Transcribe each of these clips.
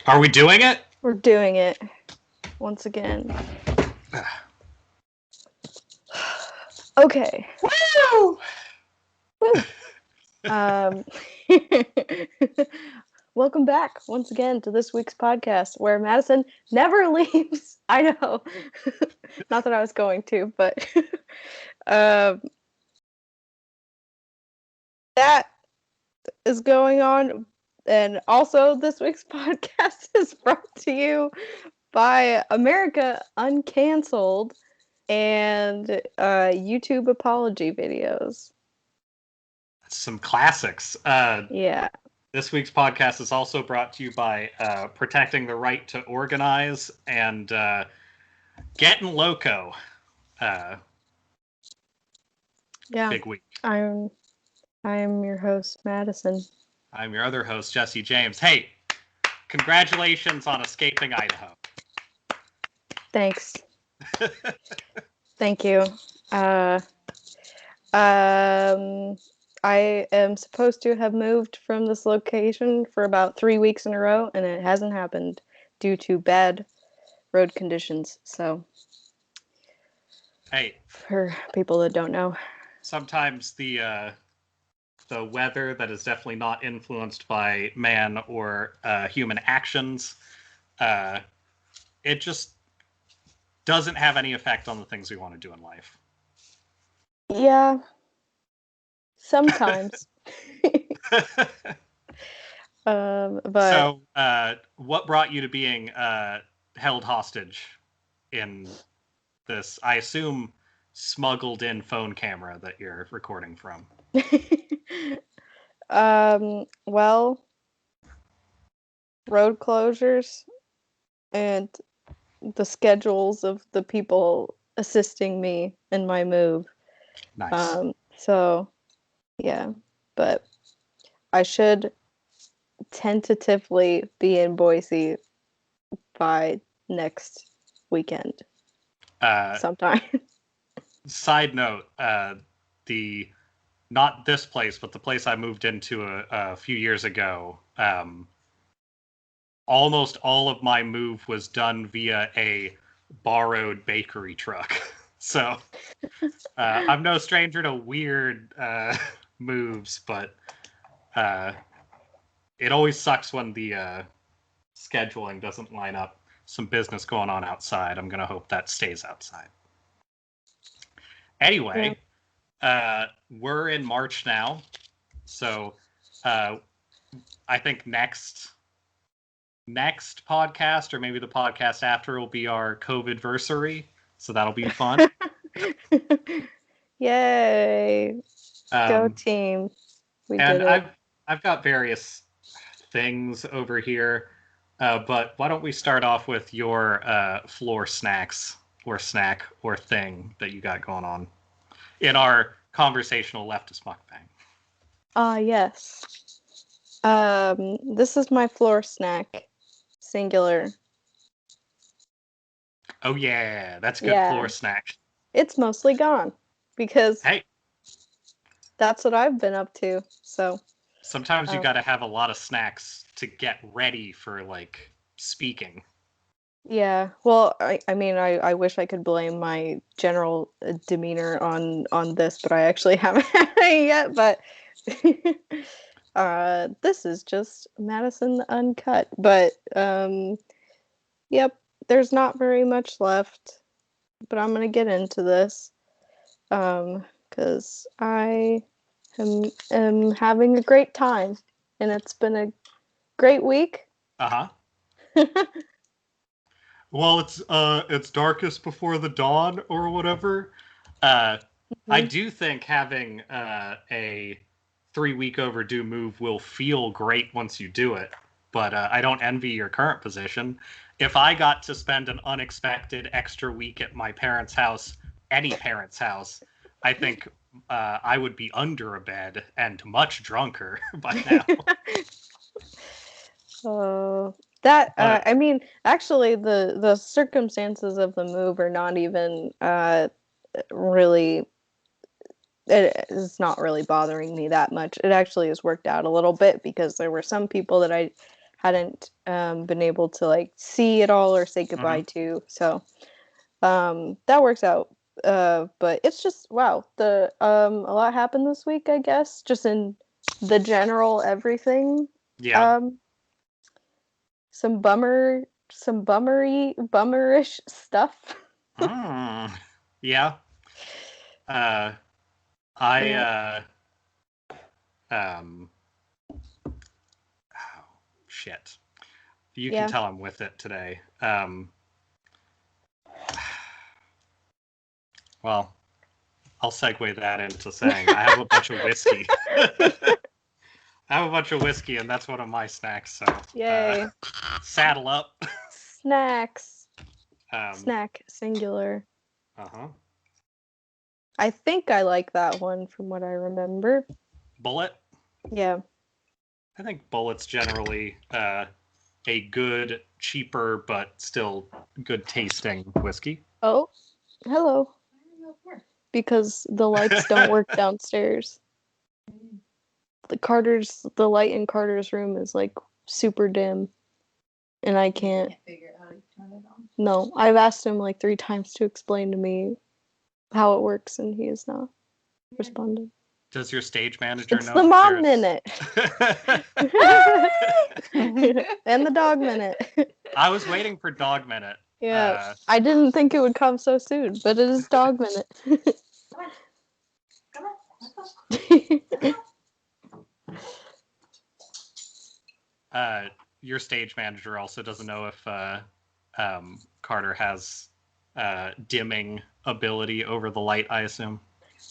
Are we doing it? We're doing it once again. Okay. Woo! Woo! Welcome back once again to this week's podcast where Madison never leaves. I know. Not that I was going to, but that is going on. And also this week's podcast is brought to you by America Uncanceled and YouTube apology videos. Some classics. Yeah. This week's podcast is also brought to you by Protecting the Right to Organize and Getting Loco. Yeah. Big week. I am your host, Madison. I'm your other host, Jesse James. Hey, congratulations on escaping Idaho. Thanks. Thank you. I am supposed to have moved from this location for about 3 weeks in a row, and it hasn't happened due to bad road conditions. So, hey, for people that don't know, sometimes the weather that is definitely not influenced by man or human actions, it just doesn't have any effect on the things we want to do in life. Yeah. Sometimes. But so, what brought you to being held hostage in this, I assume, smuggled in phone camera that you're recording from? Well, road closures and the schedules of the people assisting me in my move. Nice. So, yeah, but I should tentatively be in Boise by next weekend. Sometime. Side note, not this place, but the place I moved into a few years ago, almost all of my move was done via a borrowed bakery truck. So I'm no stranger to weird moves, but it always sucks when the scheduling doesn't line up. Some business going on outside. I'm going to hope that stays outside. Anyway, we're in March now. So I think next podcast, or maybe the podcast after, will be our COVID-versary. So that'll be fun. Yay! Go team! We did it. I've got various things over here, but why don't we start off with your floor snacks or snack or thing that you got going on in our conversational leftist mukbang? Yes. This is my floor snack, singular. Oh yeah, that's good. Yeah. Floor snack. It's mostly gone because hey, that's what I've been up to. So sometimes you got to have a lot of snacks to get ready for like speaking. Yeah, well, I mean, I wish I could blame my general demeanor on this, but I actually haven't had it yet. But this is just Madison Uncut. But yep, there's not very much left. But I'm gonna get into this because I am having a great time, and it's been a great week. Well, it's darkest before the dawn or whatever. I do think having a 3-week overdue move will feel great once you do it, but I don't envy your current position. If I got to spend an unexpected extra week at my parents' house, any parent's house, I think I would be under a bed and much drunker by now. I mean, actually, the circumstances of the move are not even really. It is not really bothering me that much. It actually has worked out a little bit because there were some people that I hadn't been able to like see it all or say goodbye to. So that works out. But it's just wow. The a lot happened this week, I guess, just in the general everything. Yeah. Some bummerish stuff. Yeah. Oh, shit. You can tell I'm with it today. Well, I'll segue that into saying I have a bunch of whiskey. I have a bunch of whiskey, and that's one of my snacks, so... Yay. Saddle up. Snacks. Snack, singular. Uh-huh. I think I like that one from what I remember. Bullet? Yeah. I think Bullet's generally a good, cheaper, but still good-tasting whiskey. Oh, hello. Because the lights don't work downstairs. The light in Carter's room is like super dim, and I can't figure out how to turn it on. No, I've asked him like 3 times to explain to me how it works, and he has not responded. Does your stage manager know? It's the mom minute. And the dog minute. I was waiting for dog minute. Yeah, I didn't think it would come so soon, but it is dog minute. Come on. Your stage manager also doesn't know if Carter has dimming ability over the light, I assume.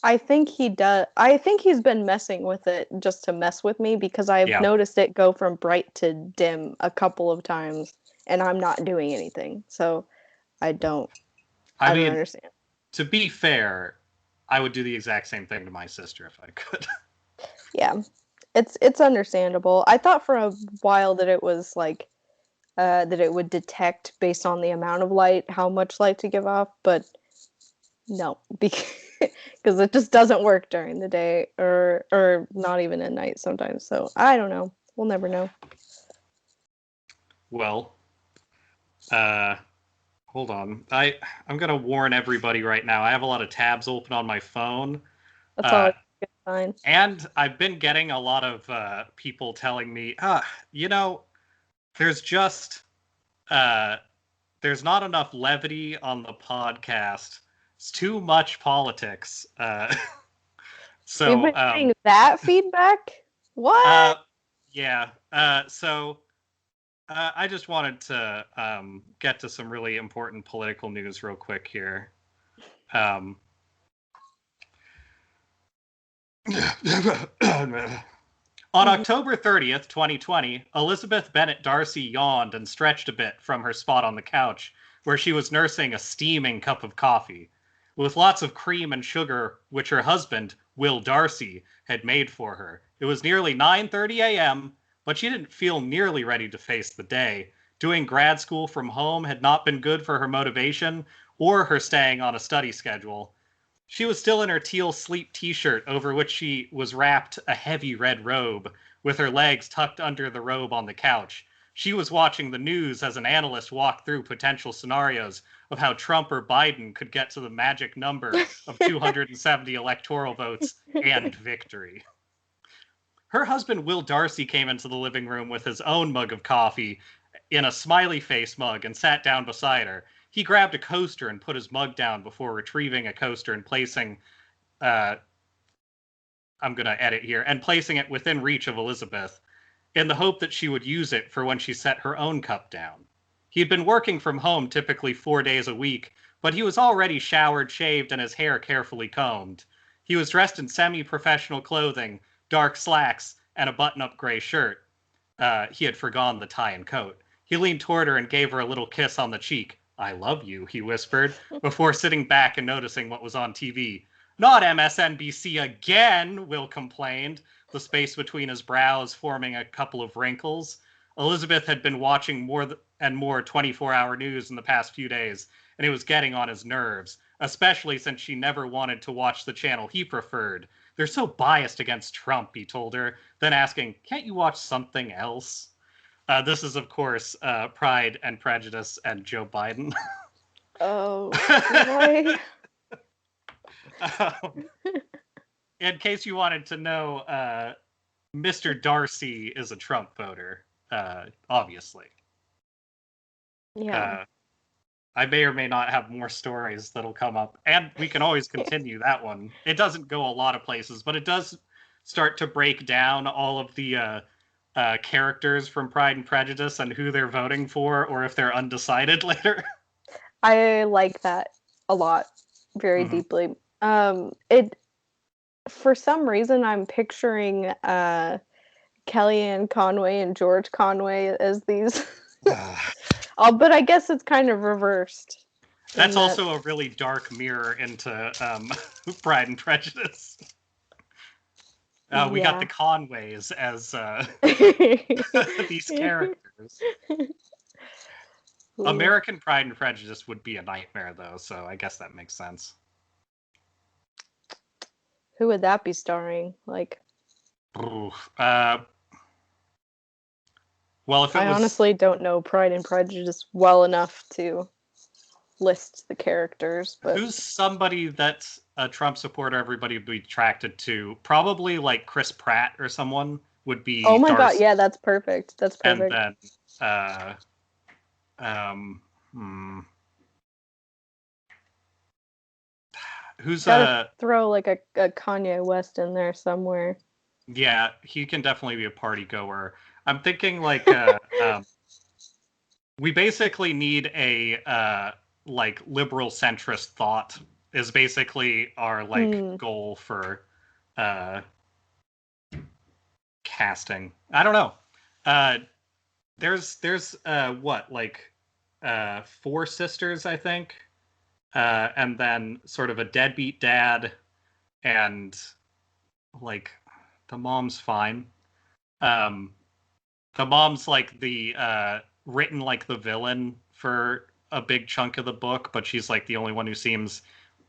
I think he does. I think he's been messing with it just to mess with me because I've noticed it go from bright to dim a couple of times, and I'm not doing anything. So I don't understand. To be fair, I would do the exact same thing to my sister if I could. Yeah, it's understandable. I thought for a while that it was like that it would detect based on the amount of light how much light to give off, but no, because it just doesn't work during the day or not even at night sometimes. So I don't know. We'll never know. Well, hold on. I'm gonna warn everybody right now. I have a lot of tabs open on my phone. That's all. Good sign. And I've been getting a lot of people telling me, there's just there's not enough levity on the podcast. It's too much politics. So you've been getting that feedback? What? Yeah. So I just wanted to get to some really important political news real quick here. On October 30th, 2020, Elizabeth Bennet Darcy yawned and stretched a bit from her spot on the couch, where she was nursing a steaming cup of coffee, with lots of cream and sugar, which her husband, Will Darcy, had made for her. It was nearly 9:30 a.m., but she didn't feel nearly ready to face the day. Doing grad school from home had not been good for her motivation or her staying on a study schedule. She was still in her teal sleep t-shirt over which she was wrapped a heavy red robe, with her legs tucked under the robe on the couch. She was watching the news as an analyst walked through potential scenarios of how Trump or Biden could get to the magic number of 270 electoral votes and victory. Her husband, Will Darcy, came into the living room with his own mug of coffee in a smiley face mug and sat down beside her. He grabbed a coaster and put his mug down before retrieving a coaster and placing, I'm going to edit here, and placing it within reach of Elizabeth, in the hope that she would use it for when she set her own cup down. He had been working from home typically 4 days a week, but he was already showered, shaved, and his hair carefully combed. He was dressed in semi-professional clothing, dark slacks, and a button-up gray shirt. He had forgone the tie and coat. He leaned toward her and gave her a little kiss on the cheek. "I love you," he whispered, before sitting back and noticing what was on TV. "Not MSNBC again," Will complained, the space between his brows forming a couple of wrinkles. Elizabeth had been watching more and more 24-hour news in the past few days, and it was getting on his nerves, especially since she never wanted to watch the channel he preferred. "They're so biased against Trump," he told her, then asking, "Can't you watch something else?" This is, of course, Pride and Prejudice and Joe Biden. Oh, boy. In case you wanted to know, Mr. Darcy is a Trump voter, obviously. Yeah. I may or may not have more stories that'll come up, and we can always continue that one. It doesn't go a lot of places, but it does start to break down all of the characters from Pride and Prejudice and who they're voting for, or if they're undecided later. I like that a lot, very deeply. It, for some reason, I'm picturing Kellyanne Conway and George Conway as these. But I guess it's kind of reversed. That's also a really dark mirror into Pride and Prejudice. We got the Conways as these characters. Ooh. American Pride and Prejudice would be a nightmare, though, so I guess that makes sense. Who would that be starring? Like, well, if I honestly don't know Pride and Prejudice well enough to list the characters, but who's somebody that's a Trump supporter everybody would be attracted to? Probably like Chris Pratt or someone would be. Oh my God, yeah, that's perfect. That's perfect. And then, who's throw like a Kanye West in there somewhere. Yeah, he can definitely be a party goer. I'm thinking like we basically need a like liberal centrist thought is basically our like goal for casting. I don't know. There's what, like 4 sisters, I think, and then sort of a deadbeat dad, and like the mom's fine. The mom's like the written like the villain for a big chunk of the book, but she's like the only one who seems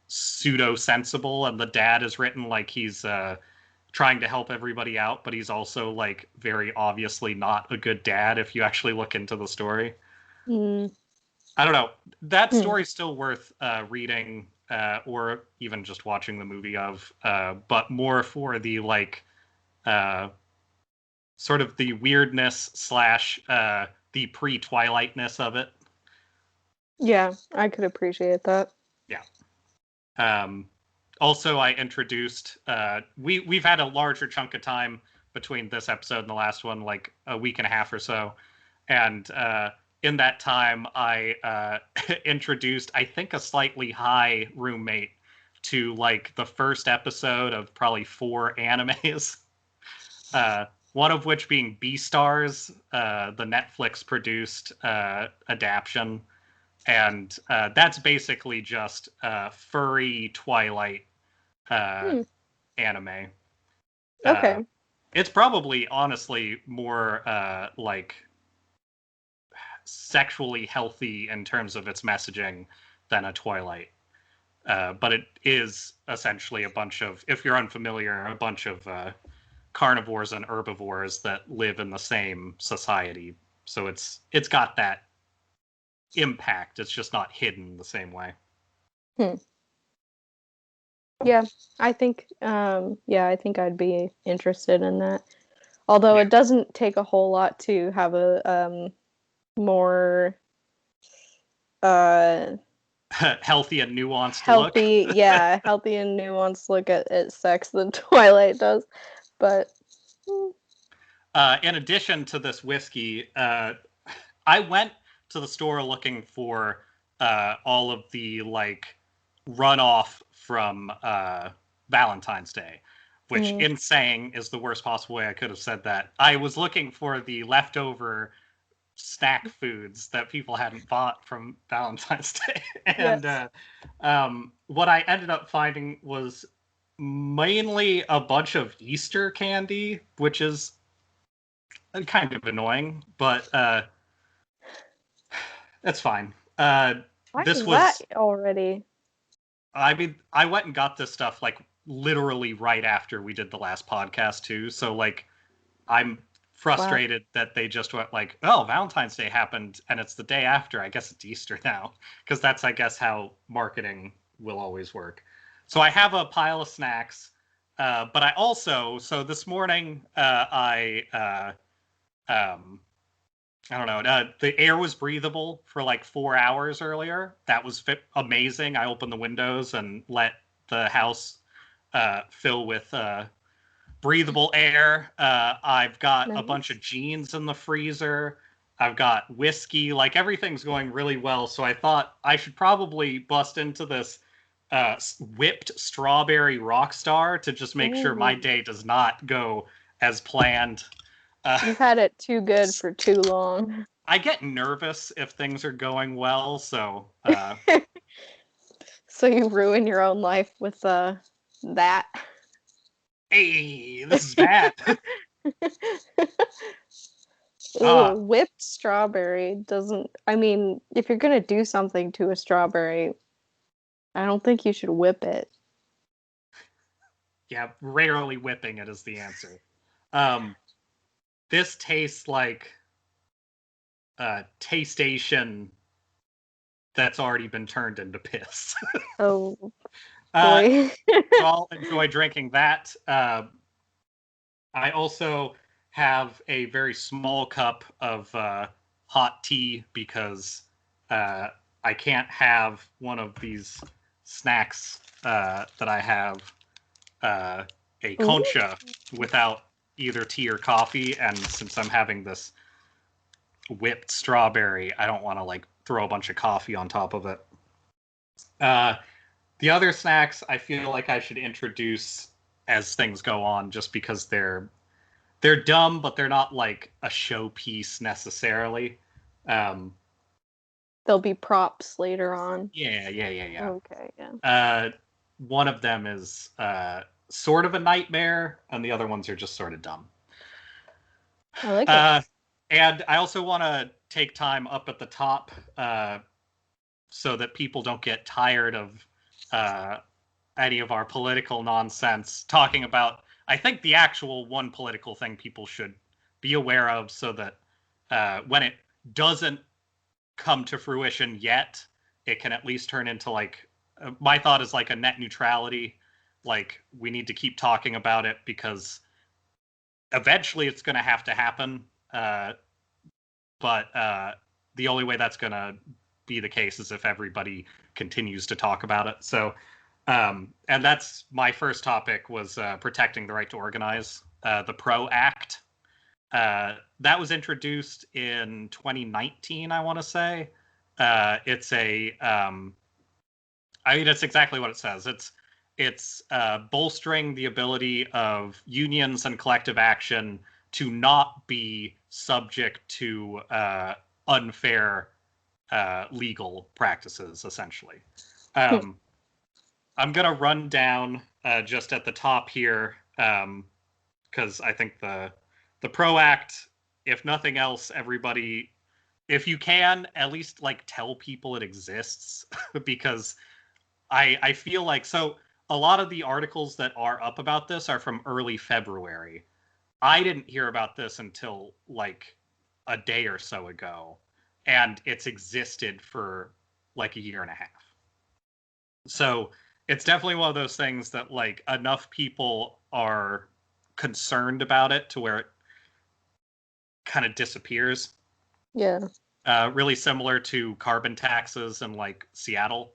pseudo sensible, and the dad is written like he's trying to help everybody out, but he's also like very obviously not a good dad if you actually look into the story. I don't know. That story's still worth reading or even just watching the movie of, but more for the like sort of the weirdness slash the pre-Twilightness of it. Yeah, I could appreciate that. Yeah. Also, I introduced we've had a larger chunk of time between this episode and the last one, like a week and a half or so, and in that time, I introduced, I think, a slightly high roommate to like the first episode of probably 4 animes. One of which being Beastars, the Netflix produced adaptation. And that's basically just furry Twilight anime. Okay. It's probably, honestly, more like sexually healthy in terms of its messaging than a Twilight. But it is essentially a bunch of, if you're unfamiliar, a bunch of carnivores and herbivores that live in the same society. So it's got that impact. It's just not hidden the same way. Yeah, I think I think I'd be interested in that. Although it doesn't take a whole lot to have a more healthy and nuanced look. Yeah, healthy and nuanced look at sex than Twilight does. But in addition to this whiskey, I went to the store looking for all of the like runoff from Valentine's Day, which in saying is the worst possible way I could have said that. I was looking for the leftover snack foods that people hadn't bought from Valentine's Day. And what I ended up finding was mainly a bunch of Easter candy, which is kind of annoying, but that's fine. This was that already. I mean, I went and got this stuff like literally right after we did the last podcast too. So like, I'm frustrated that they just went like, oh, Valentine's Day happened and it's the day after. I guess it's Easter now. Because that's, I guess, how marketing will always work. So I have a pile of snacks. But I also, so this morning, I don't know, the air was breathable for like 4 hours earlier. That was amazing. I opened the windows and let the house fill with breathable air. I've got a bunch of jeans in the freezer. I've got whiskey. Like, everything's going really well. So I thought I should probably bust into this whipped strawberry Rockstar to just make sure my day does not go as planned. You've had it too good for too long. I get nervous if things are going well, so so you ruin your own life with that. Hey, this is bad. Ooh, whipped strawberry doesn't... I mean, if you're gonna do something to a strawberry, I don't think you should whip it. Yeah, rarely whipping it is the answer. This tastes like a Taystation that's already been turned into piss. Oh, boy. So I'll enjoy drinking that. I also have a very small cup of hot tea because I can't have one of these snacks that I have, a concha, without either tea or coffee. And since I'm having this whipped strawberry, I don't want to like throw a bunch of coffee on top of it. The other snacks I feel like I should introduce as things go on, just because they're dumb, but they're not like a showpiece necessarily. There'll be props later on. Yeah. Okay, yeah. One of them is sort of a nightmare, and the other ones are just sort of dumb. I like it. And I also want to take time up at the top so that people don't get tired of any of our political nonsense, talking about, I think, the actual one political thing people should be aware of, so that when it doesn't come to fruition yet, it can at least turn into like, my thought is like a net neutrality. Like, we need to keep talking about it because eventually it's going to have to happen. But the only way that's going to be the case is if everybody continues to talk about it. So, and that's my first topic, was protecting the right to organize, the PRO Act. That was introduced in 2019, I want to say. It's a, I mean, it's exactly what it says. It's bolstering the ability of unions and collective action to not be subject to unfair legal practices, essentially. I'm going to run down just at the top here, because I think the PRO Act, if nothing else, everybody, if you can, at least like tell people it exists, because I feel like, so a lot of the articles that are up about this are from early February. I didn't hear about this until like a day or so ago, and it's existed for like a year and a half. So it's definitely one of those things that like enough people are concerned about it to where it kind of disappears. Yeah. Really similar to carbon taxes in like Seattle.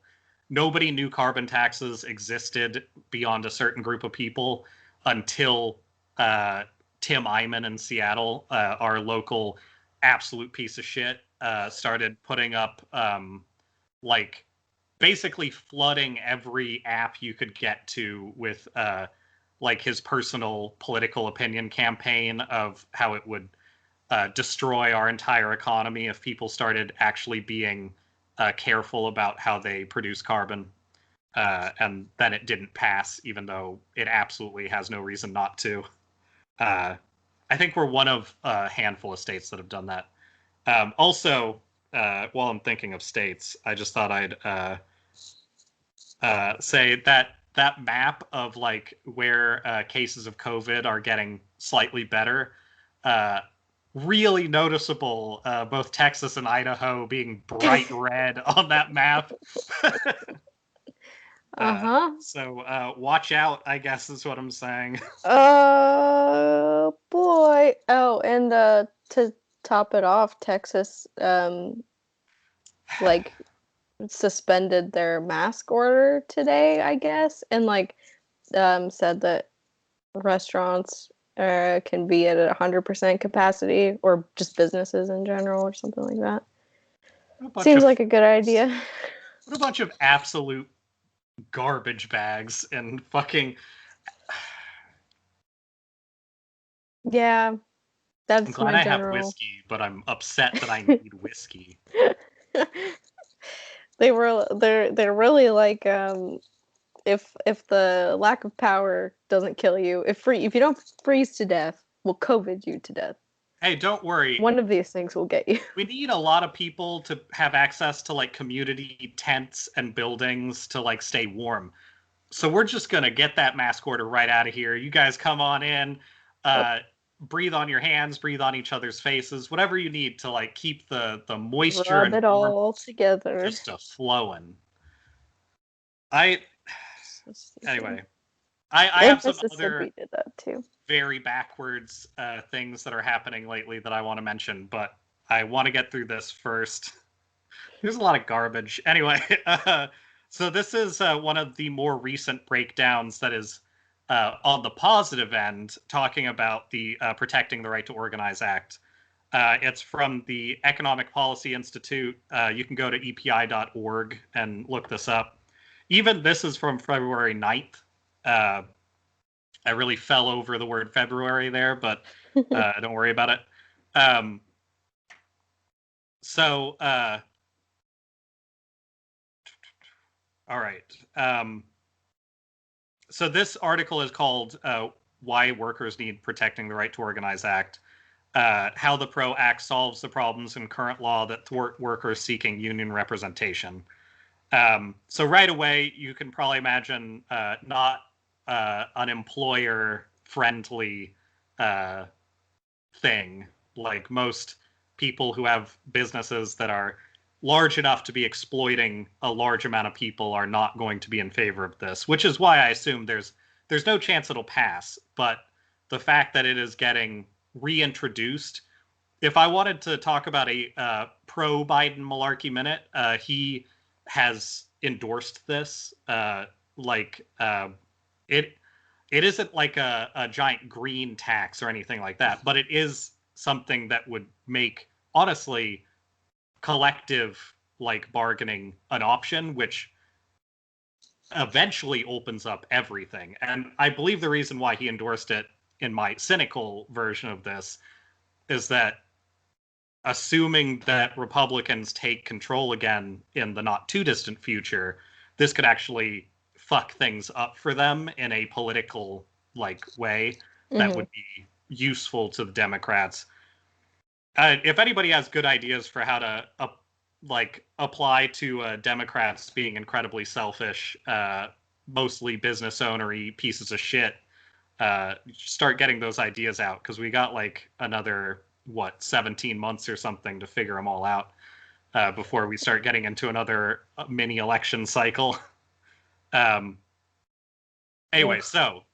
Nobody knew carbon taxes existed beyond a certain group of people until Tim Eyman in Seattle, our local absolute piece of shit, started putting up like basically flooding every app you could get to with like his personal political opinion campaign of how it would destroy our entire economy if people started actually being careful about how they produce carbon. And then it didn't pass, even though it absolutely has no reason not to. I think we're one of a handful of states that have done that. Also, while I'm thinking of states, I just thought I'd say that that map of like where cases of COVID are getting slightly better, really noticeable, both Texas and Idaho being bright red on that map. So watch out, I guess is what I'm saying. Oh boy. Oh, and to top it off, Texas like suspended their mask order today, I guess, and like said that restaurants can be at 100% capacity, or just businesses in general, or something like that. Seems like a good idea. What a bunch of absolute garbage bags and fucking. Yeah, that's I'm glad my I general. have whiskey, but I'm upset that I need whiskey. They're really like if the lack of power doesn't kill you, if you don't freeze to death, we'll COVID you to death. Hey, don't worry. One of these things will get you. We need a lot of people to have access to like community tents and buildings to like stay warm. So we're just gonna get that mask order right out of here. You guys come on in, breathe on your hands, breathe on each other's faces, whatever you need to like keep the moisture Rub and it all together. just a flowing. Anyway, I have some other did that too. Very backwards things that are happening lately that I want to mention, but I want to get through this first. There's a lot of garbage. Anyway, so this is one of the more recent breakdowns that is on the positive end, talking about the Protecting the Right to Organize Act. It's from the Economic Policy Institute. You can go to epi.org and look this up. Even this is from February 9th. I really fell over the word February there, but don't worry about it. All right. So this article is called Why Workers Need Protecting the Right to Organize Act. How the PRO Act solves the problems in current law that thwart workers seeking union representation. So right away, you can probably imagine not an employer-friendly thing. Like most people who have businesses that are large enough to be exploiting a large amount of people are not going to be in favor of this, which is why I assume there's no chance it'll pass. But the fact that it is getting reintroduced, if I wanted to talk about a pro-Biden malarkey minute, he has endorsed this. It isn't like a giant green tax or anything like that, but it is something that would make, honestly, collective like bargaining an option, which eventually opens up everything. And I believe the reason why he endorsed it, in my cynical version of this, is that assuming that Republicans take control again in the not too distant future, this could actually fuck things up for them in a political like way that would be useful to the Democrats. If anybody has good ideas for how to apply to Democrats being incredibly selfish, mostly business ownery pieces of shit, start getting those ideas out, because we got like another 17 months or something to figure them all out before we start getting into another mini election cycle. Anyway, so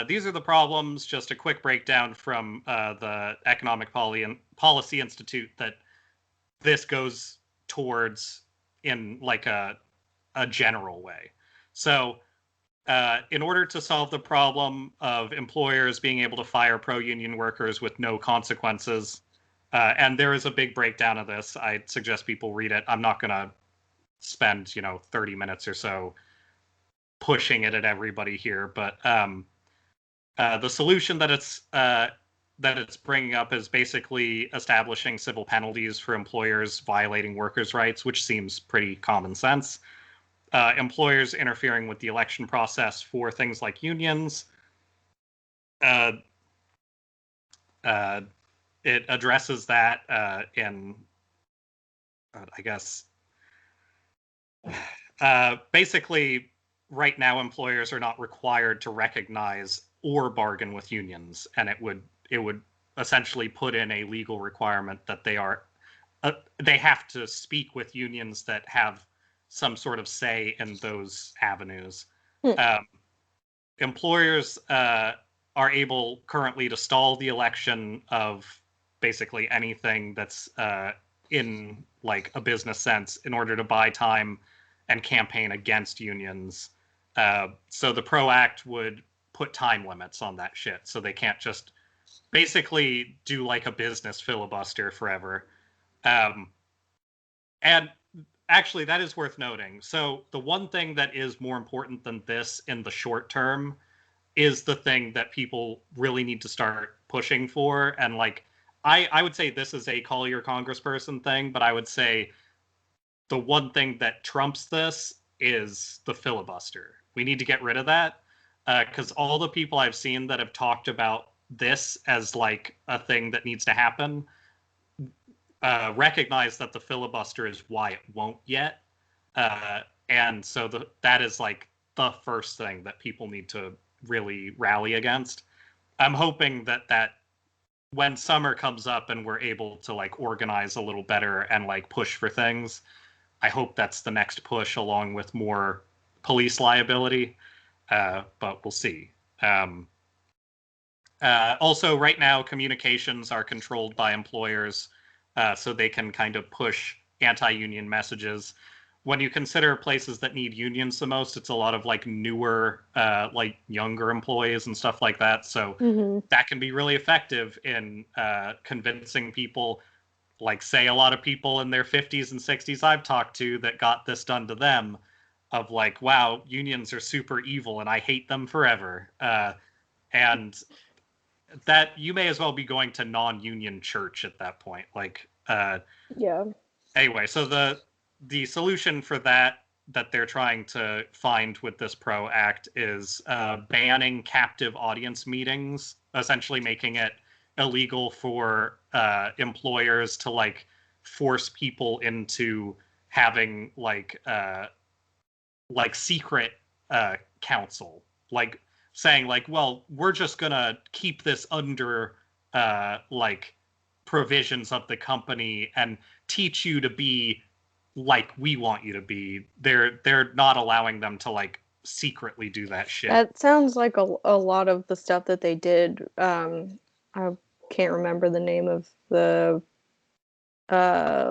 these are the problems. Just a quick breakdown from the Economic Policy Institute that this goes towards in like a general way. So in order to solve the problem of employers being able to fire pro-union workers with no consequences, and there is a big breakdown of this. I'd suggest people read it. I'm not going to spend 30 minutes or so pushing it at everybody here, but the solution that it's bringing up is basically establishing civil penalties for employers violating workers' rights, which seems pretty common sense. Employers interfering with the election process for things like unions. It addresses that in, I guess, basically, right now employers are not required to recognize or bargain with unions, and it would essentially put in a legal requirement that they have to speak with unions that have some sort of say in those avenues. Employers are able currently to stall the election of basically anything that's in like a business sense in order to buy time and campaign against unions. So the PRO Act would put time limits on that shit, so they can't just basically do like a business filibuster forever. And actually, that is worth noting. So the one thing that is more important than this in the short term is the thing that people really need to start pushing for. And like, I would say this is a call your congressperson thing, but I would say the one thing that trumps this is the filibuster. We need to get rid of that, because all the people I've seen that have talked about this as like a thing that needs to happen recognize that the filibuster is why it won't yet. And so that is like the first thing that people need to really rally against. I'm hoping that when summer comes up and we're able to like organize a little better and like push for things, I hope that's the next push, along with more police liability. But we'll see. Also, right now, communications are controlled by employers, so they can kind of push anti-union messages. When you consider places that need unions the most, it's a lot of like newer, like younger employees and stuff like that. So that can be really effective in convincing people. Like, say, a lot of people in their 50s and 60s I've talked to that got this done to them, of like, wow, unions are super evil and I hate them forever. And that you may as well be going to non-union church at that point. Like, yeah. Anyway, so the solution for that they're trying to find with this PRO Act is banning captive audience meetings, essentially making it illegal for employers to like force people into having like secret counsel, like saying like, well, we're just gonna keep this under like provisions of the company and teach you to be like we want you to be. They're not allowing them to like secretly do that shit. That sounds like a lot of the stuff that they did. I can't remember the name of the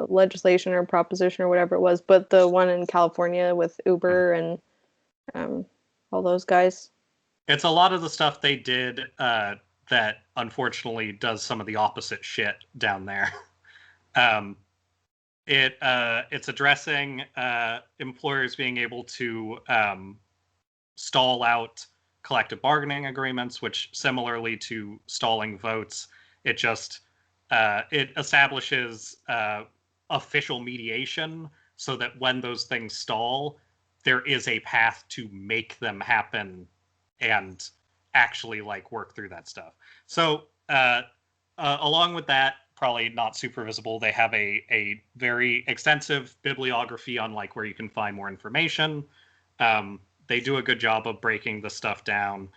legislation or proposition or whatever it was, but the one in California with Uber and all those guys. It's a lot of the stuff they did that unfortunately does some of the opposite shit down there. It's addressing employers being able to stall out collective bargaining agreements, which similarly to stalling votes, it just it establishes official mediation so that when those things stall, there is a path to make them happen and actually like work through that stuff. So along with that, probably not super visible, they have a very extensive bibliography on like where you can find more information. They do a good job of breaking the stuff down.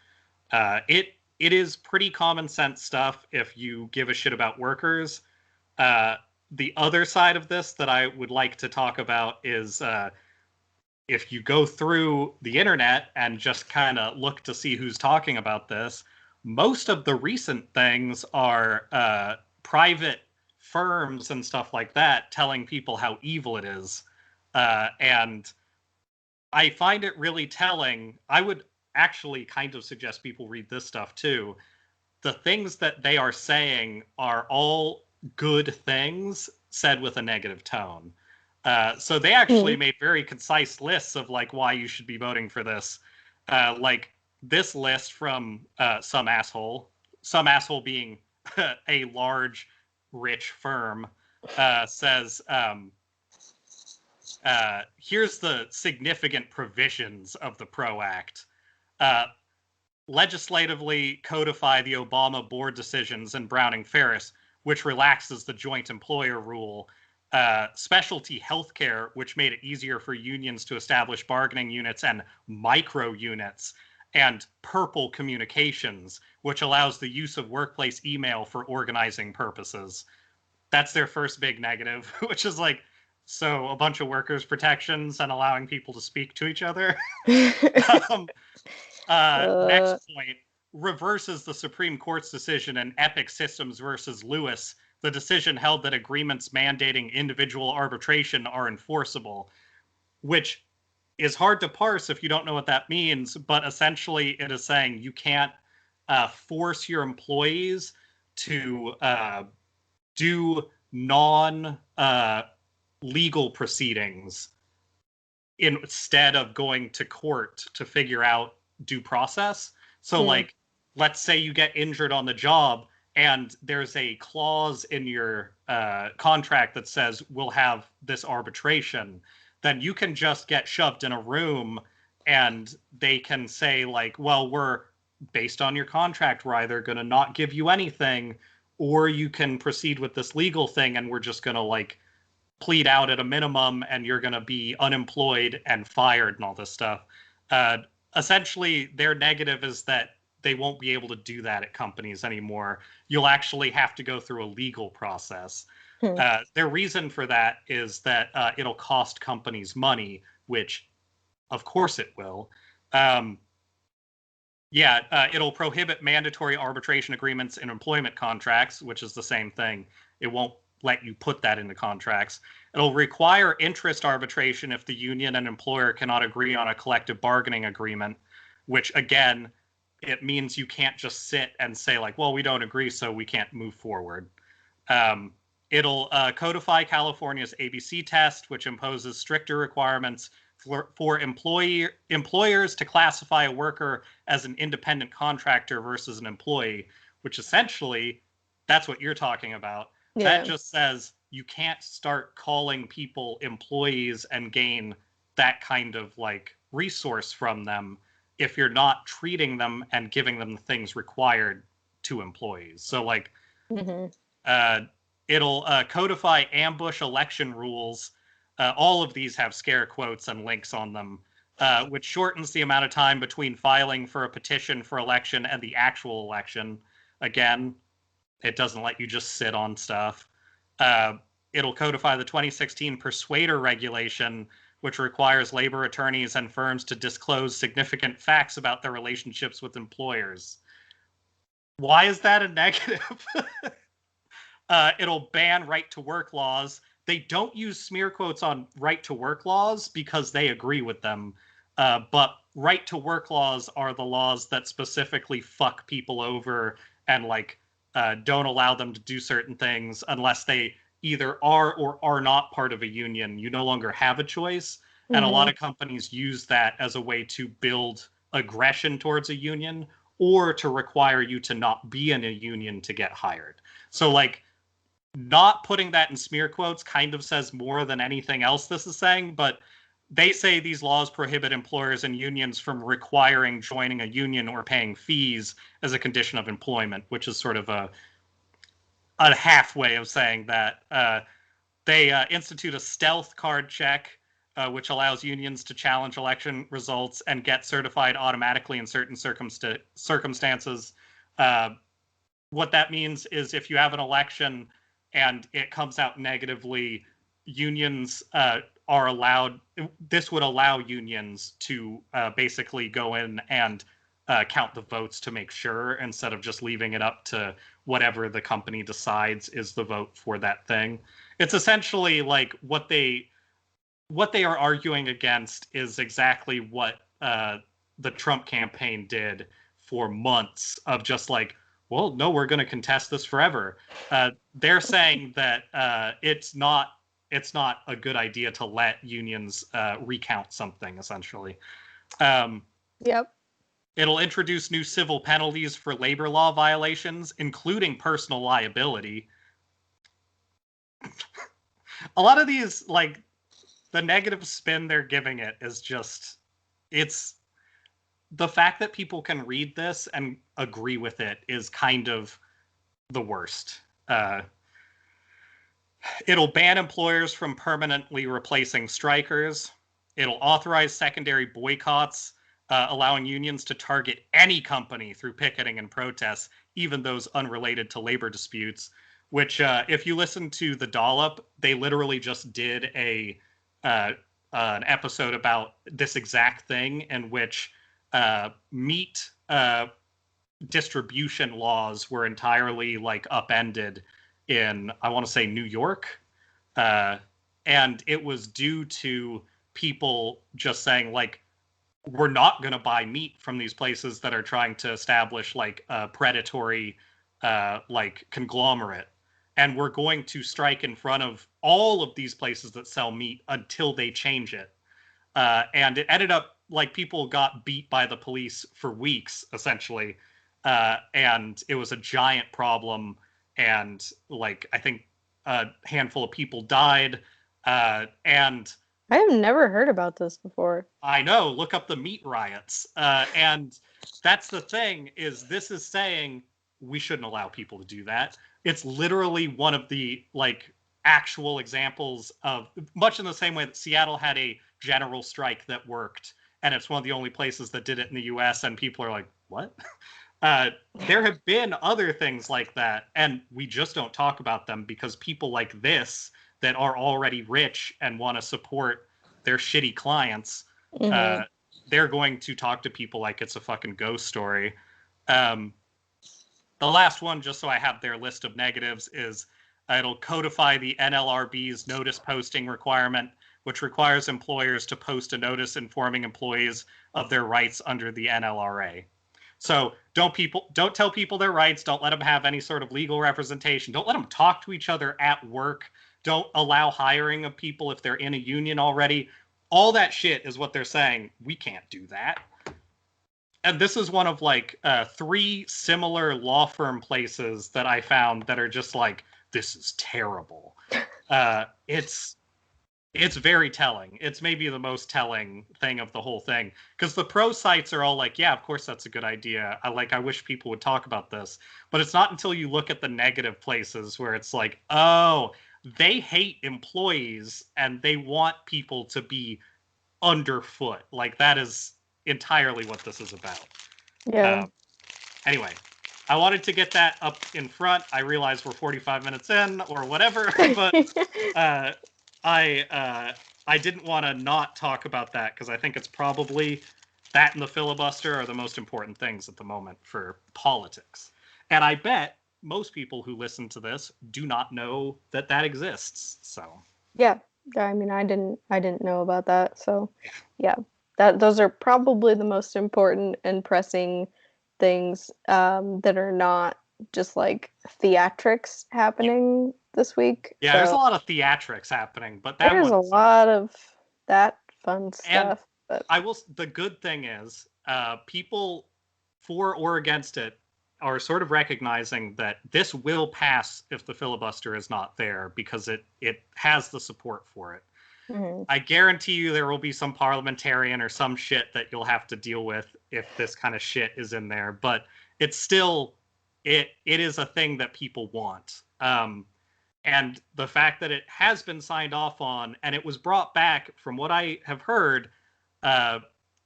It is pretty common sense stuff if you give a shit about workers. The other side of this that I would like to talk about is if you go through the internet and just kind of look to see who's talking about this, most of the recent things are private firms and stuff like that telling people how evil it is. And I find it really telling. I would actually kind of suggest people read this stuff too. The things that they are saying are all good things said with a negative tone. So they actually made very concise lists of like why you should be voting for this. Like this list from some asshole being a large, rich firm, says, here's the significant provisions of the PRO Act. Legislatively codify the Obama board decisions and Browning-Ferris, which relaxes the joint employer rule. Specialty healthcare, which made it easier for unions to establish bargaining units and micro units, and purple communications, which allows the use of workplace email for organizing purposes. That's their first big negative, which is like, so a bunch of workers' protections and allowing people to speak to each other. Next point, reverses the Supreme Court's decision in Epic Systems versus Lewis. The decision held that agreements mandating individual arbitration are enforceable, which is hard to parse if you don't know what that means, but essentially it is saying you can't force your employees to do non-legal proceedings instead of going to court to figure out due process. So like, let's say you get injured on the job and there's a clause in your contract that says we'll have this arbitration, then you can just get shoved in a room and they can say like, well, we're based on your contract, we're either going to not give you anything, or you can proceed with this legal thing and we're just going to like plead out at a minimum and you're going to be unemployed and fired and all this stuff. Essentially, their negative is that they won't be able to do that at companies anymore. You'll actually have to go through a legal process. Their reason for that is that it'll cost companies money, which of course it will. It'll prohibit mandatory arbitration agreements in employment contracts, which is the same thing. It won't let you put that into contracts. It'll require interest arbitration if the union and employer cannot agree on a collective bargaining agreement, which again, it means you can't just sit and say like, well, we don't agree, so we can't move forward. It'll codify California's ABC test, which imposes stricter requirements for employers to classify a worker as an independent contractor versus an employee, which essentially, that's what you're talking about. Yeah. That just says you can't start calling people employees and gain that kind of like resource from them if you're not treating them and giving them the things required to employees. So like, it'll codify ambush election rules. All of these have scare quotes and links on them, which shortens the amount of time between filing for a petition for election and the actual election. Again, it doesn't let you just sit on stuff. It'll codify the 2016 Persuader Regulation, which requires labor attorneys and firms to disclose significant facts about their relationships with employers. Why is that a negative? It'll ban right-to-work laws. They don't use smear quotes on right-to-work laws because they agree with them. But right-to-work laws are the laws that specifically fuck people over and like don't allow them to do certain things unless they either are or are not part of a union. You no longer have a choice. And a lot of companies use that as a way to build aggression towards a union or to require you to not be in a union to get hired. So like, not putting that in smear quotes kind of says more than anything else this is saying, but they say these laws prohibit employers and unions from requiring joining a union or paying fees as a condition of employment, which is sort of a halfway of saying that. They institute a stealth card check, which allows unions to challenge election results and get certified automatically in certain circumstances. What that means is if you have an election and it comes out negatively, unions are allowed, this would allow unions to basically go in and count the votes to make sure, instead of just leaving it up to whatever the company decides is the vote for that thing. It's essentially like what they are arguing against is exactly what the Trump campaign did for months of just like, well, no, we're going to contest this forever. They're saying that it's not a good idea to let unions recount something, essentially. Yep. It'll introduce new civil penalties for labor law violations, including personal liability. A lot of these, like, the negative spin they're giving it is just, it's the fact that people can read this and agree with it is kind of the worst. It'll ban employers from permanently replacing strikers. It'll authorize secondary boycotts allowing unions to target any company through picketing and protests, even those unrelated to labor disputes. Which, if you listen to The Dollop, they literally just did an episode about this exact thing, in which meat distribution laws were entirely like upended in, I want to say, New York, and it was due to people just saying like, we're not going to buy meat from these places that are trying to establish like a predatory like conglomerate, and we're going to strike in front of all of these places that sell meat until they change it. And it ended up like people got beat by the police for weeks, essentially. And it was a giant problem. And like, I think a handful of people died. And I have never heard about this before. I know, look up the meat riots. And that's the thing, is this is saying we shouldn't allow people to do that. It's literally one of the like actual examples of, much in the same way that Seattle had a general strike that worked, and it's one of the only places that did it in the US, and people are like, what? There have been other things like that, and we just don't talk about them because people like this that are already rich and want to support their shitty clients, they're going to talk to people like it's a fucking ghost story. The last one, just so I have their list of negatives, is it'll codify the NLRB's notice posting requirement, which requires employers to post a notice informing employees of their rights under the NLRA. So don't tell people their rights. Don't let them have any sort of legal representation. Don't let them talk to each other at work. Don't allow hiring of people if they're in a union already. All that shit is what they're saying. We can't do that. And this is one of like 3 similar law firm places that I found that are just like, this is terrible. It's very telling. It's maybe the most telling thing of the whole thing, because the pro sites are all like, yeah, of course that's a good idea. I wish people would talk about this. But it's not until you look at the negative places where it's like, oh, they hate employees and they want people to be underfoot. Like, that is entirely what this is about. Yeah. Anyway, I wanted to get that up in front. I realize we're 45 minutes in or whatever, but I didn't want to not talk about that because I think it's probably that and the filibuster are the most important things at the moment for politics. And I bet most people who listen to this do not know that that exists. So yeah, I mean, I didn't know about that. So yeah, those are probably the most important and pressing things that are not just like theatrics happening this week. Yeah, so there's a lot of theatrics happening, but that there's a lot of that fun stuff. But the good thing is, people for or against it are sort of recognizing that this will pass if the filibuster is not there, because it has the support for it. I guarantee you there will be some parliamentarian or some shit that you'll have to deal with if this kind of shit is in there, but it's still, it is a thing that people want. And the fact that it has been signed off on, and it was brought back, from what I have heard,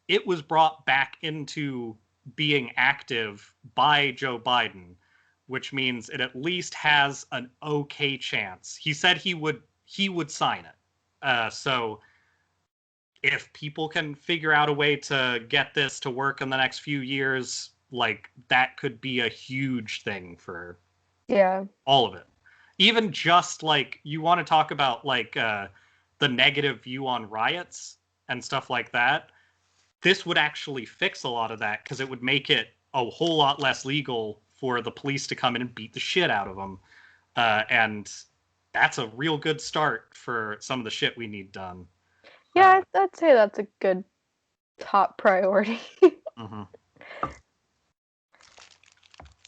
it was brought back into being active by Joe Biden, which means it at least has an okay chance. He said he would sign it. So if people can figure out a way to get this to work in the next few years, like, that could be a huge thing for all of it. Even just like, you want to talk about like the negative view on riots and stuff like that, this would actually fix a lot of that, because it would make it a whole lot less legal for the police to come in and beat the shit out of them. And that's a real good start for some of the shit we need done. Yeah, I'd say that's a good top priority. All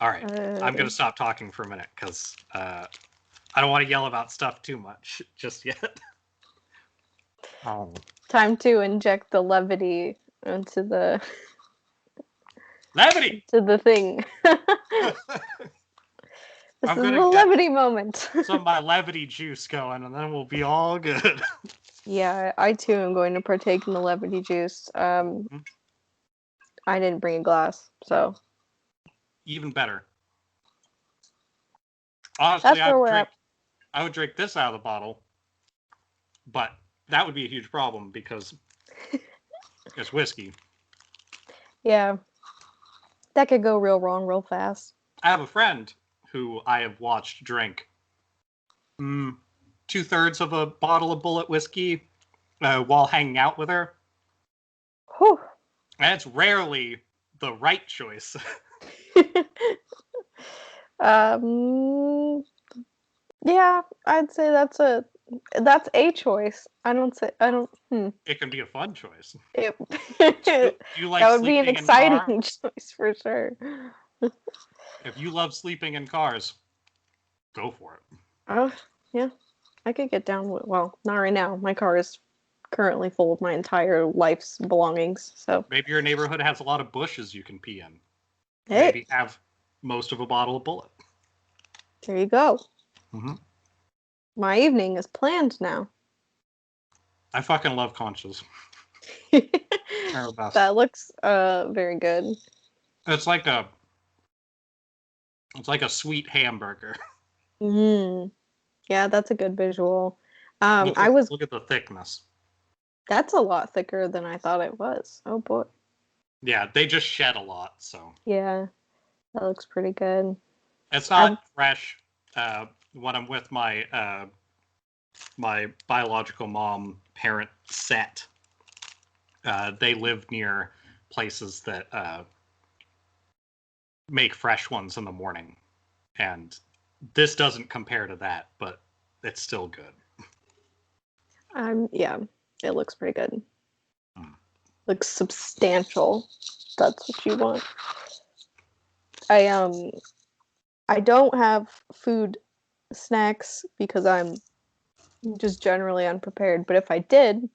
right, I'm going to stop talking for a minute, because I don't want to yell about stuff too much just yet. Time to inject the levity into the levity to the thing. This is the levity moment. Some of my levity juice going, and then we'll be all good. Yeah, I too am going to partake in the levity juice. I didn't bring a glass, so Even better. Honestly, that's where we're at. I would drink this out of the bottle, but that would be a huge problem because it's whiskey. Yeah, that could go real wrong real fast. I have a friend who I have watched drink 2/3 of a bottle of Bullet whiskey while hanging out with her. Whew. And it's rarely the right choice. Yeah, I'd say that's a choice. I don't. It can be a fun choice. It, Do you like that would be an sleeping in cars? exciting choice for sure. If you love sleeping in cars, go for it. Oh, yeah. I could get down with, well, not right now. My car is currently full of my entire life's belongings, so. Maybe your neighborhood has a lot of bushes you can pee in. Hey. Maybe have most of a bottle of Bullet. There you go. Mm-hmm. My evening is planned now. I fucking love conchas. That looks very good. It's like a sweet hamburger. Yeah, that's a good visual. Look at the thickness. That's a lot thicker than I thought it was. Oh boy. Yeah, they just shed a lot, so. Yeah, that looks pretty good. It's not fresh. When I'm with my my biological mom parent set, they live near places that make fresh ones in the morning, and this doesn't compare to that, but it's still good. Yeah, it looks pretty good. Looks substantial. That's what you want. I don't have food snacks because I'm just generally unprepared, but if I did,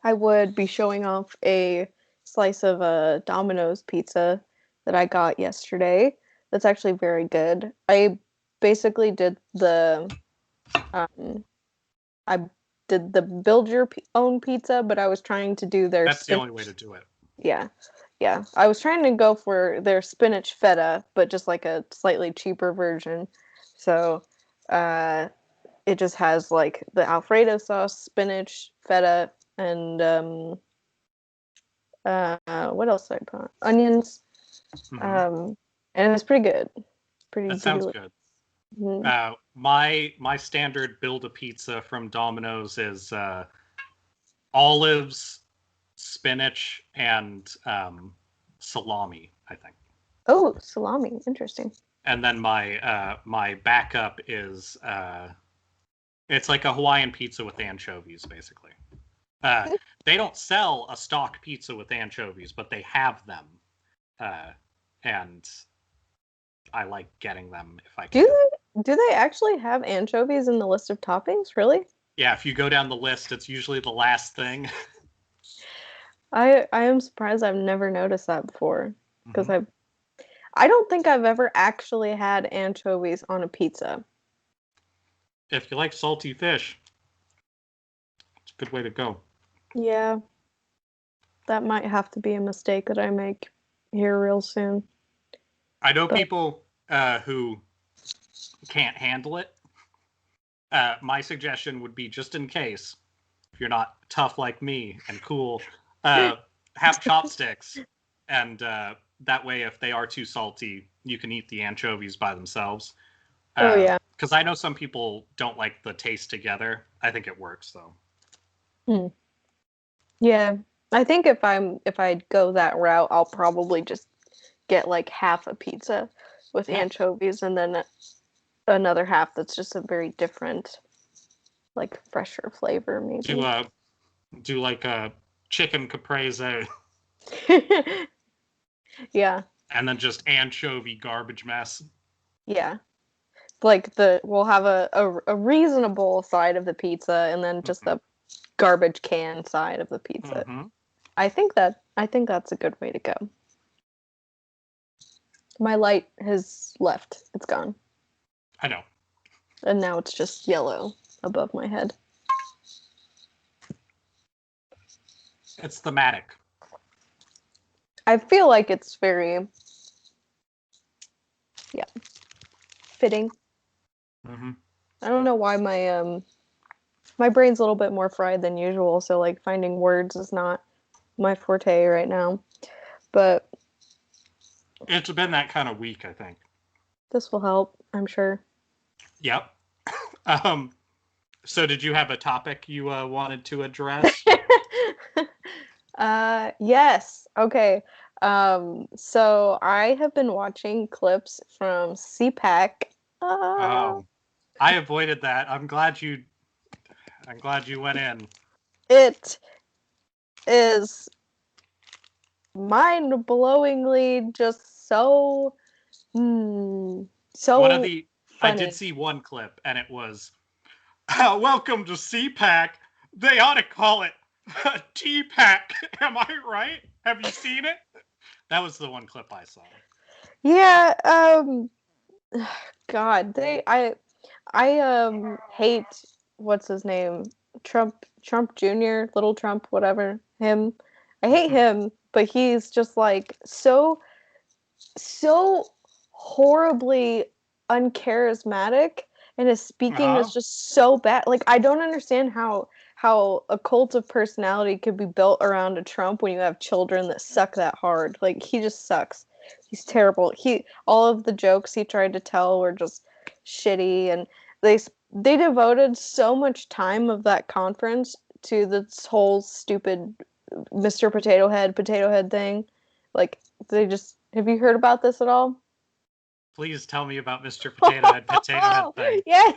I would be showing off a slice of a Domino's pizza that I got yesterday. That's actually very good. I basically did the I did the build your own pizza, but I was trying to do their That's the only way to do it. Yeah. Yeah. I was trying to go for their spinach feta, but just like a slightly cheaper version. So it just has like the Alfredo sauce, spinach, feta, and what else did I put on? Onions. And it's pretty good. That sounds good. My standard build a pizza from Domino's is olives, spinach, and salami, I think. Oh, salami, interesting. And then my backup is it's like a Hawaiian pizza with anchovies, basically. They don't sell a stock pizza with anchovies, but they have them, and I like getting them if I can. Do they actually have anchovies in the list of toppings? Really? Yeah, if you go down the list, it's usually the last thing. I am surprised I've never noticed that before, because I don't think I've ever actually had anchovies on a pizza. If you like salty fish, it's a good way to go. Yeah. That might have to be a mistake that I make here real soon. I know people who can't handle it. My suggestion would be, just in case, if you're not tough like me and cool, have chopsticks, and that way, if they are too salty, you can eat the anchovies by themselves. Oh yeah. Because I know some people don't like the taste together. I think it works though. Yeah, I think if I go that route, I'll probably just get like half a pizza with anchovies, and then another half that's just a very different, like fresher flavor, maybe. Do like a chicken caprese. Yeah. And then just anchovy garbage mess. Yeah. Like we'll have a reasonable side of the pizza, and then just the garbage can side of the pizza. I think that's a good way to go. My light has left. It's gone. I know. And now it's just yellow above my head. It's thematic. I feel like it's very, fitting. Mm-hmm. I don't know why my brain's a little bit more fried than usual, so like finding words is not my forte right now. But It's been that kind of week, I think. this will help, I'm sure. Yep. Um, so did you have a topic you wanted to address? Yes. Okay. So I have been watching clips from CPAC. Oh, I avoided that. I'm glad you went in. It is mind-blowingly just so One of so the I did funny. see one clip, and it was, "Welcome to CPAC. They ought to call it TPAC. Am I right? Have you seen it?" That was the one clip I saw. Yeah, God, I hate what's his name? Trump Jr., Little Trump, whatever. Him. I hate him, but he's just like so horribly uncharismatic, and his speaking is Uh-huh. just so bad. Like I don't understand how a cult of personality could be built around a Trump when you have children that suck that hard. Like he just sucks. He's terrible. He all of the jokes he tried to tell were just shitty, and they they devoted so much time of that conference to this whole stupid Mr. Potato Head thing. Like they just have you heard about this at all? Please tell me about Mr. Potato Head thing. Yay!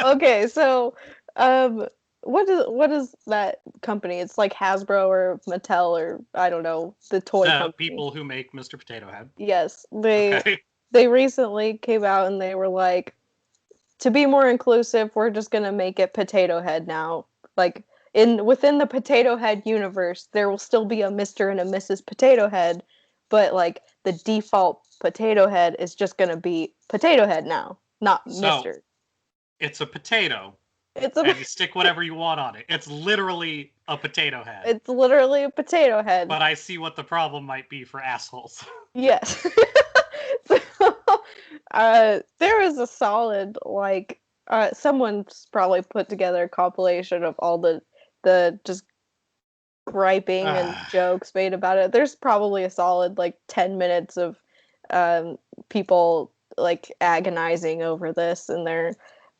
Okay, so um what is that company? It's like Hasbro or Mattel or I don't know, the toy The company. people who make Mr. Potato Head. Yes, Okay. they recently came out and they were like, to be more inclusive, we're just gonna make it Potato Head now. Like within the Potato Head universe, there will still be a Mr. and a Mrs. Potato Head, but like the default Potato Head is just gonna be Potato Head now, not So Mr. it's a potato, It's a and you stick whatever you want on it. It's literally a potato head. it's literally a potato head. But I see what the problem might be for assholes. Yes. So, there is a solid like someone's probably put together a compilation of all the just griping and jokes made about it. There's probably a solid like 10 minutes of um, people like agonizing over this in their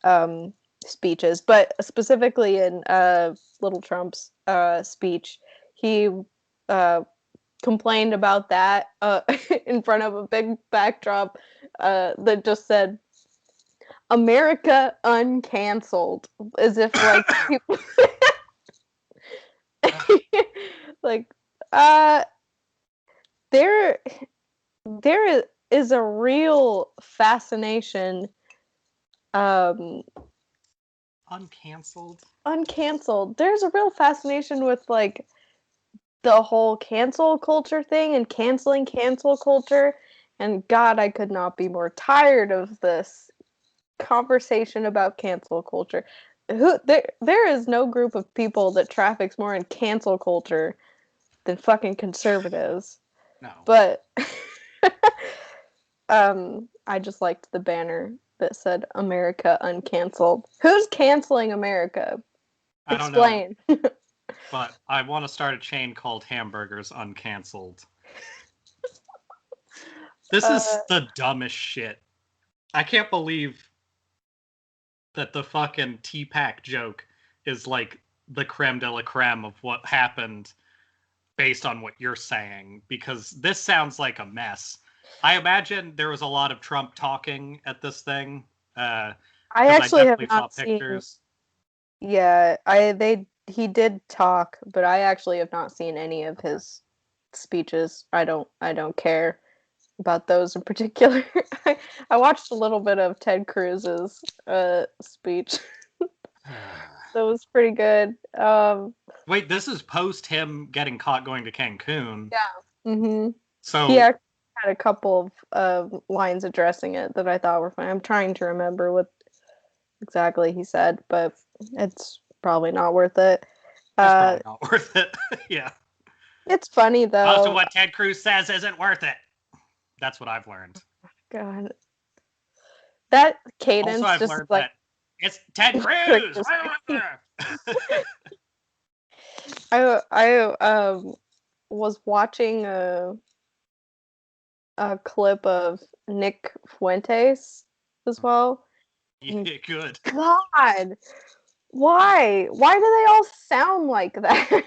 um, speeches, but specifically in Little Trump's speech, he uh, complained about that in front of a big backdrop that just said America uncanceled, as if like people like uh there is a real fascination um Uncanceled? uncanceled. There's a real fascination with like the whole cancel culture thing and canceling cancel culture, and God, I could not be more tired of this conversation about cancel culture. There is no group of people that traffics more in cancel culture than fucking conservatives. No. But I just liked the banner that said America uncanceled. Who's canceling America? I don't know, Explain. but I want to start a chain called Hamburgers Uncanceled. This uh is the dumbest shit. I can't believe that the fucking T-Pack joke is like the creme de la creme of what happened based on what you're saying, because this sounds like a mess. I imagine there was a lot of Trump talking at this thing, I because I actually have definitely saw not seen. pictures. Yeah, I they he did talk, but I actually have not seen any of Okay. his speeches. I don't care about those in particular. I watched a little bit of Ted Cruz's speech. That was pretty good. Wait, this is post him getting caught going to Cancun. Yeah. He So, actually had a couple of lines addressing it that I thought were fine. I'm trying to remember what exactly he said, but it's probably not worth it. it's Uh, probably not worth it. Yeah. It's funny Most of though. what Ted Cruz says isn't worth it. That's what I've learned. God, that Also, cadence I've just learned like that it's Ted Cruz. triggers me. I was watching a clip of Nick Fuentes as well. And Yeah, good. God, why? Why do they all sound like that? I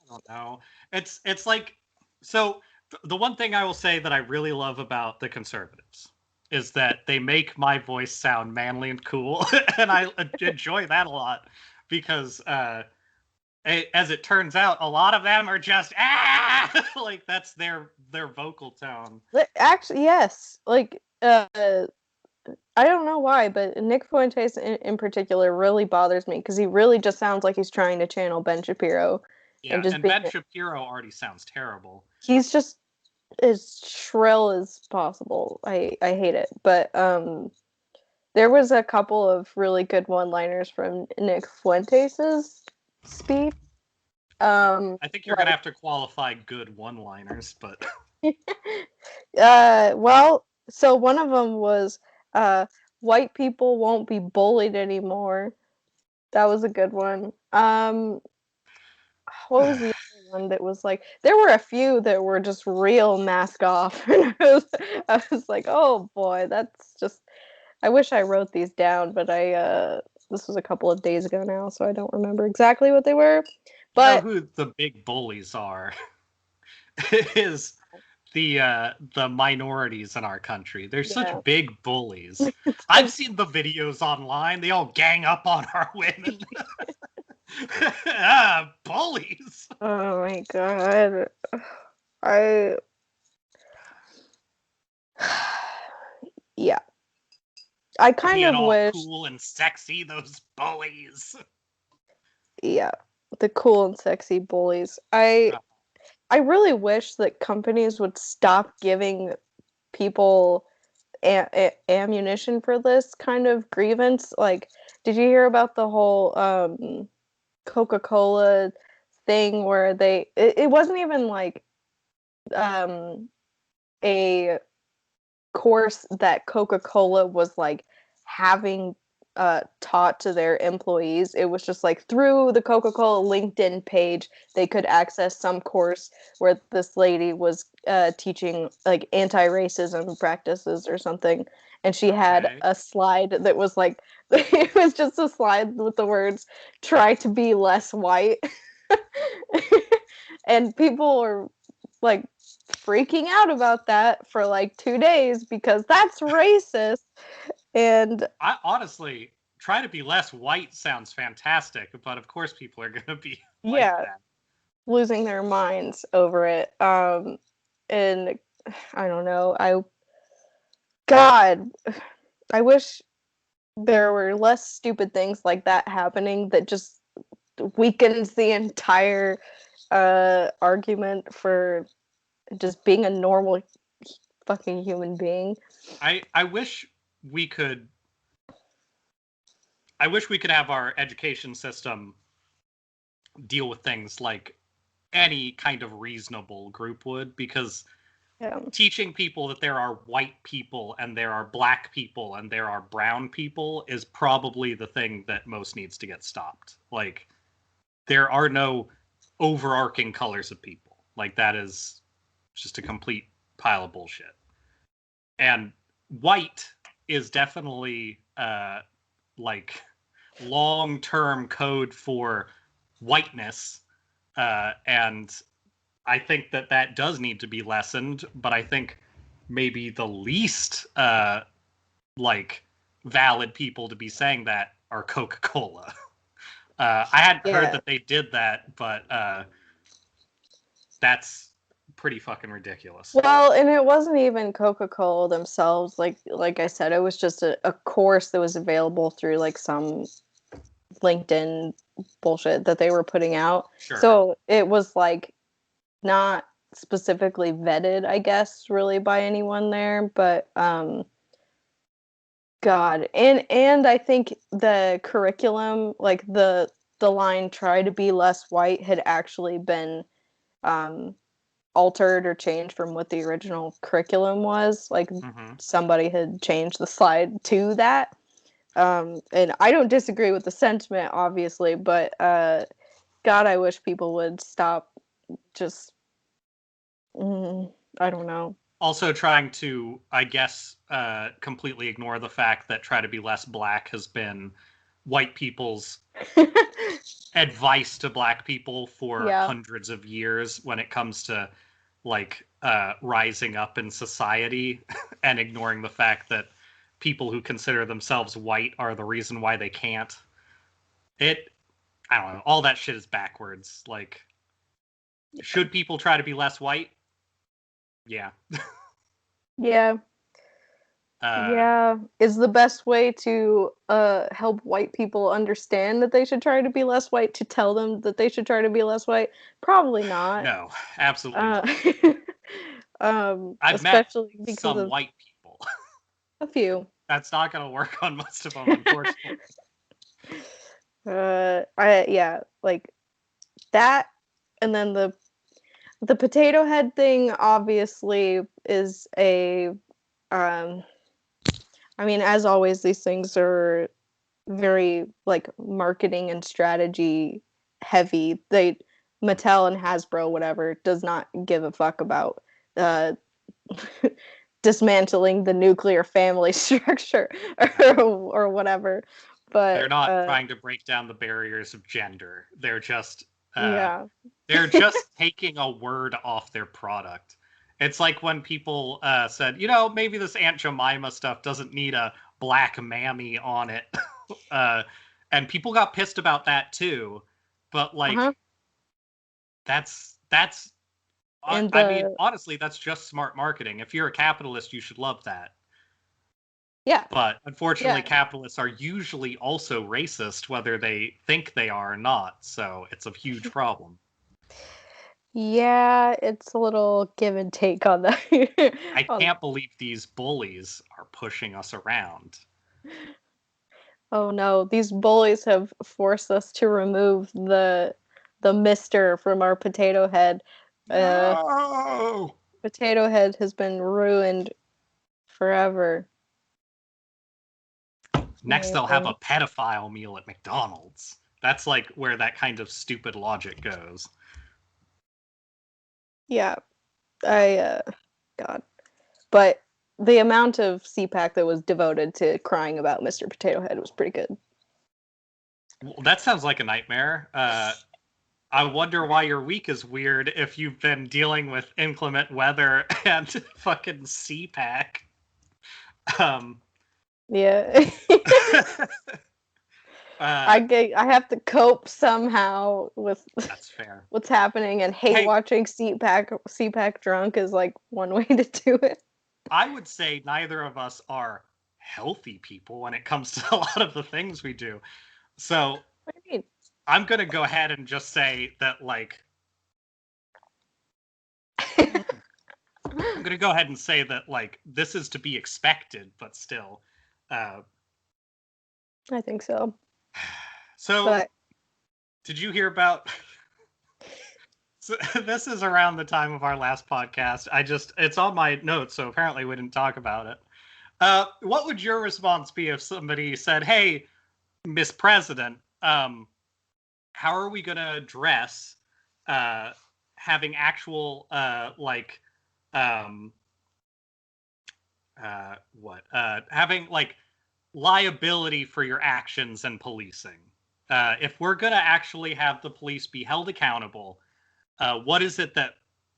don't know. It's like so. The one thing I will say that I really love about the conservatives is that they make my voice sound manly and cool, and I enjoy that a lot because, as it turns out, a lot of them are just like that's their vocal tone. Actually, yes. Like, I don't know why, but Nick Fuentes in particular really bothers me because he really just sounds like he's trying to channel Ben Shapiro and Yeah, just and being. Ben Shapiro already sounds terrible. He's just as shrill as possible. I hate it. But there was a couple of really good one-liners from Nick Fuentes's speech. I think you're gonna Like have to qualify good one-liners, but well, so one of them was uh white people won't be bullied anymore. That was a good one. What was the other one that was like there were a few that were just real mask off and I was like, "Oh boy, that's just I wish I wrote these down, but I this was a couple of days ago now, so I don't remember exactly what they were." you know But who the big bullies are is the minorities in our country. They're yeah. such big bullies. I've seen the videos online. They all gang up on our women. Bullies. Oh my god. I yeah. I kind Being of all wish cool and sexy, those bullies. yeah, the cool and sexy bullies. I really wish that companies would stop giving people ammunition for this kind of grievance. Like, did you hear about the whole Coca-Cola thing where it wasn't even like um a course that Coca-Cola was like having taught to their employees. It was just like through the Coca-Cola LinkedIn page, they could access some course where this lady was teaching like anti-racism practices or something. And she had Okay. a slide that was like, it was just a slide with the words, try to be less white. And people were like freaking out about that for like 2 days because that's racist. And I honestly try to be less white sounds fantastic, but of course people are gonna be like yeah, that. losing their minds over it. And I don't know. God, I wish there were less stupid things like that happening that just weakens the entire argument for just being a normal fucking human being. I wish we could I wish we could have our education system deal with things like any kind of reasonable group would, because Yeah. teaching people that there are white people and there are black people and there are brown people is probably the thing that most needs to get stopped. Like, there are no overarching colors of people. Like, that is just a complete pile of bullshit. And white is definitely like long-term code for whiteness, and I think that that does need to be lessened. But I think maybe the least like valid people to be saying that are Coca-Cola. I hadn't heard Yeah. that they did that, but that's pretty fucking ridiculous. Well, and it wasn't even Coca-Cola themselves. Like I said, it was just a course that was available through like some LinkedIn bullshit that they were putting out. Sure. So it was like not specifically vetted, I guess, really by anyone there. But God, and I think the curriculum, like the line "try to be less white" had actually been altered or changed from what the original curriculum was. Like Mm-hmm. somebody had changed the slide to that. And I don't disagree with the sentiment, obviously, but God, I wish people would stop just, I don't know. Also trying to, I guess, completely ignore the fact that Try to Be Less Black has been white people's advice to black people for hundreds of years when it comes to like rising up in society and ignoring the fact that people who consider themselves white are the reason why they can't. I don't know, all that shit is backwards. Like, should people try to be less white? Yeah. Yeah. Yeah. Is the best way to help white people understand that they should try to be less white to tell them that they should try to be less white? Probably not. No, absolutely not. I've especially met because some of white people. a few. That's not going to work on most of them, unfortunately. Yeah, like that, and then the potato head thing obviously is a I mean, as always, these things are very like marketing and strategy heavy. Mattel and Hasbro, whatever, does not give a fuck about uh, dismantling the nuclear family structure or whatever. But they're not trying to break down the barriers of gender. They're just yeah. They're just taking a word off their product. It's like when people said, maybe this Aunt Jemima stuff doesn't need a black mammy on it. And people got pissed about that too. But like, that's I mean, honestly, that's just smart marketing. If you're a capitalist, you should love that. Yeah. But unfortunately, capitalists are usually also racist, whether they think they are or not. So it's a huge problem. Yeah, it's a little give and take on that. I can't believe these bullies are pushing us around. Oh no, these bullies have forced us to remove the mister from our potato head. No! Potato head has been ruined forever. Next, they'll have a pedophile meal at McDonald's. That's like where that kind of stupid logic goes. Yeah, God. But the amount of CPAC that was devoted to crying about Mr. Potato Head was pretty good. Well, that sounds like a nightmare. I wonder why your week is weird if you've been dealing with inclement weather and fucking CPAC. Yeah. I have to cope somehow with that's fair. What's happening, and watching CPAC drunk is like one way to do it. I would say neither of us are healthy people when it comes to a lot of the things we do. So what do you mean? I'm going to go ahead and just say that, like, I'm going to go ahead and say that, like, this is to be expected, but still. I think so. So, did you hear about... So, this is around the time of our last podcast. It's on my notes, so apparently we didn't talk about it. What would your response be if somebody said, hey, Miss President, how are we going to address having actual, having, like, liability for your actions and policing? If we're going to actually have the police be held accountable, what is it that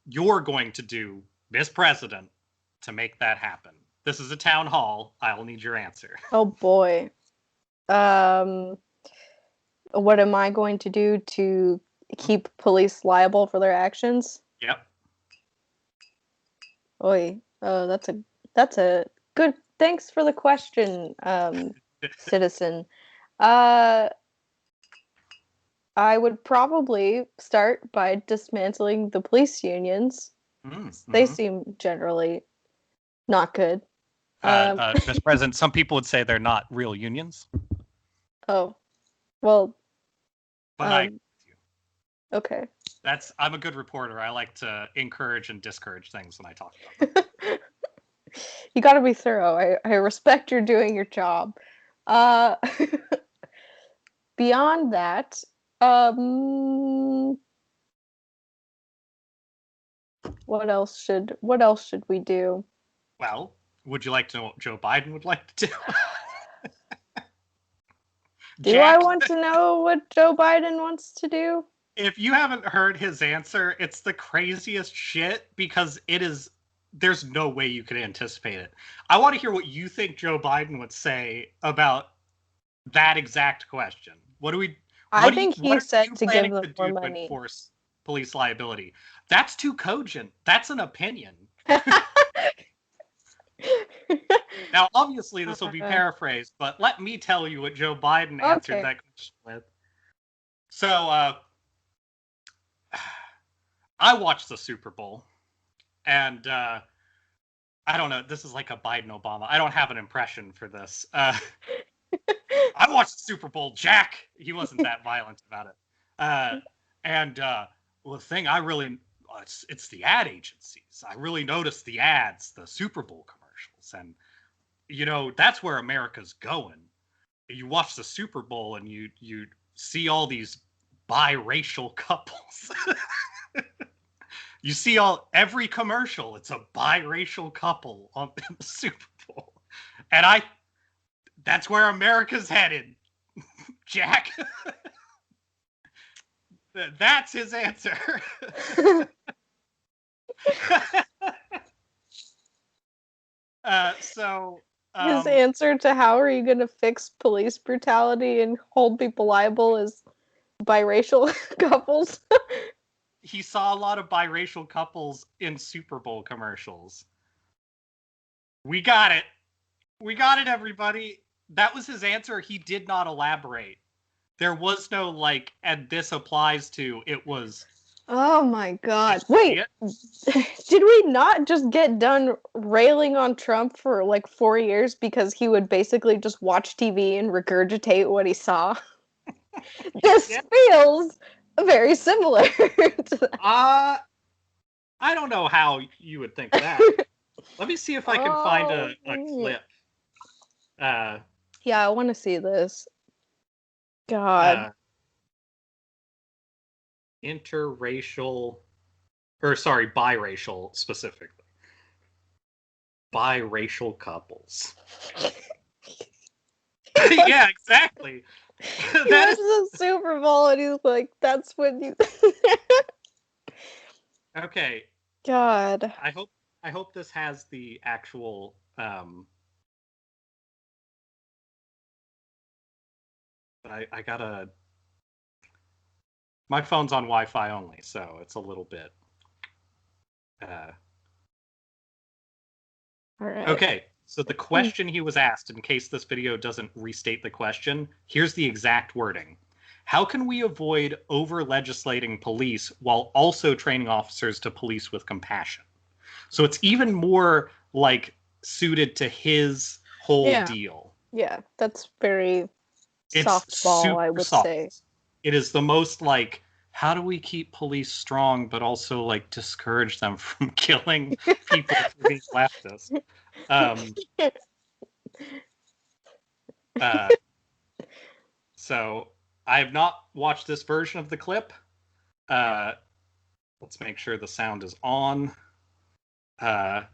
you're going to do, Miss President, to make that happen? This is a town hall. I'll need your answer. Oh, boy. What am I going to do to keep police liable for their actions? Yep. Oy. That's a good... Thanks for the question, citizen. I would probably start by dismantling the police unions. Mm-hmm. They seem generally not good. Mr. President, some people would say they're not real unions. Oh, well. But I agree with you. Okay. I'm a good reporter. I like to encourage and discourage things when I talk about them. You got to be thorough. I respect you're doing your job. Uh, beyond that, what else should we do? Well, would you like to know what Joe Biden would like to do? Do I want to know what Joe Biden wants to do? If you haven't heard his answer, it's the craziest shit because there's no way you could anticipate it. I want to hear what you think Joe Biden would say about that exact question. I think he said to give them more money to enforce police liability. That's too cogent. That's an opinion. Now, obviously, this will be paraphrased, but let me tell you what Joe Biden answered that question with. So, I watched the Super Bowl, and I don't know. This is like a Biden-Obama. I don't have an impression for this. I watched the Super Bowl, Jack. He wasn't that violent about it. Well, the thing I really, it's the ad agencies. I really noticed the ads, the Super Bowl commercials, and that's where America's going. You watch the Super Bowl and you see all these biracial couples. You see every commercial, it's a biracial couple on the Super Bowl. And that's where America's headed, Jack. That's his answer. His answer to how are you going to fix police brutality and hold people liable is biracial couples. He saw a lot of biracial couples in Super Bowl commercials. We got it. We got it, everybody. That was his answer. He did not elaborate. There was no and this applies to, it was... Oh my god. Wait, did we not just get done railing on Trump for 4 years because he would basically just watch TV and regurgitate what he saw? This feels very similar to that. I don't know how you would think that. Let me see if I can find a clip. Yeah, I want to see this. God. Biracial specifically. Biracial couples. Yeah, exactly. That is the Super Bowl and he's like, that's when you... Okay. God. I hope this has the actual I gotta... My phone's on Wi-Fi only, so it's a little bit... All right. Okay, so the question he was asked, in case this video doesn't restate the question, here's the exact wording. How can we avoid over-legislating police while also training officers to police with compassion? So it's even more suited to his whole deal. Yeah, that's very softball, I would say. It is the most how do we keep police strong but also discourage them from killing people for being leftist? So I have not watched this version of the clip. Let's make sure the sound is on. The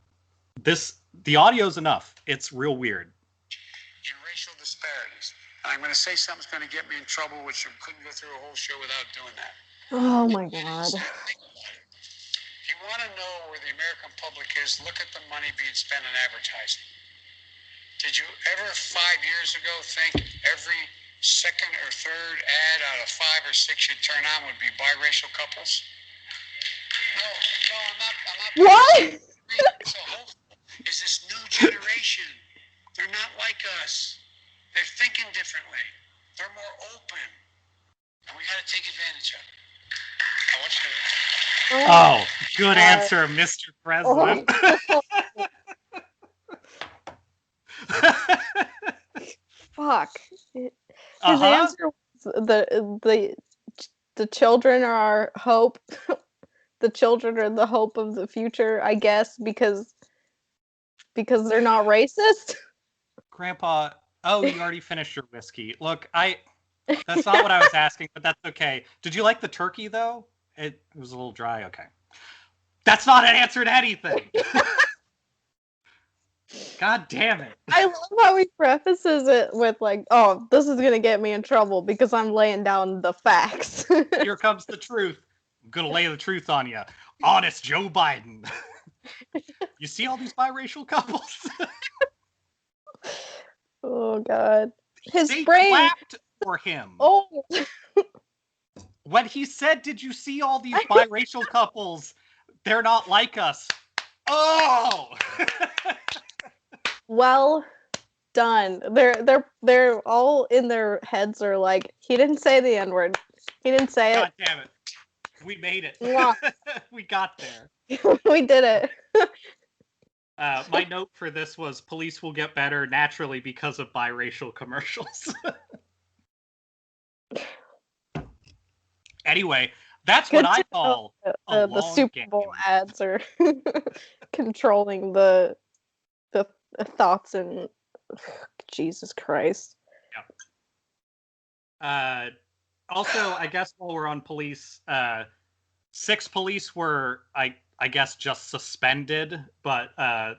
audio's enough. It's real weird. And racial disparities. And I'm going to say something's going to get me in trouble, which I couldn't go through a whole show without doing that. Oh my God. If you want to know where the American public is, look at the money being spent on advertising. Did you ever 5 years ago think every second or third ad out of 5 or 6 you'd turn on would be biracial couples? No, I'm not. What? So hopeful is this new generation. They're not like us. They're thinking differently. They're more open. And we got to take advantage of it. I want you to... Oh, good answer, Mr. President. Fuck. His answer was the children are our hope. The children are the hope of the future, I guess, because they're not racist. Grandpa, oh, you already finished your whiskey. Look, that's not what I was asking, but that's okay. Did you like the turkey, though? It was a little dry. Okay. That's not an answer to anything. God damn it. I love how he prefaces it with, like, oh, this is going to get me in trouble because I'm laying down the facts. Here comes the truth. I'm going to lay the truth on you. Honest Joe Biden. You see all these biracial couples? Oh, God. His they brain. clapped for him. Oh. When he said, did you see all these biracial couples? They're not like us. Oh! Well done. They're all in their heads are like, he didn't say the N-word. He didn't say God damn it. We made it. Yeah. We got there. We did it. My note for this was police will get better naturally because of biracial commercials. Anyway, that's Good what I to call know the Super Bowl ads are controlling the thoughts and Jesus Christ. Yeah. Also, I guess while we're on police, 6 police were, I guess, just suspended, but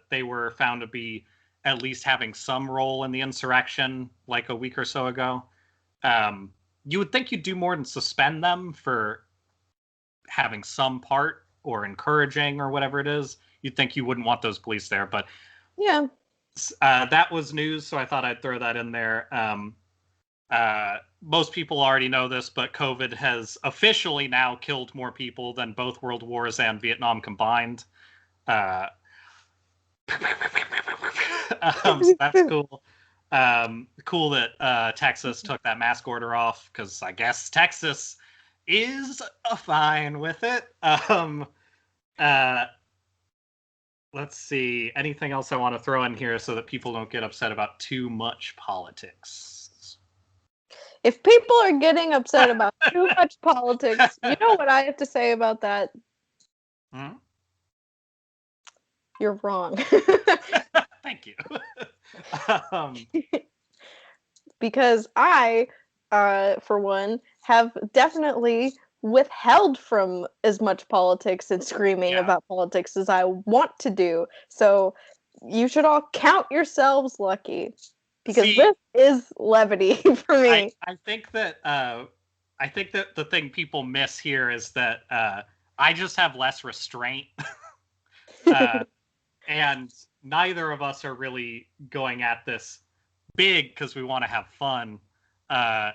they were found to be at least having some role in the insurrection like a week or so ago. You would think you'd do more than suspend them for having some part or encouraging or whatever it is. You'd think you wouldn't want those police there, but yeah, that was news, so I thought I'd throw that in there. Most people already know this, but COVID has officially now killed more people than both World Wars and Vietnam combined. So that's cool. Cool that Texas took that mask order off, because I guess Texas is fine with it. Let's see. Anything else I want to throw in here so that people don't get upset about too much politics? If people are getting upset about too much politics, you know what I have to say about that? Hmm? You're wrong. Thank you. Because I, for one, have definitely withheld from as much politics and screaming about politics as I want to do. So you should all count yourselves lucky, because this is levity for me. I think that the thing people miss here is that I just have less restraint, and neither of us are really going at this big because we want to have fun, and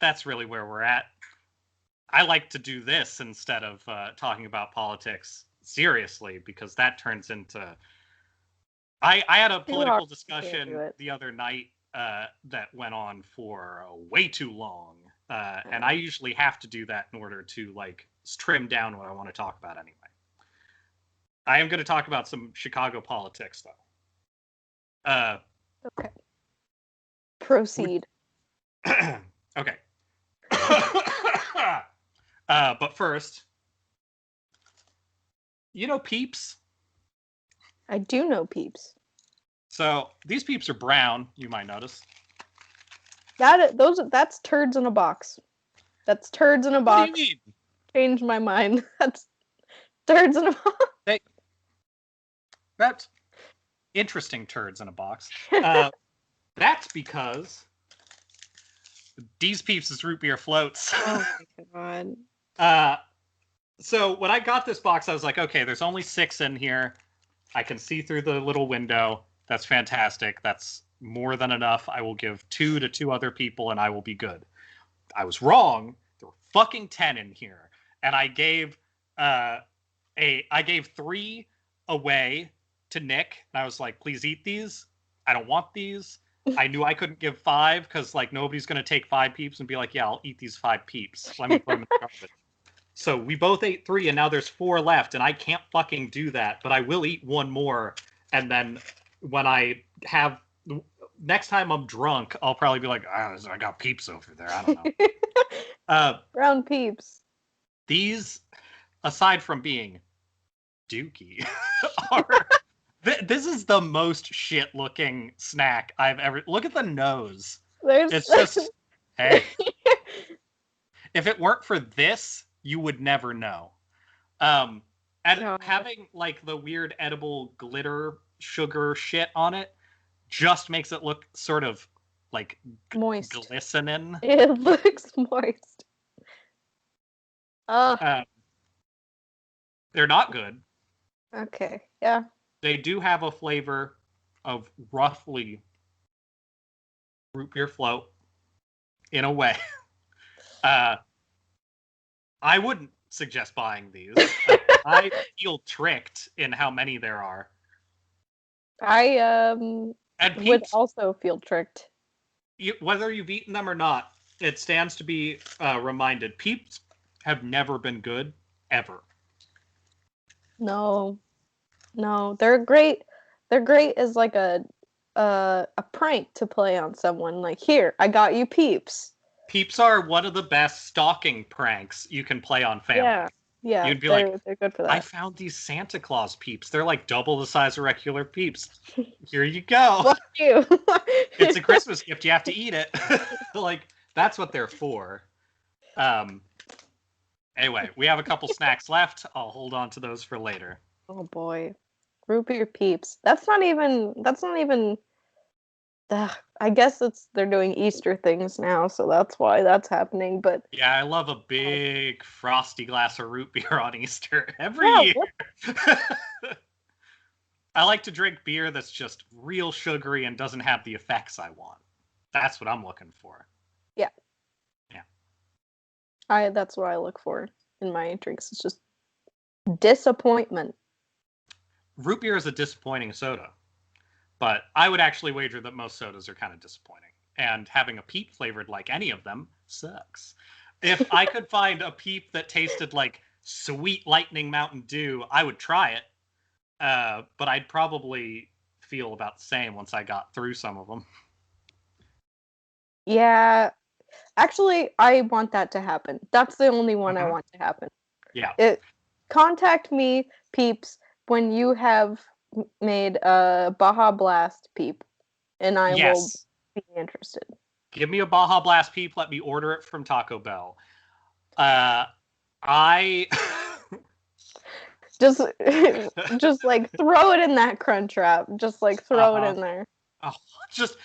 that's really where we're at. I like to do this instead of talking about politics seriously, because that turns into... I had a political discussion the other night that went on for way too long, and I usually have to do that in order to trim down what I want to talk about anyway. I am going to talk about some Chicago politics, though. Okay. Proceed. Okay. But first, you know Peeps? I do know Peeps. So these Peeps are brown, you might notice. That's turds in a box. That's turds in a box. What do you mean? Changed my mind. That's turds in a box. That's interesting, turds in a box. That's because these Peeps is root beer floats. Oh my god. So when I got this box, I was like, okay, there's only 6 in here. I can see through the little window. That's fantastic. That's more than enough. I will give 2 to 2 other people and I will be good. I was wrong. There were fucking 10 in here. And I gave 3 away to Nick. And I was like, please eat these. I don't want these. I knew I couldn't give 5 because nobody's going to take 5 Peeps and be like, yeah, I'll eat these 5 Peeps. Let me put them in the garbage. So we both ate 3 and now there's 4 left, and I can't fucking do that, but I will eat 1 more. And then when I have next time I'm drunk, I'll probably be like, I got Peeps over there. I don't know. Brown Peeps. These, aside from being dookie, are this is the most shit looking snack I've ever. Look at the nose. It's just hey. If it weren't for this, you would never know. And having like the weird edible glitter sugar shit on it just makes it look sort of like moist, glistening. It looks moist. They're not good. Okay, yeah. They do have a flavor of roughly root beer float in a way. I wouldn't suggest buying these. I feel tricked in how many there are. I Peeps, would also feel tricked. Whether you've eaten them or not, it stands to be reminded. Peeps have never been good, ever. No, they're great. They're great as like a prank to play on someone. Like, here, I got you Peeps. Peeps are one of the best stalking pranks you can play on family. Yeah. You'd be they're good for that. I found these Santa Claus Peeps. They're like double the size of regular Peeps. Here you go. Fuck you. It's a Christmas gift. You have to eat it. Like, that's what they're for. Anyway, we have a couple snacks left. I'll hold on to those for later. Oh boy, root beer Peeps. That's not even. I guess they're doing Easter things now, so that's why that's happening. But yeah, I love a big frosty glass of root beer on Easter every year. I like to drink beer that's just real sugary and doesn't have the effects I want. That's what I'm looking for. Yeah. Yeah. That's what I look for in my drinks. It's just disappointment. Root beer is a disappointing soda. But I would actually wager that most sodas are kind of disappointing. And having a Peep flavored like any of them sucks. If I could find a Peep that tasted like sweet lightning Mountain Dew, I would try it. But I'd probably feel about the same once I got through some of them. Yeah. Actually, I want that to happen. That's the only one I want to happen. Yeah. Contact me, Peeps, when you have made a Baja Blast Peep, and I will be interested. Give me a Baja Blast Peep. Let me order it from Taco Bell. I just like throw it in that crunch wrap. Just like throw it in there. Oh, just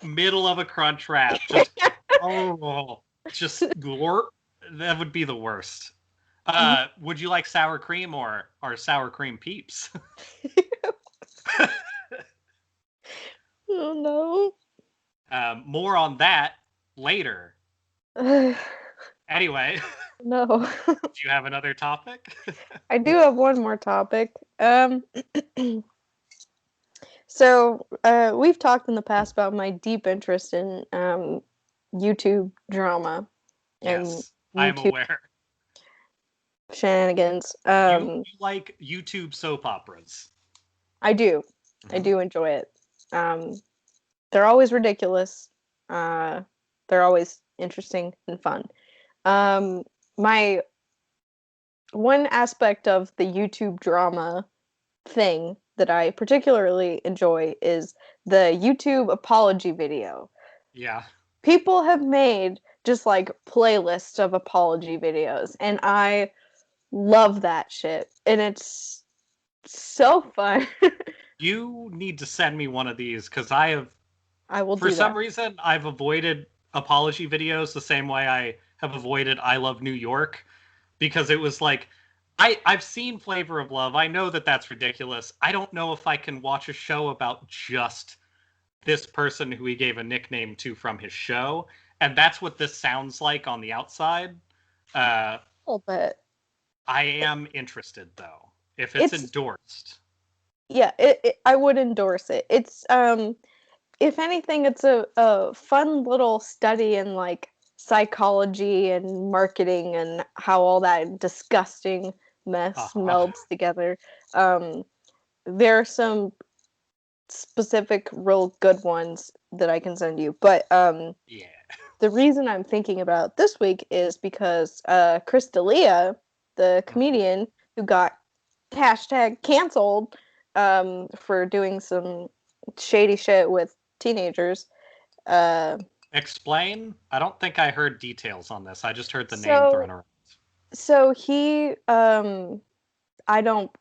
middle of a crunch wrap. Just glorp. That would be the worst. Would you like sour cream or sour cream Peeps? Oh no. More on that later. Anyway. No. Do you have another topic? I do have one more topic. So we've talked in the past about my deep interest in YouTube drama. Yes, I'm aware. Shenanigans. You like YouTube soap operas? I do. I do enjoy it. They're always ridiculous. They're always interesting and fun. My one aspect of the YouTube drama thing that I particularly enjoy is the YouTube apology video. Yeah. People have made just like playlists of apology videos, and I love that shit. And it's so fun. You need to send me one of these because I will for some reason I've avoided apology videos the same way I have avoided I Love New York, because it was like I've seen Flavor of Love. I know that that's ridiculous. I don't know if I can watch a show about just this person who he gave a nickname to from his show, and that's what this sounds like on the outside. A little bit. I am interested though if it's endorsed. Yeah, I would endorse it. It's if anything, it's a fun little study in like psychology and marketing and how all that disgusting mess melds together. There are some specific real good ones that I can send you. But Yeah. the reason I'm thinking about this week is because Chris D'Elia, the comedian who got hashtag canceled for doing some shady shit with teenagers. Explain? I don't think I heard details on this. I just heard the name So thrown around. so he I don't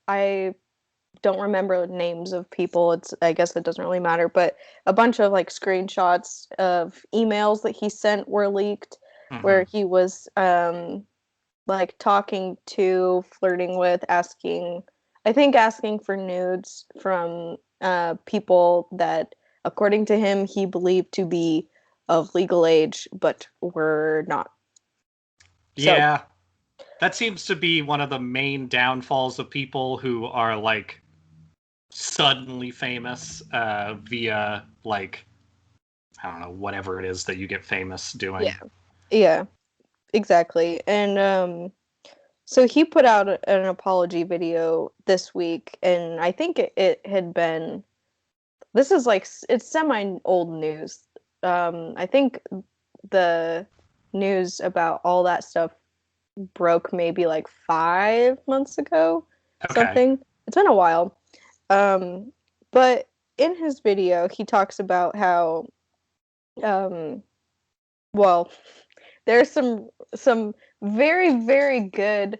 remember names of people. I guess it doesn't really matter, but a bunch of like screenshots of emails that he sent were leaked where he was like talking to, flirting with, asking for nudes from people that according to him he believed to be of legal age but were not. Yeah. That seems to be one of the main downfalls of people who are like suddenly famous via like I don't know, whatever it is that you get famous doing. Yeah, exactly. And so he put out an apology video this week, and I think it had been. This is like it's semi old news. I think the news about all that stuff broke maybe like 5 months ago. Okay. Something. It's been a while. But in his video, he talks about how, well, there's some very very good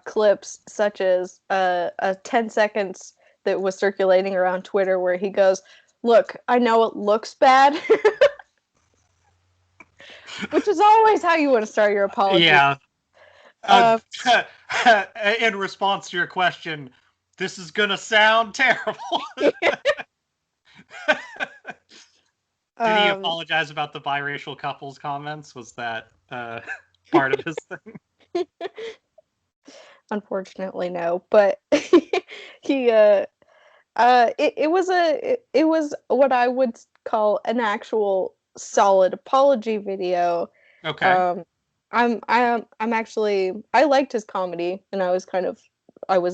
clips, such as a 10 seconds that was circulating around Twitter where he goes, "Look, I know it looks bad," which is always how you want to start your apology. Yeah. In response to your question, this is gonna sound terrible. Did he apologize about the biracial couples comments? Was that part of his thing? Unfortunately, no. But he it was what I would call an actual solid apology video. Okay. I'm actually, I liked his comedy, and I was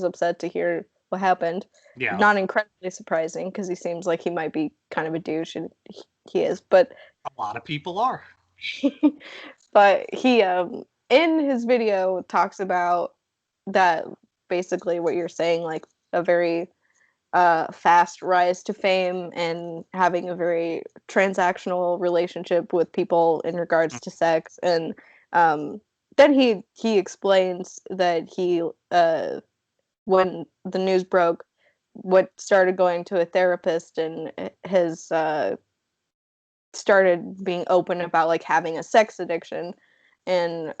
upset to hear what happened. Yeah. Not incredibly surprising because he seems like he might be kind of a douche, and he is. But A lot of people are. but he in his video talks about that, basically what you're saying, like a very fast rise to fame and having a very transactional relationship with people in regards to sex. And then he explains that he when the news broke, what started going to a therapist and has started being open about like having a sex addiction, and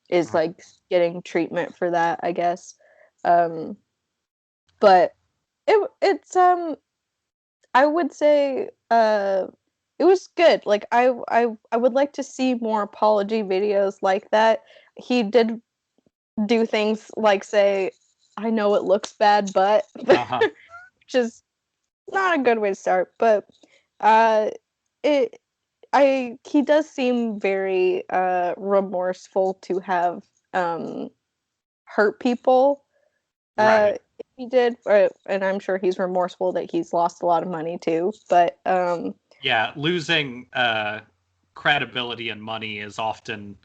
is like getting treatment for that, I guess. But it's I would say it was good. Like I would like to see more apology videos like that. He did do things like say, "I know it looks bad, but," which is not a good way to start. But uh, it he does seem very remorseful to have hurt people. Right. He did, and I'm sure he's remorseful that he's lost a lot of money too. But yeah, losing credibility and money is often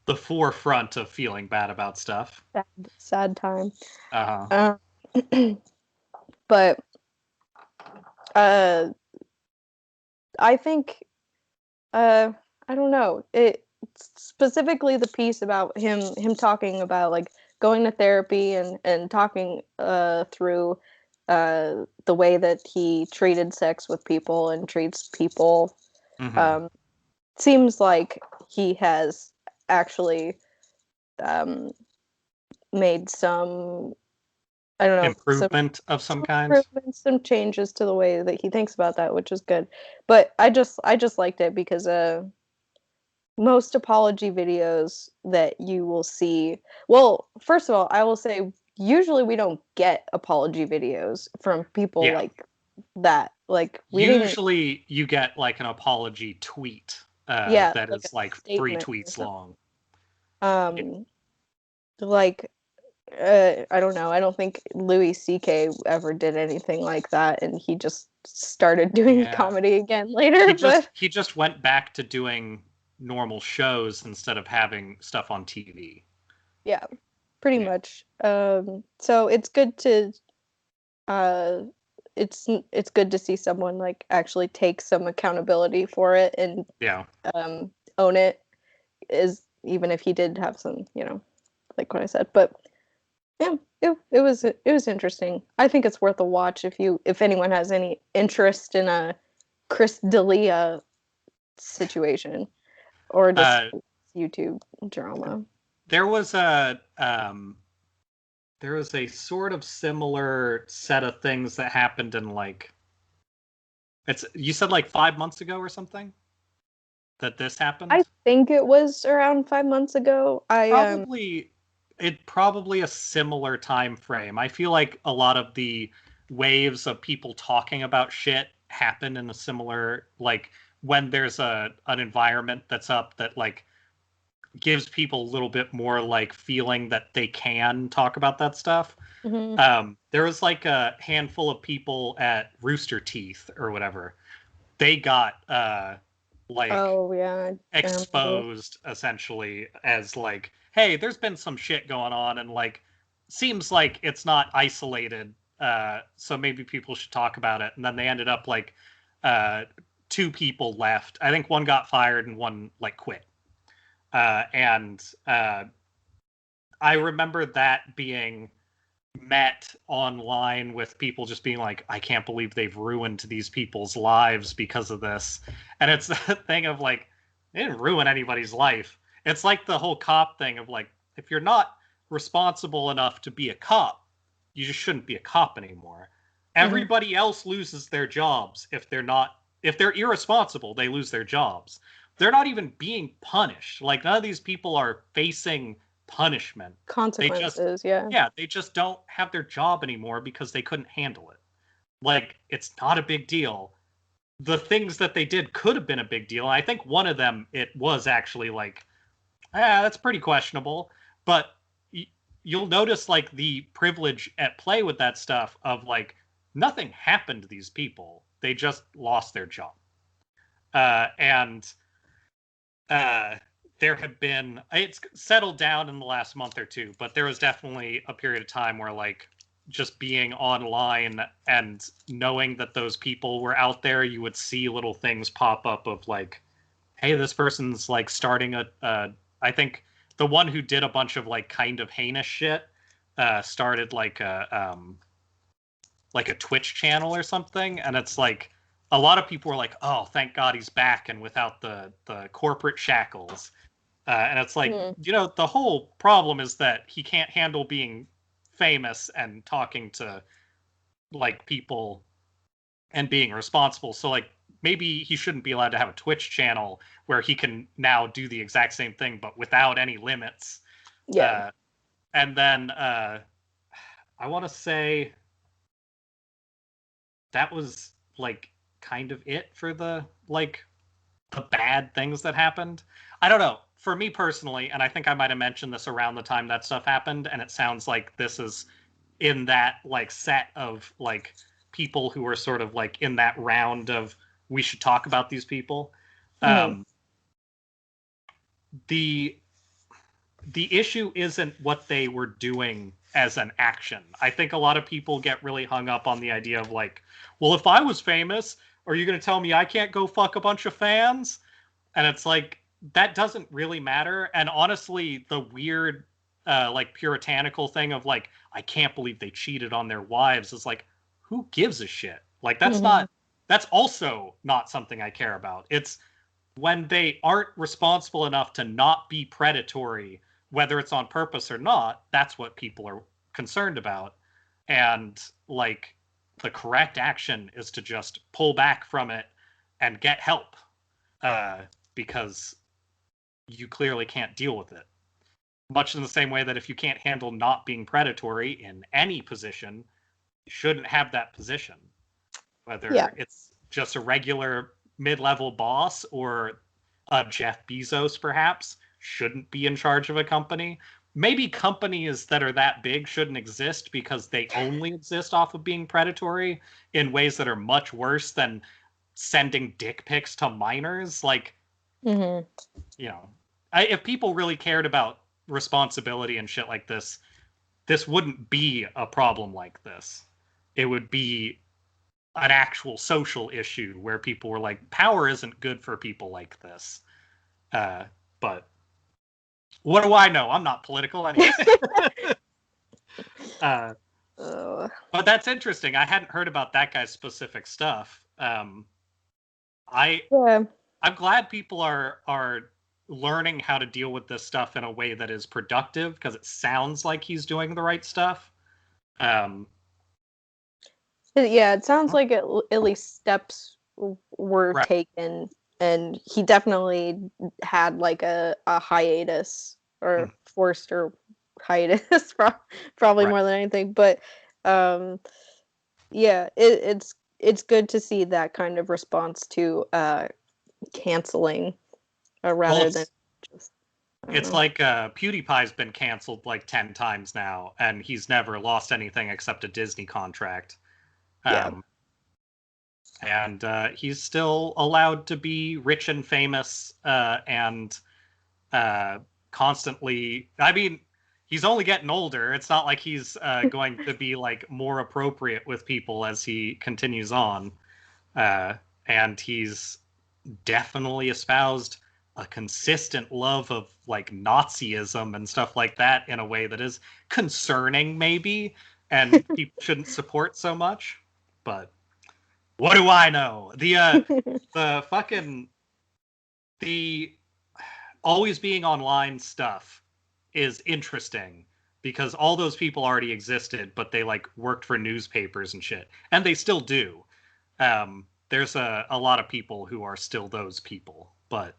the forefront of feeling bad about stuff. sad time. Uh-huh. But I think I don't know, it specifically the piece about him talking about like going to therapy and talking through the way that he treated sex with people and treats people. Seems like he has actually um, made some, I don't know, Improvement of some kind. improvements, some changes to the way that he thinks about that, which is good. But I just liked it because most apology videos that you will see, well, first of all, I will say usually we don't get apology videos from people like that. Like we usually you get like an apology tweet that like is like 3 tweets long. Like I don't know. I don't think Louis C.K. ever did anything like that, and he just started doing comedy again later. He just went back to doing normal shows instead of having stuff on TV. Yeah, pretty much. So it's good to it's good to see someone like actually take some accountability for it and own it, is even if he did have some, like what I said. But yeah, it was interesting. I think it's worth a watch if anyone has any interest in a Chris D'Elia situation or just YouTube drama. There was a sort of similar set of things that happened in you said like 5 months ago or something that this happened. I think it was around 5 months ago. Probably a similar time frame. I feel like a lot of the waves of people talking about shit happen in a similar, like when there's an environment that's up that like gives people a little bit more like feeling that they can talk about that stuff. Mm-hmm. There was like a handful of people at Rooster Teeth or whatever. They got exposed essentially as like, hey, there's been some shit going on and like seems like it's not isolated, so maybe people should talk about it. And then they ended up like 2 people left. I think one got fired and one like quit. And I remember that being met online with people just being like, I can't believe they've ruined these people's lives because of this. And it's that thing of like, they didn't ruin anybody's life. It's like the whole cop thing of like, if you're not responsible enough to be a cop, you just shouldn't be a cop anymore. Everybody else loses their jobs if they're irresponsible, they lose their jobs. They're not even being punished. Like, none of these people are facing punishment. Consequences, they just don't have their job anymore because they couldn't handle it. Like, it's not a big deal. The things that they did could have been a big deal. I think one of them, it was actually like, that's pretty questionable. But you'll notice like the privilege at play with that stuff of like, nothing happened to these people. They just lost their job. There have been, it's settled down in the last month or two, but there was definitely a period of time where like just being online and knowing that those people were out there, you would see little things pop up of like, hey, this person's like starting I think the one who did a bunch of like kind of heinous shit started like a Twitch channel or something. And it's like, a lot of people were like, oh, thank God he's back and without the corporate shackles. And it's like, the whole problem is that he can't handle being famous and talking to like people and being responsible. So like, maybe he shouldn't be allowed to have a Twitch channel where he can now do the exact same thing, but without any limits. Yeah. And then I want to say that was like kind of it for the bad things that happened. I don't know. For me personally, and I think I might have mentioned this around the time that stuff happened, and it sounds like this is in that like set of like people who are sort of like in that round of we should talk about these people. The issue isn't what they were doing as an action. I think a lot of people get really hung up on the idea of like, well, if I was famous, are you going to tell me I can't go fuck a bunch of fans? And it's like, that doesn't really matter. And honestly, the weird, like puritanical thing of like, I can't believe they cheated on their wives is like, who gives a shit? Like, that's also not something I care about. It's when they aren't responsible enough to not be predatory, whether it's on purpose or not, that's what people are concerned about. And like, the correct action is to just pull back from it and get help, because you clearly can't deal with it. Much in the same way that if you can't handle not being predatory in any position, you shouldn't have that position. Whether it's just a regular mid-level boss or Jeff Bezos, perhaps, shouldn't be in charge of a company. maybe companies that are that big shouldn't exist because they only exist off of being predatory in ways that are much worse than sending dick pics to minors. Like, Mm-hmm. you know, if people really cared about responsibility and shit like this wouldn't be a problem like this. It would be an actual social issue where people were like, power isn't good for people like this. But what do I know? I'm not political anyway. But that's interesting. I hadn't heard about that guy's specific stuff. I'm glad people are learning how to deal with this stuff in a way that is productive, because it sounds like he's doing the right stuff. Yeah, it sounds like at least steps were taken, and he definitely had like a hiatus or forced or hiatus, probably more than anything. But yeah, it's good to see that kind of response to canceling rather than just. It's like PewDiePie's been canceled like 10 times now, and he's never lost anything except a Disney contract. And he's still allowed to be rich and famous and constantly. I mean, he's only getting older. It's not like he's going to be like more appropriate with people as he continues on. And he's definitely espoused a consistent love of like Nazism and stuff like that in a way that is concerning, maybe, and people shouldn't support so much. But what do I know? The always being online stuff is interesting because all those people already existed, but they like worked for newspapers and shit, and they still do. There's a lot of people who are still those people, but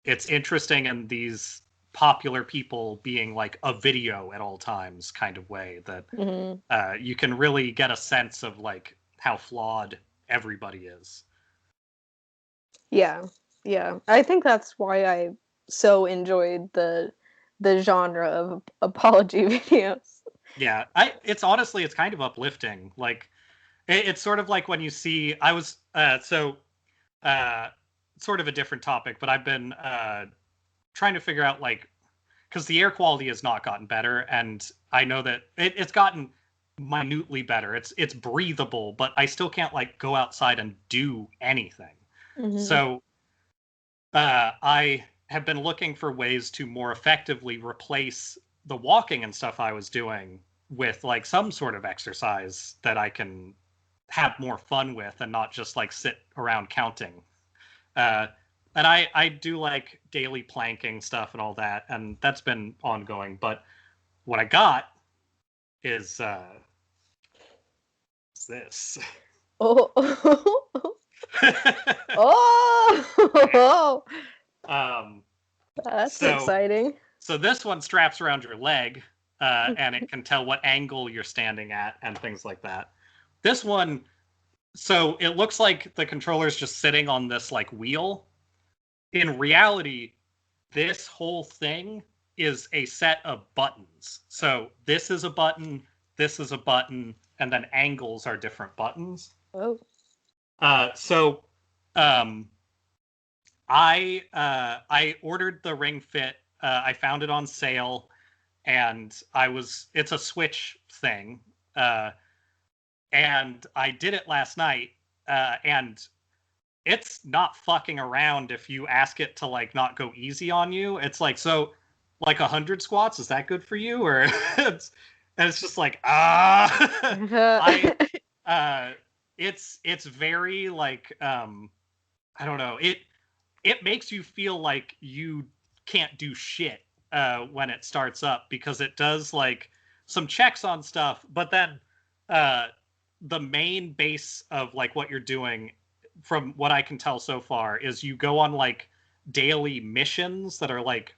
it's interesting in these popular people being like a video at all times kind of way that you can really get a sense of like how flawed everybody is. Yeah. I think that's why I so enjoyed the genre of apology videos. Yeah, it's honestly, it's kind of uplifting. Like, it's sort of like when you see, I was, sort of a different topic, but I've been trying to figure out, like, because the air quality has not gotten better, and I know that it's gotten minutely better. It's breathable, but I still can't, like, go outside and do anything. So I have been looking for ways to more effectively replace the walking and stuff I was doing with, like, some sort of exercise that I can have more fun with and not just, like, sit around counting. And I do like daily planking stuff and all that, and that's been ongoing. But what I got is this. Oh. Oh. That's exciting. So this one straps around your leg, and it can tell what angle you're standing at and things like that. This one, so it looks like the controller's just sitting on this like wheel. In reality, this whole thing is a set of buttons. So this is a button, and then angles are different buttons. Oh. So I ordered the Ring Fit. I found it on sale, and it's a Switch thing. And I did it last night, and it's not fucking around if you ask it to like not go easy on you. It's like, so like 100 squats, is that good for you? Or and it's just like, it's very like, I don't know. It makes you feel like you can't do shit when it starts up, because it does like some checks on stuff, but then the main base of like what you're doing, from what I can tell so far, is you go on like daily missions that are like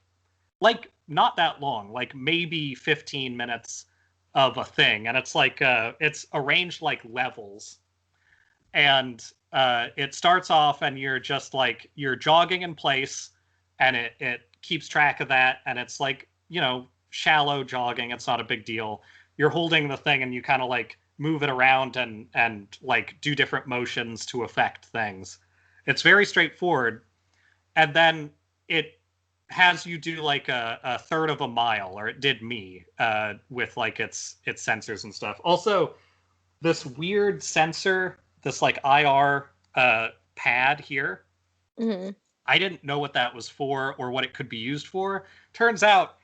not that long, like maybe 15 minutes of a thing, and it's like it's arranged like levels, and it starts off and you're just like, you're jogging in place, and it keeps track of that, and it's like, shallow jogging. It's not a big deal. You're holding the thing and you kind of like move it around and like do different motions to affect things. It's very straightforward. And then it has you do like a third of a mile, or it did me, with like its sensors and stuff. Also, this weird sensor, this like IR pad here, I didn't know what that was for or what it could be used for. Turns out,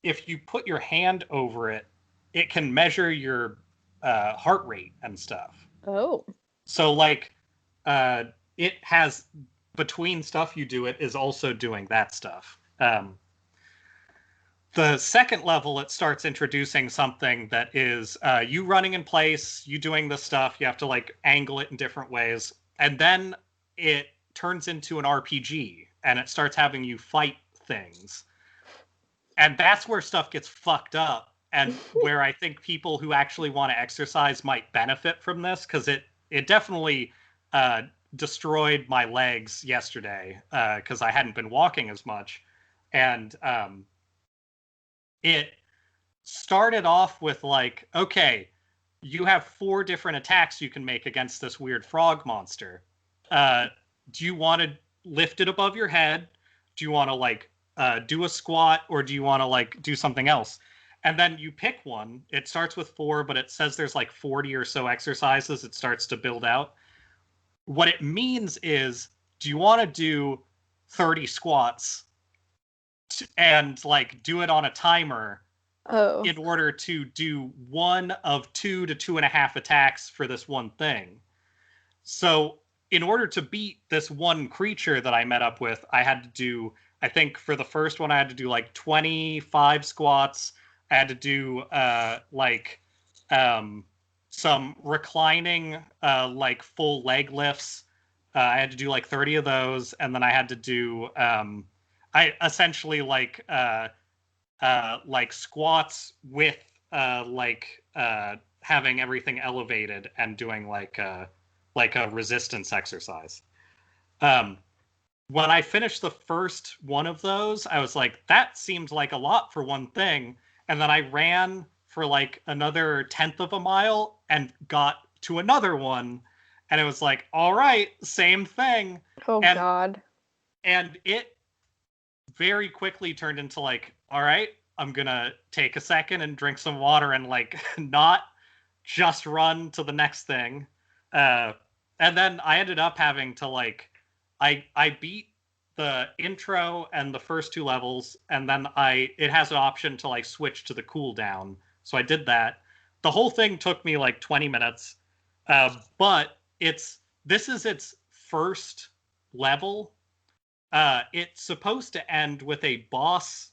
if you put your hand over it, it can measure your heart rate and stuff. Oh. So like, it has, between stuff you do, it is also doing that stuff. The second level, it starts introducing something that is you running in place, you doing this stuff, you have to like angle it in different ways, and then it turns into an RPG, and it starts having you fight things. And that's where stuff gets fucked up, and where I think people who actually want to exercise might benefit from this, because it definitely destroyed my legs yesterday, because I hadn't been walking as much. And it started off with like, okay, you have 4 different attacks you can make against this weird frog monster. Do you want to lift it above your head? Do you want to like do a squat, or do you want to like do something else? And then you pick one. It starts with 4, but it says there's like 40 or so exercises. It starts to build out. What it means is, do you want to do 30 squats and like do it on a timer in order to do 1 of 2 to 2.5 attacks for this one thing? So in order to beat this one creature that I met up with, I had to do, I think for the first one, I had to do like 25 squats. I had to do some reclining like full leg lifts. I had to do like 30 of those, and then I had to do I essentially like squats with having everything elevated and doing like a resistance exercise. When I finished the first one of those, I was like, that seemed like a lot for one thing. And then I ran for like another 1/10 of a mile and got to another one. And it was like, all right, same thing. God. And it very quickly turned into like, all right, I'm going to take a second and drink some water and like not just run to the next thing. And then I ended up having to like, I beat the intro and the first 2 levels, and then it has an option to like switch to the cooldown. So I did that. The whole thing took me like 20 minutes, but this is its first level. It's supposed to end with a boss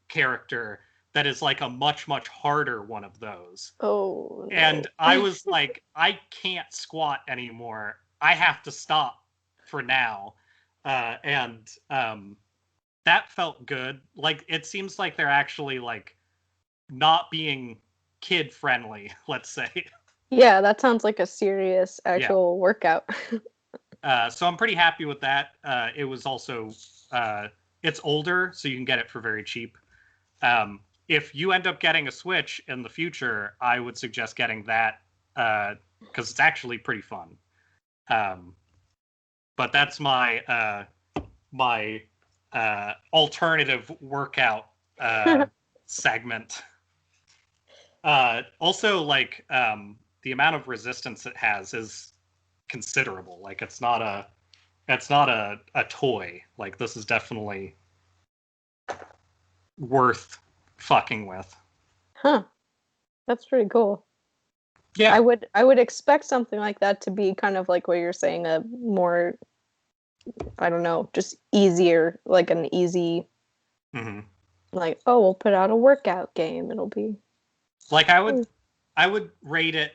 character that is like a much, much harder one of those. Oh, no. And I was like, I can't squat anymore. I have to stop for now. And that felt good. Like, it seems like they're actually like not being kid friendly, let's say. Yeah, that sounds like a serious actual workout. So I'm pretty happy with that. It was also it's older, so you can get it for very cheap. If you end up getting a Switch in the future, I would suggest getting that because it's actually pretty fun. But that's my my alternative workout segment. Also, like the amount of resistance it has is considerable. Like it's not a toy. Like this is definitely worth fucking with. Huh. That's pretty cool. Yeah. I would expect something like that to be kind of like what you're saying, a more, I don't know, just easier, like an easy, like, oh, we'll put out a workout game. It'll be like I would rate it.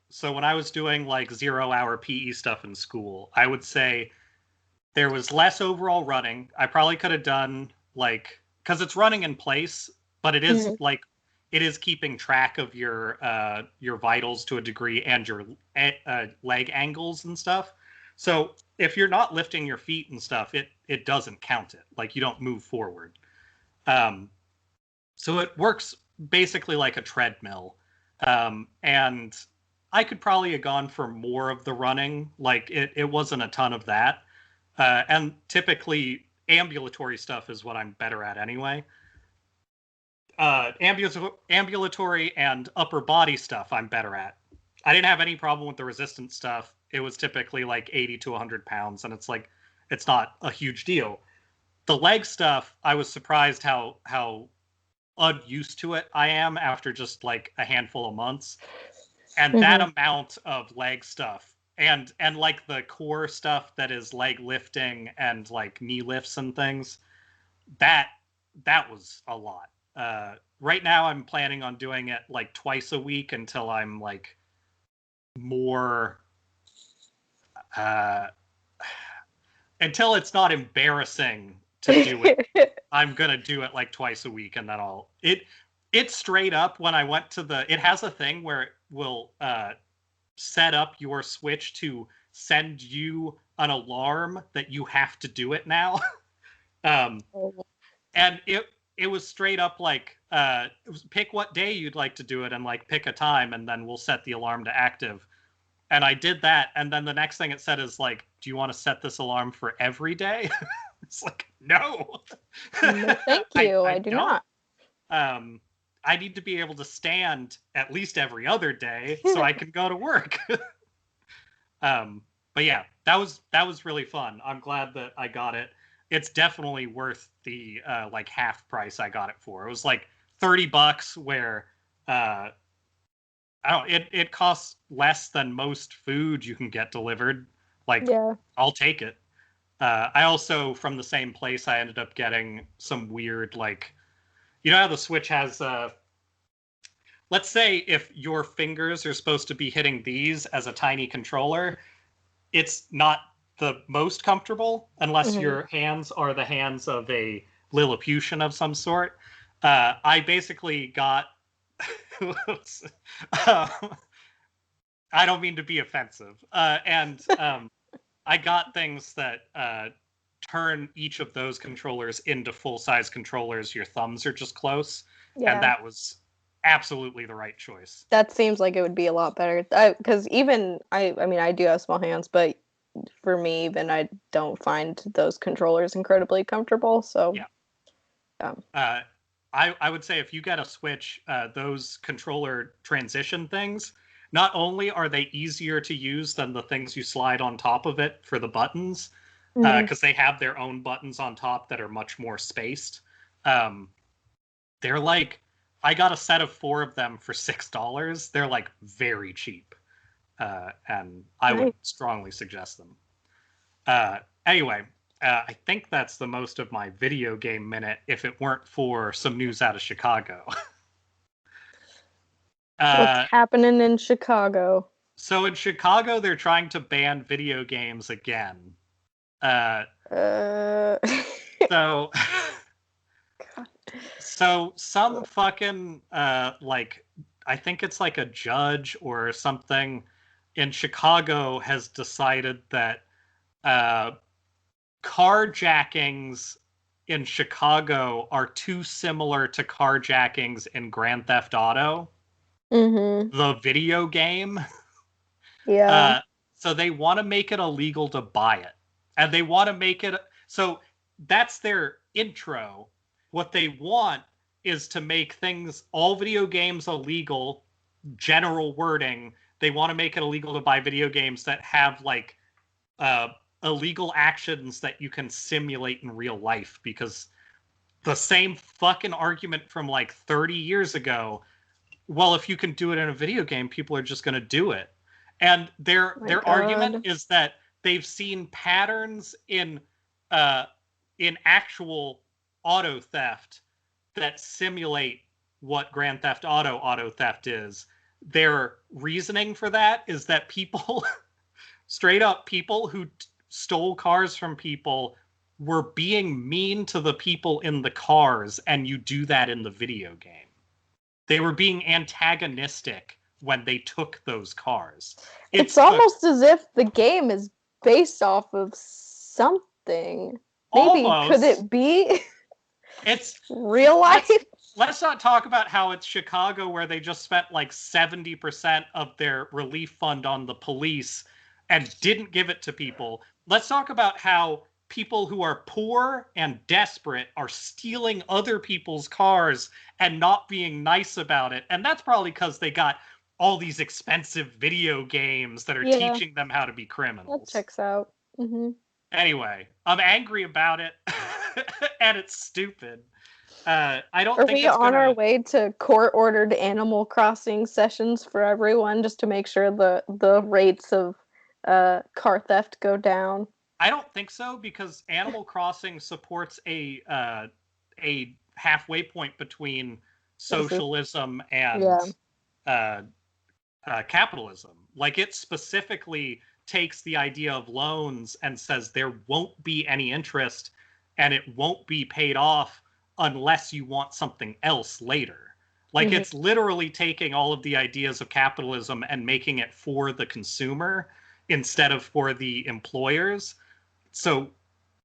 So when I was doing like 0-hour PE stuff in school, I would say there was less overall running. I probably could have done like, because it's running in place, but it is like, it is keeping track of your vitals to a degree and your leg angles and stuff. So if you're not lifting your feet and stuff, it doesn't count it. Like you don't move forward. So it works basically like a treadmill. And I could probably have gone for more of the running. Like it wasn't a ton of that. And typically ambulatory stuff is what I'm better at anyway. Ambulatory and upper body stuff I'm better at. I didn't have any problem with the resistance stuff. It was typically like 80 to 100 pounds, and it's like, it's not a huge deal. The leg stuff, I was surprised how unused to it I am after just like a handful of months. And that amount of leg stuff and like the core stuff that is leg lifting and like knee lifts and things, that was a lot. Right now I'm planning on doing it like twice a week until I'm like more until it's not embarrassing to do it. I'm gonna do it like twice a week, and then it straight up, when I went to it has a thing where it will set up your Switch to send you an alarm that you have to do it now. And it was straight up like, pick what day you'd like to do it and like pick a time, and then we'll set the alarm to active. And I did that, and then the next thing it said is like, do you want to set this alarm for every day? It's like, no. No, thank you. I do not. I need to be able to stand at least every other day so I can go to work. But yeah, that was really fun. I'm glad that I got it. It's definitely worth the like half price I got it for. It was like $30, where it costs less than most food you can get delivered. Like, yeah. I'll take it. I also, from the same place, I ended up getting some weird, like, you know how the Switch has, let's say if your fingers are supposed to be hitting these as a tiny controller, it's not the most comfortable unless your hands are the hands of a Lilliputian of some sort. I basically got, I don't mean to be offensive, and I got things that turn each of those controllers into full-size controllers. Your thumbs are just close, and that was absolutely the right choice. That seems like it would be a lot better, because even I mean, I do have small hands, but for me, even I don't find those controllers incredibly comfortable. So yeah, I would say if you get a Switch, those controller transition things, not only are they easier to use than the things you slide on top of it for the buttons, because they have their own buttons on top that are much more spaced. They're like, I got a set of 4 of them for $6. They're like very cheap. And I would strongly suggest them. Anyway, I think that's the most of my video game minute, if it weren't for some news out of Chicago. What's happening in Chicago? So in Chicago, they're trying to ban video games again. So some fucking like, I think it's like a judge or something in Chicago has decided that carjackings in Chicago are too similar to carjackings in Grand Theft Auto, the video game. Yeah. So they want to make it illegal to buy it, and they want to make it so that's their intro. What they want is to make all video games illegal. General wording. They want to make it illegal to buy video games that have like illegal actions that you can simulate in real life, because the same fucking argument from like 30 years ago, well, if you can do it in a video game, people are just going to do it. And their argument is that they've seen patterns in actual auto theft that simulate what Grand Theft Auto theft is. Their reasoning for that is that people, straight up, people who stole cars from people were being mean to the people in the cars, and you do that in the video game. They were being antagonistic when they took those cars. It's almost as if the game is based off of something. Maybe almost. Could it be? It's real life. let's not talk about how it's Chicago where they just spent like 70% of their relief fund on the police and didn't give it to people. Let's talk about how people who are poor and desperate are stealing other people's cars and not being nice about it. And that's probably because they got all these expensive video games that are teaching them how to be criminals. That checks out. Anyway, I'm angry about it, and it's stupid. I don't Are think we it's on gonna... our way to court-ordered Animal Crossing sessions for everyone just to make sure the rates of car theft go down? I don't think so, because Animal Crossing supports a halfway point between socialism and capitalism. Like, it specifically takes the idea of loans and says there won't be any interest and it won't be paid off unless you want something else later. Like, it's literally taking all of the ideas of capitalism and making it for the consumer instead of for the employers. So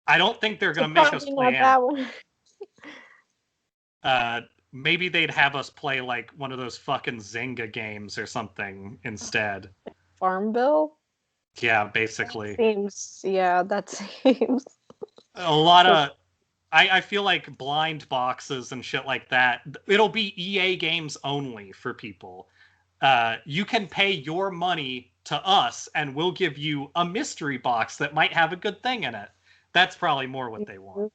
I don't think they're going to make us play that one. Maybe they'd have us play like one of those fucking Zynga games or something instead. Farmville? Yeah, basically. That seems a lot of... I feel like blind boxes and shit like that. It'll be EA games only for people. You can pay your money to us and we'll give you a mystery box that might have a good thing in it. That's probably more what they want.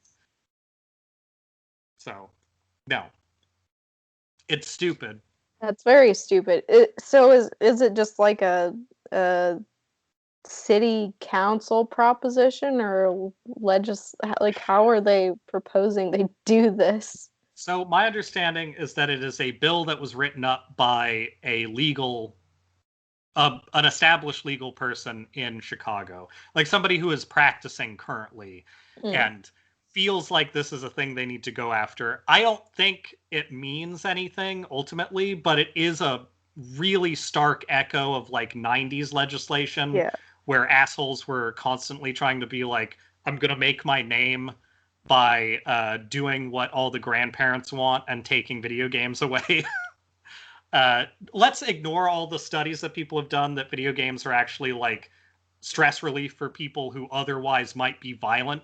So, no. It's stupid. That's very stupid. So is it just like a city council proposition, or like how are they proposing they do this? So my understanding is that it is a bill that was written up by an established legal person in Chicago, like somebody who is practicing currently and feels like this is a thing they need to go after. I don't think it means anything ultimately, but it is a really stark echo of like 90s legislation where assholes were constantly trying to be like, I'm going to make my name by doing what all the grandparents want and taking video games away. Let's ignore all the studies that people have done that video games are actually like stress relief for people who otherwise might be violent.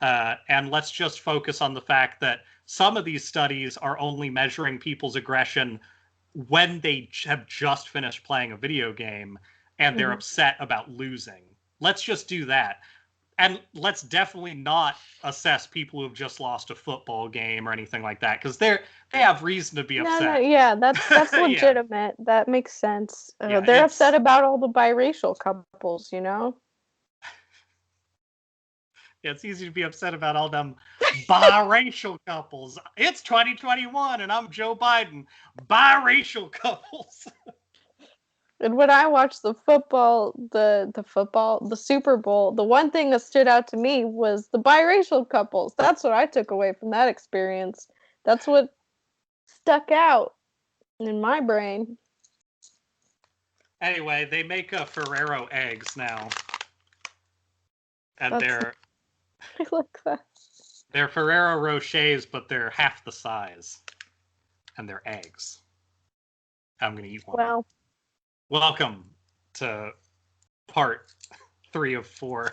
And let's just focus on the fact that some of these studies are only measuring people's aggression when they have just finished playing a video game and they're upset about losing. Let's just do that. And let's definitely not assess people who've just lost a football game or anything like that, because they have reason to be upset. That's legitimate. That makes sense. They're upset about all the biracial couples, you know? Yeah, it's easy to be upset about all them biracial couples. It's 2021 and I'm Joe Biden. Biracial couples. And when I watched the Super Bowl, the one thing that stood out to me was the biracial couples. That's what I took away from that experience. That's what stuck out in my brain. Anyway, they make Ferrero eggs now. And I like that. They're Ferrero Rochers, but they're half the size. And they're eggs. I'm going to eat one. Well. Welcome to part 3 of 4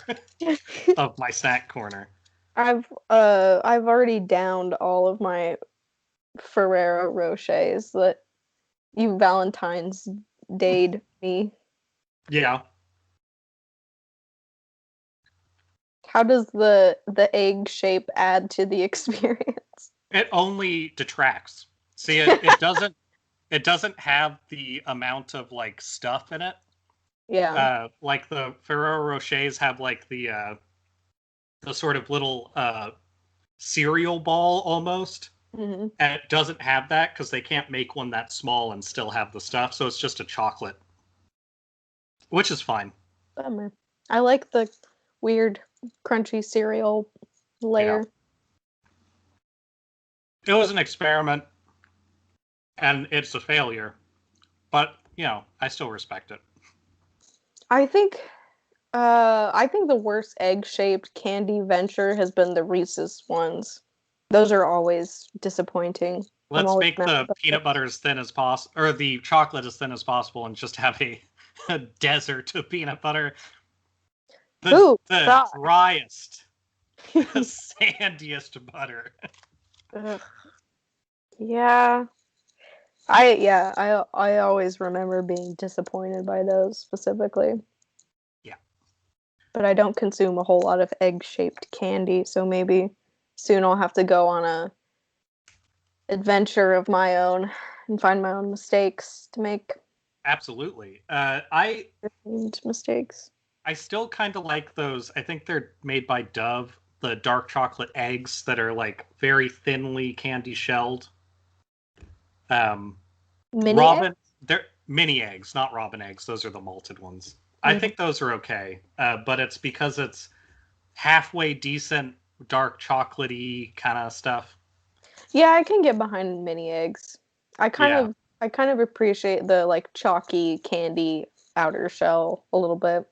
of my snack corner. I've already downed all of my Ferrero Rochers that you Valentine's Day'd me. Yeah. How does the egg shape add to the experience? It only detracts. See, it doesn't. It doesn't have the amount of like stuff in it. Yeah. Like the Ferrero Rochers have like the sort of little cereal ball almost. And it doesn't have that because they can't make one that small and still have the stuff. So it's just a chocolate, which is fine. Bummer. I like the weird crunchy cereal layer. Yeah. It was an experiment. And it's a failure. But, you know, I still respect it. I think the worst egg-shaped candy venture has been the Reese's ones. Those are always disappointing. Let's make the peanut butter as thin as possible, or the chocolate as thin as possible, and just have a desert of peanut butter. The driest, sandiest butter. Ugh. Yeah. I always remember being disappointed by those specifically. Yeah. But I don't consume a whole lot of egg-shaped candy, so maybe soon I'll have to go on a adventure of my own and find my own mistakes to make. Absolutely. Mistakes. I still kind of like those. I think they're made by Dove, the dark chocolate eggs that are like very thinly candy shelled. Mini Robin, eggs? they're mini eggs, not robin eggs. Those are the malted ones. I think those are okay, but it's because it's halfway decent, dark chocolatey kind of stuff. Yeah, I can get behind mini eggs. I kind of appreciate the like chalky candy outer shell a little bit.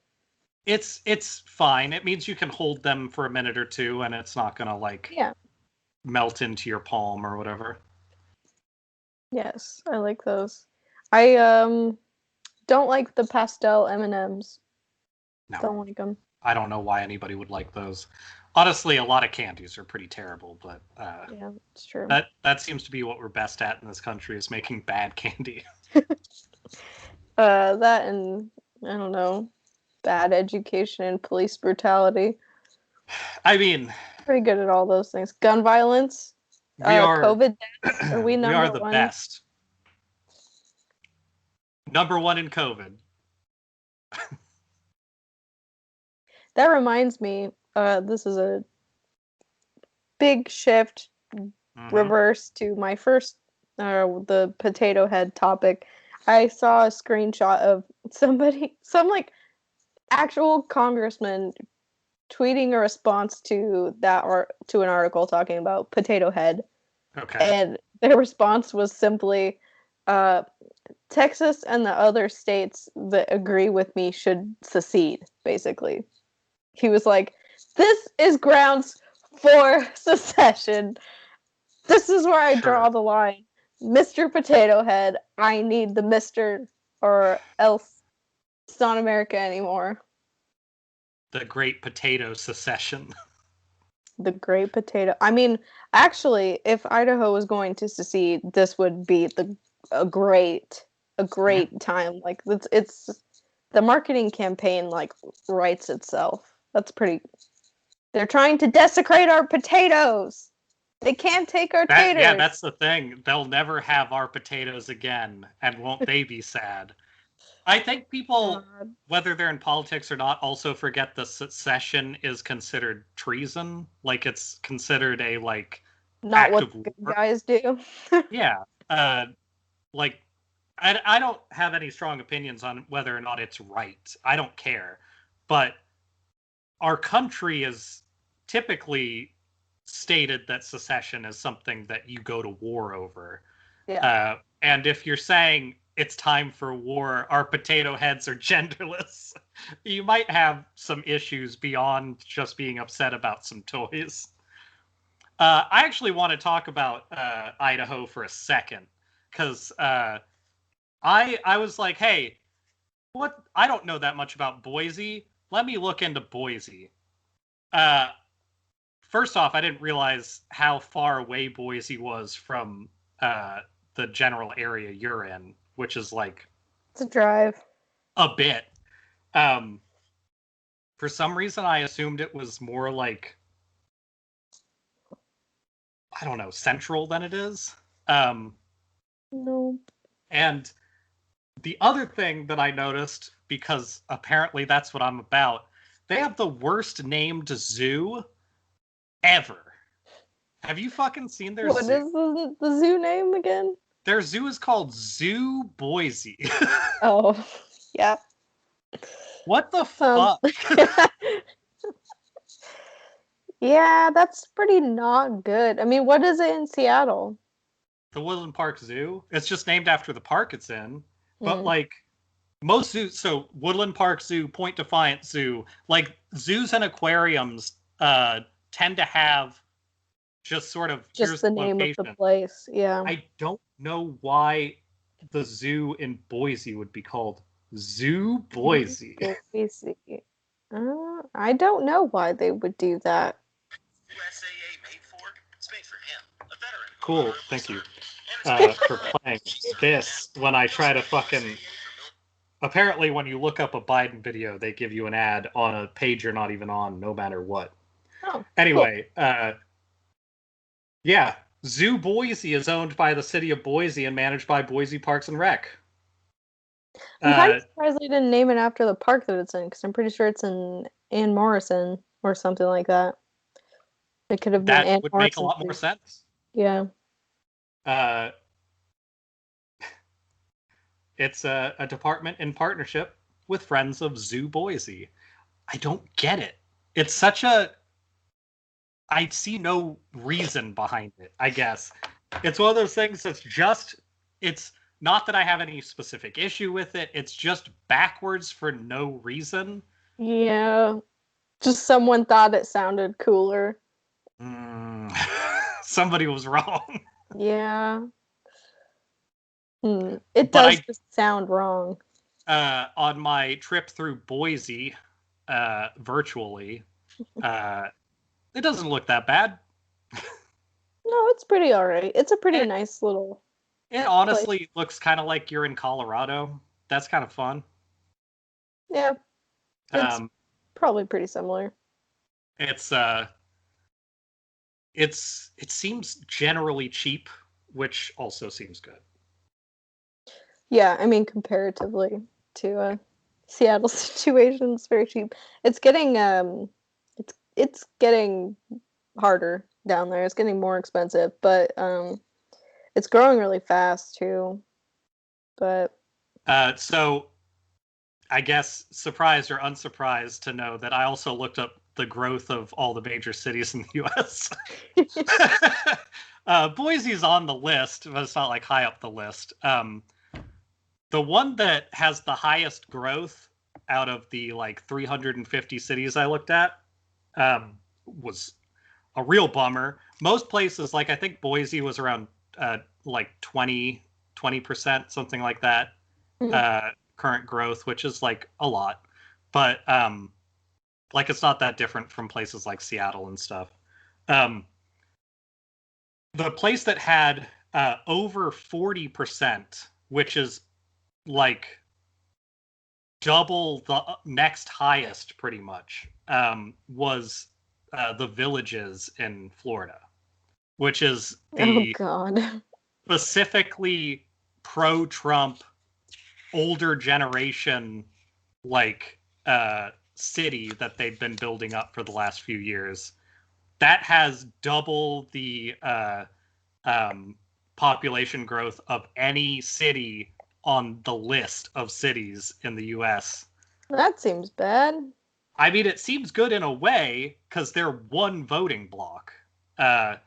It's fine. It means you can hold them for a minute or two, and it's not gonna melt into your palm or whatever. Yes, I like those. I don't like the pastel M&Ms. No. Don't like them. I don't know why anybody would like those. Honestly, a lot of candies are pretty terrible, but yeah, it's true. That seems to be what we're best at in this country, is making bad candy. That and I don't know, bad education and police brutality. I mean, pretty good at all those things. Gun violence, COVID deaths. Are we number one? We are the best. Number one in COVID. That reminds me, this is a big shift, reverse to my first, the potato head topic. I saw a screenshot of some like actual congressman tweeting a response to to an article talking about potato head. Okay. And their response was simply, Texas and the other states that agree with me should secede, basically. He was like, this is grounds for secession. This is where I draw the line. Mr. Potato Head, I need the Mr. or else it's not America anymore. The Great Potato Secession. The Great Potato. I mean, actually, if Idaho was going to secede, this would be a great time. Like it's the marketing campaign like writes itself. That's pretty. They're trying to desecrate our potatoes. They can't take our taters. Yeah, that's the thing. They'll never have our potatoes again, and won't they be sad? I think people, whether they're in politics or not, also forget the secession is considered treason. Like, it's considered a, like, not what the good guys do. Yeah. Like, I don't have any strong opinions on whether or not it's right. I don't care. But our country is typically stated that secession is something that you go to war over. Yeah. And if you're saying it's time for war, our potato heads are genderless, you might have some issues beyond just being upset about some toys. I actually want to talk about Idaho for a second, because I was like, hey, what? I don't know that much about Boise. Let me look into Boise. First off, I didn't realize how far away Boise was from the general area you're in, which is like... It's a drive. A bit. For some reason, I assumed it was more like, I don't know, central than it is. No. And the other thing that I noticed, because apparently that's what I'm about, they have the worst named zoo ever. Have you fucking seen their zoo? What is the zoo name again? Their zoo is called Zoo Boise. Oh, yeah. What the fuck? Yeah, that's pretty not good. I mean, what is it in Seattle? The Woodland Park Zoo. It's just named after the park it's in. But like most zoos, so Woodland Park Zoo, Point Defiance Zoo, like zoos and aquariums tend to have just sort of Just here's the the name location. of the place. Yeah. I don't know why the zoo in Boise would be called Zoo Boise. Boise. I don't know why they would do that. USAA made for? It's made for him, a veteran. Cool, thank you for playing this when I try to fucking... Apparently, when you look up a Biden video, they give you an ad on a page you're not even on, no matter what. Oh, anyway, cool. Yeah, Zoo Boise is owned by the city of Boise and managed by Boise Parks and Rec. I'm kind of surprised they didn't name it after the park that it's in, because I'm pretty sure it's in Ann Morrison or something like that. It could have been Ann Morrison. That would make a lot more sense. Yeah. It's a department in partnership with Friends of Zoo Boise. I don't get it. It's such a... I see no reason behind it, I guess. It's one of those things that's just... It's not that I have any specific issue with it. It's just backwards for no reason. Yeah. Just someone thought it sounded cooler. Somebody was wrong. Yeah. It does just sound wrong. On my trip through Boise, virtually, it doesn't look that bad. No, it's pretty alright. It's a pretty nice little... It honestly looks kind of like you're in Colorado. That's kind of fun. Yeah. It's probably pretty similar. It seems generally cheap, which also seems good. Yeah, I mean, comparatively to Seattle situation, it's very cheap. It's getting it's getting harder down there. It's getting more expensive, but it's growing really fast too. But so I guess surprised or unsurprised to know that I also looked up the growth of all the major cities in the U.S. Boise's on the list, but it's not like high up the list. The one that has the highest growth out of the like 350 cities I looked at was a real bummer. Most places, like I think Boise was around like 20%, something like that. Current growth, which is like a lot, but like it's not that different from places like Seattle and stuff. The place that had over 40%, which is like double the next highest pretty much, was the Villages in Florida, which is the specifically pro-Trump older generation like city that they've been building up for the last few years. That has double the population growth of any city on the list of cities in the US. That seems bad. I mean, it seems good in a way because they're one voting block. And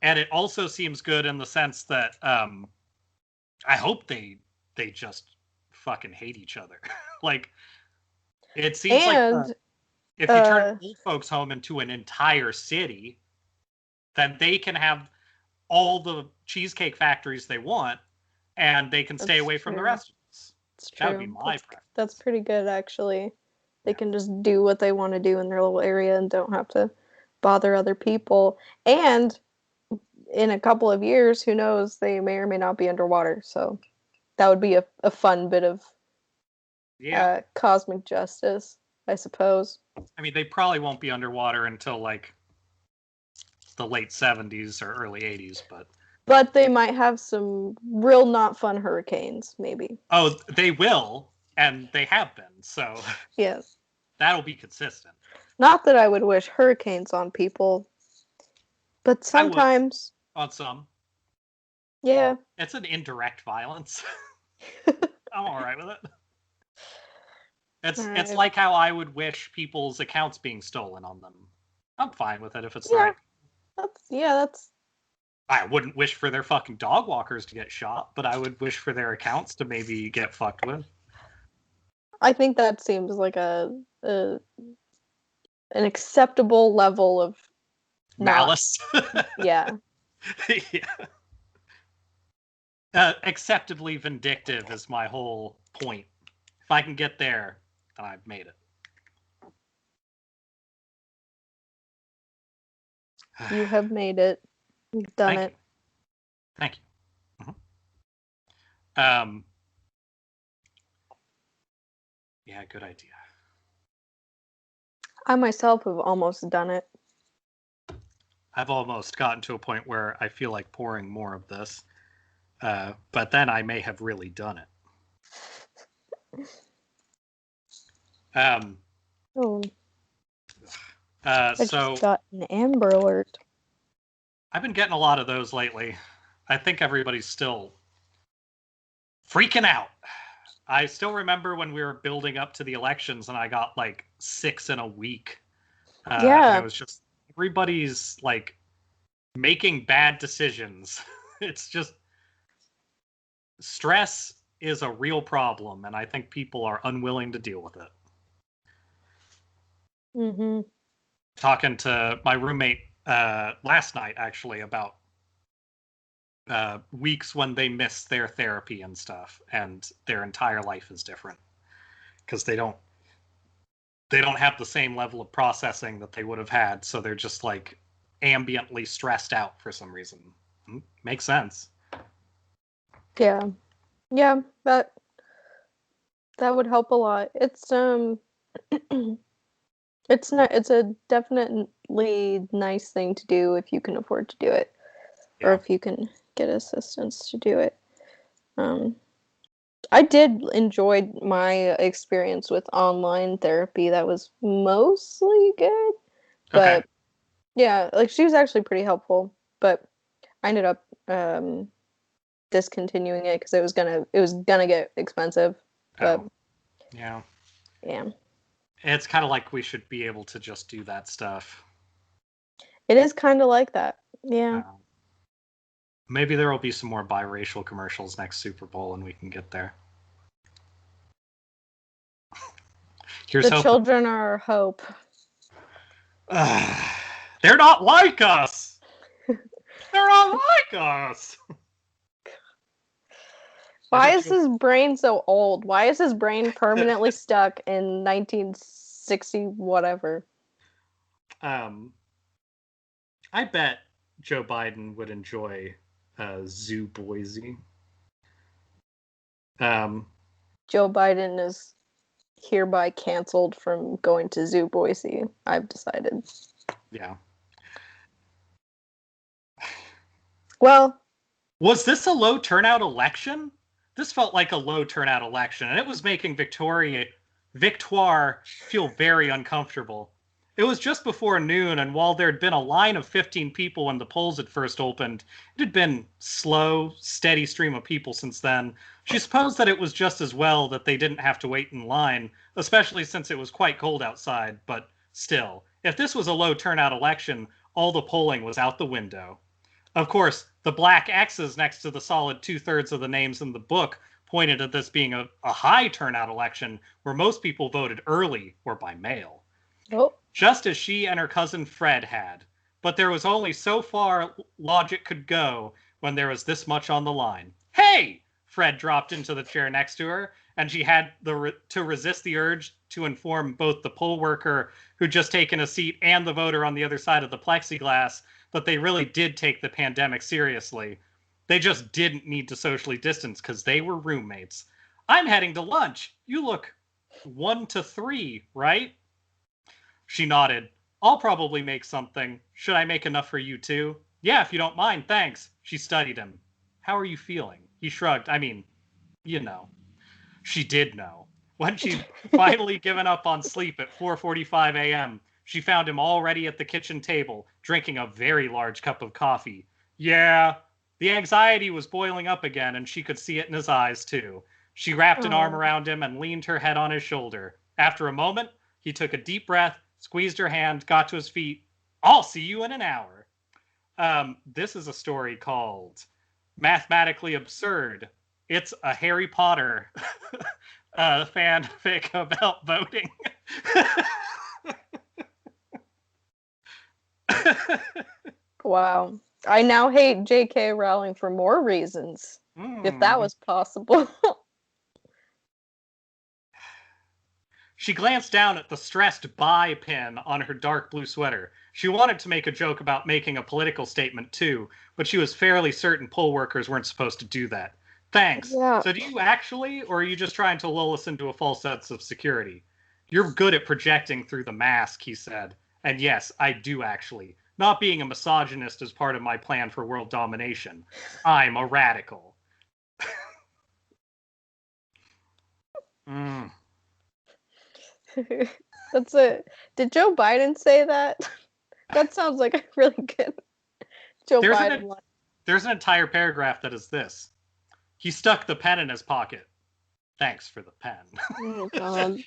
it also seems good in the sense that I hope they just fucking hate each other. Like, it seems like if you turn old folks' home into an entire city, then they can have all the cheesecake factories they want, and they can stay away from the rest of us. That would be my preference. That's pretty good, actually. They can just do what they want to do in their little area and don't have to bother other people. And in a couple of years, who knows, they may or may not be underwater. So that would be a fun bit of cosmic justice, I suppose. I mean, they probably won't be underwater until like the late 70s or early 80s, but they might have some real not fun hurricanes, maybe. Oh, they will, and they have been, so yes, that'll be consistent. Not that I would wish hurricanes on people, but sometimes on some. Yeah. It's an indirect violence. I'm all right with it. It's like how I would wish people's accounts being stolen on them. I'm fine with it if it's right. That's. I wouldn't wish for their fucking dog walkers to get shot, but I would wish for their accounts to maybe get fucked with. I think that seems like an acceptable level of malice. Yeah. Yeah. Acceptably vindictive is my whole point. If I can get there, then I've made it. You have made it. You've done Thank it. you. Thank you. Mm-hmm. Yeah, good idea. I myself have almost done it. I've almost gotten to a point where I feel like pouring more of this, but then I may have really done it. Oh. I So just got an Amber Alert. I've been getting a lot of those lately. I think everybody's still freaking out. I still remember when we were building up to the elections and I got like 6 in a week. Yeah. And it was just everybody's like making bad decisions. It's just stress is a real problem, and I think people are unwilling to deal with it. Mm-hmm. Talking to my roommate last night, actually, about weeks when they miss their therapy and stuff, and their entire life is different because they don't have the same level of processing that they would have had, so they're just like ambiently stressed out for some reason. Makes sense. Yeah. Yeah, that would help a lot. It's it's a definitely nice thing to do if you can afford to do it. Yeah. Or if you can get assistance to do it. I did enjoy my experience with online therapy. That was mostly good. But Okay. yeah, like she was actually pretty helpful, but I ended up discontinuing it because it was gonna get expensive. But yeah. Yeah. It's kind of like we should be able to just do that stuff. It is kind of like that. Yeah. Maybe there will be some more biracial commercials next Super Bowl and we can get there. Here's the hope. Children are our hope. They're not like us. They're not like us. Why is his brain so old? Why is his brain permanently stuck in 1960 whatever? I bet Joe Biden would enjoy Zoo Boise. Joe Biden is hereby canceled from going to Zoo Boise. I've decided. Yeah. Well, was this a low turnout election? This felt like a low turnout election, and it was making Victoire feel very uncomfortable. It was just before noon, and while there had been a line of 15 people when the polls had first opened, it had been slow, steady stream of people since then. She supposed that it was just as well that they didn't have to wait in line, especially since it was quite cold outside, but still, if this was a low turnout election, all the polling was out the window. Of course, the black X's next to the solid 2/3 of the names in the book pointed at this being a high turnout election where most people voted early or by mail. Oh. Just as she and her cousin Fred had. But there was only so far logic could go when there was this much on the line. Hey! Fred dropped into the chair next to her, and she had to resist the urge to inform both the poll worker who'd just taken a seat and the voter on the other side of the plexiglass that they really did take the pandemic seriously. They just didn't need to socially distance because they were roommates. I'm heading to lunch. You look 1 to 3, right? She nodded. I'll probably make something. Should I make enough for you too? Yeah, if you don't mind, thanks. She studied him. How are you feeling? He shrugged. I mean, you know. She did know. When she'd finally given up on sleep at 4:45 a.m., she found him already at the kitchen table, drinking a very large cup of coffee. Yeah, the anxiety was boiling up again, and she could see it in his eyes, too. She wrapped an arm around him and leaned her head on his shoulder. After a moment, he took a deep breath, squeezed her hand, got to his feet. I'll see you in an hour. This is a story called Mathematically Absurd. It's a Harry Potter fanfic about voting. Wow. I now hate J.K. Rowling for more reasons. If that was possible. She glanced down at the stressed "buy" pin on her dark blue sweater. She wanted to make a joke about making a political statement too, but she was fairly certain poll workers weren't supposed to do that. Thanks. Yeah. So do you actually, or are you just trying to lull us into a false sense of security? You're good at projecting through the mask, he said. And yes, I do actually. Not being a misogynist is part of my plan for world domination. I'm a radical. That's it. Did Joe Biden say that? That sounds like a really good Joe Biden line. There's an entire paragraph that is this. He stuck the pen in his pocket. Thanks for the pen. Oh, God.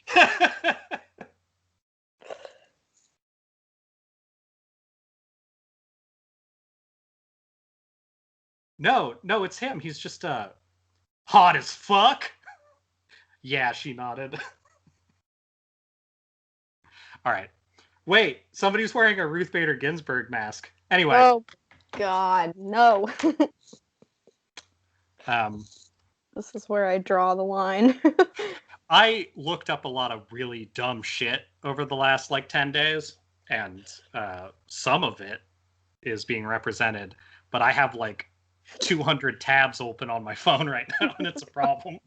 No, it's him. He's just hot as fuck. Yeah, she nodded. All right. Wait, somebody's wearing a Ruth Bader Ginsburg mask. Anyway. Oh, God, no. This is where I draw the line. I looked up a lot of really dumb shit over the last 10 days, and some of it is being represented, but I have 200 tabs open on my phone right now, and it's a problem.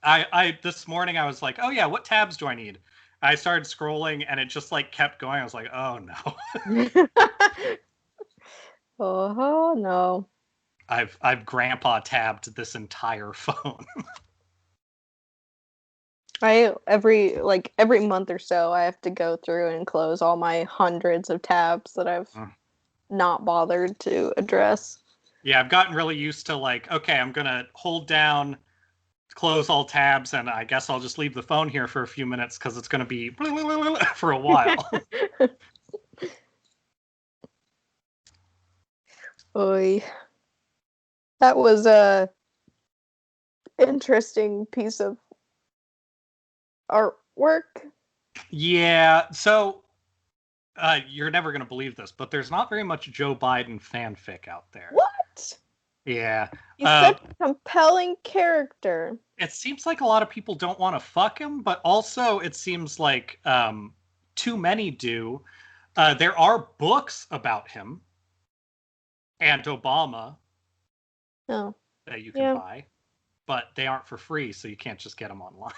I this morning I was like, oh yeah, what tabs do I need? I started scrolling and it just kept going. I was like, oh no. Oh no. I've grandpa tabbed this entire phone. Every month or so I have to go through and close all my hundreds of tabs that I've not bothered to address. Yeah, I've gotten really used to okay, I'm gonna hold down, close all tabs, and I guess I'll just leave the phone here for a few minutes because it's gonna be for a while. Oy. That was a interesting piece of artwork. Yeah, so you're never going to believe this, but there's not very much Joe Biden fanfic out there. What? Yeah. He's such a compelling character. It seems like a lot of people don't want to fuck him, but also it seems like too many do. There are books about him and Obama that you can buy, but they aren't for free, so you can't just get them online.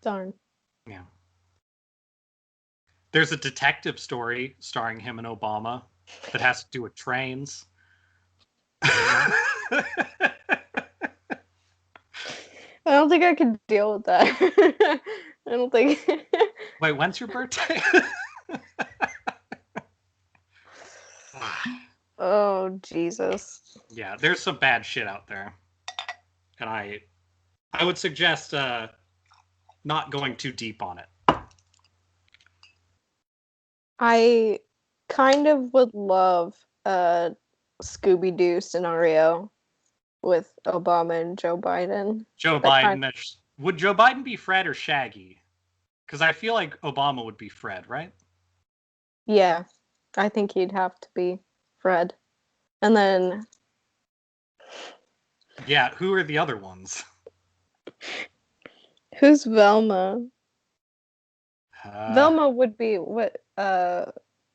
Darn. Yeah. There's a detective story starring him and Obama that has to do with trains. I don't think I could deal with that. I don't think. Wait, when's your birthday? Oh, Jesus. Yeah, there's some bad shit out there. And I would suggest not going too deep on it. I kind of would love a Scooby Doo scenario with Obama and Joe Biden. Would Joe Biden be Fred or Shaggy? Because I feel like Obama would be Fred, right? Yeah, I think he'd have to be Fred. And then... Yeah, who are the other ones? Who's Velma? Velma would be what?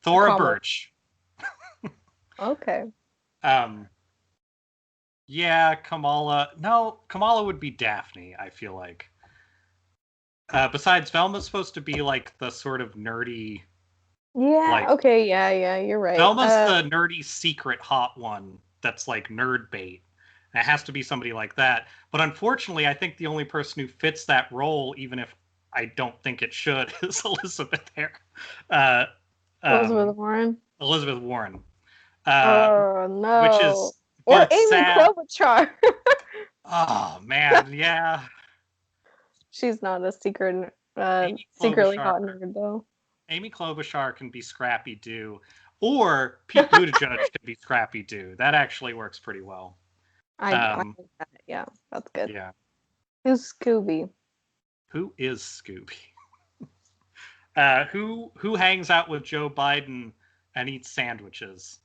Thora Birch. Okay. Yeah, Kamala. No, Kamala would be Daphne, I feel like. Besides, Velma's supposed to be the sort of nerdy... Yeah, okay, yeah, you're right. Velma's the nerdy secret hot one that's nerd bait. And it has to be somebody like that. But unfortunately, I think the only person who fits that role, even if I don't think it should, is Elizabeth Elizabeth Warren. Elizabeth Warren. Oh no! Which is or Amy Klobuchar. Oh man, yeah. She's not a secretly hot nerd though. Amy Klobuchar can be Scrappy Doo, or Pete Buttigieg can be Scrappy Doo. That actually works pretty well. I think that, yeah, that's good. Yeah. Who's Scooby? Who is Scooby? Who hangs out with Joe Biden and eats sandwiches?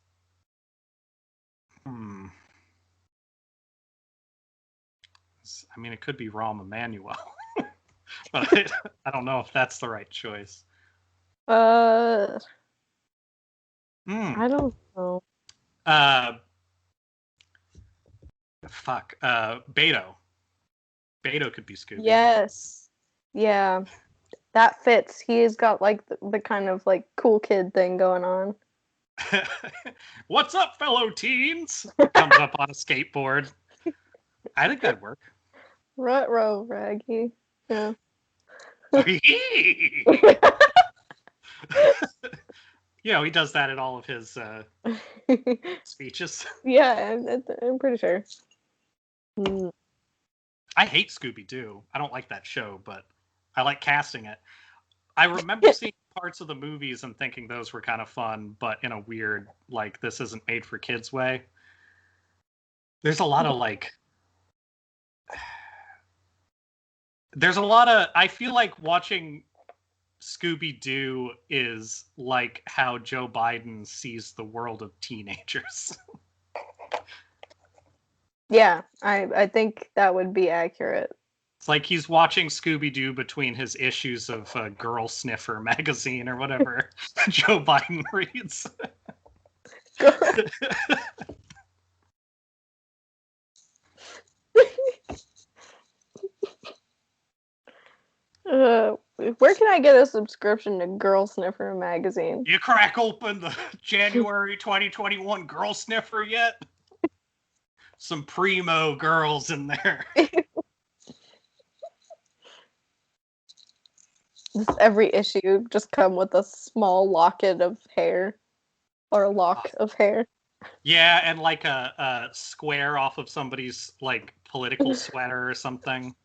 I mean, it could be Rahm Emanuel, but I don't know if that's the right choice. I don't know. Beto. Beto could be Scooby. Yes. Yeah. That fits. He's got like the kind of like cool kid thing going on. What's up, fellow teens? Comes up on a skateboard. I think that'd work. Ruh-roh, Raggy. Yeah. You know, he does that in all of his speeches. Yeah, I'm pretty sure. I hate Scooby Doo. I don't like that show, but I like casting it. I remember seeing parts of the movies and thinking those were kind of fun, but in a weird, like, this isn't made for kids way. There's a lot of, like... I feel like watching Scooby Doo is like how Joe Biden sees the world of teenagers. Yeah, I think that would be accurate. It's like he's watching Scooby Doo between his issues of Girl Sniffer magazine or whatever Joe Biden reads. Where can I get a subscription to Girl Sniffer magazine? You crack open the January 2021 Girl Sniffer yet? Some primo girls in there. Every issue just come with a small locket of hair. Or a lock of hair. Yeah, and like a square off of somebody's like political sweater or something.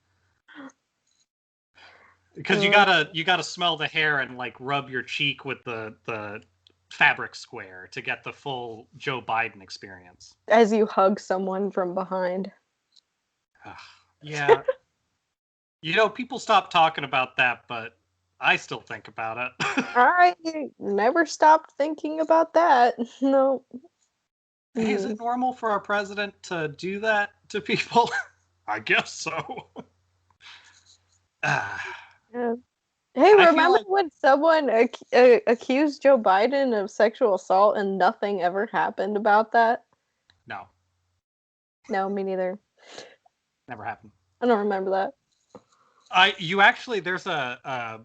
Because you gotta smell the hair and like rub your cheek with the fabric square to get the full Joe Biden experience. As you hug someone from behind. Yeah. You know, people stop talking about that, but I still think about it. I never stopped thinking about that. No. Hey, is it normal for our president to do that to people? I guess so. Yeah. Hey, remember when someone accused Joe Biden of sexual assault and nothing ever happened about that? No. No, me neither. Never happened. I don't remember that. There's a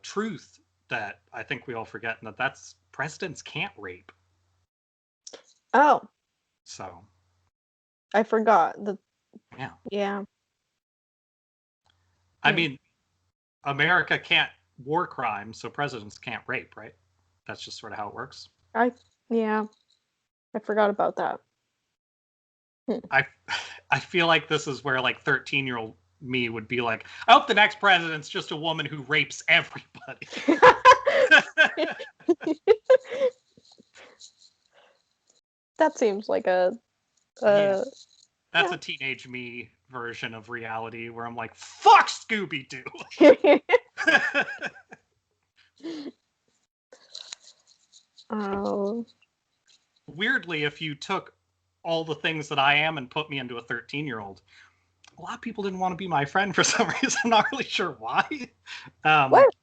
truth that I think we all forget, and that's presidents can't rape. Oh. So. I forgot. Yeah. I mean, America can't war crime, so presidents can't rape, right? That's just sort of how it works. I forgot about that. I feel like this is where like 13-year-old me would be like, I hope the next president's just a woman who rapes everybody. That seems like a that's a teenage me version of reality where I'm like, fuck Scooby Doo. Oh. Weirdly, if you took all the things that I am and put me into a 13-year-old, a lot of people didn't want to be my friend for some reason. I'm not really sure why. What?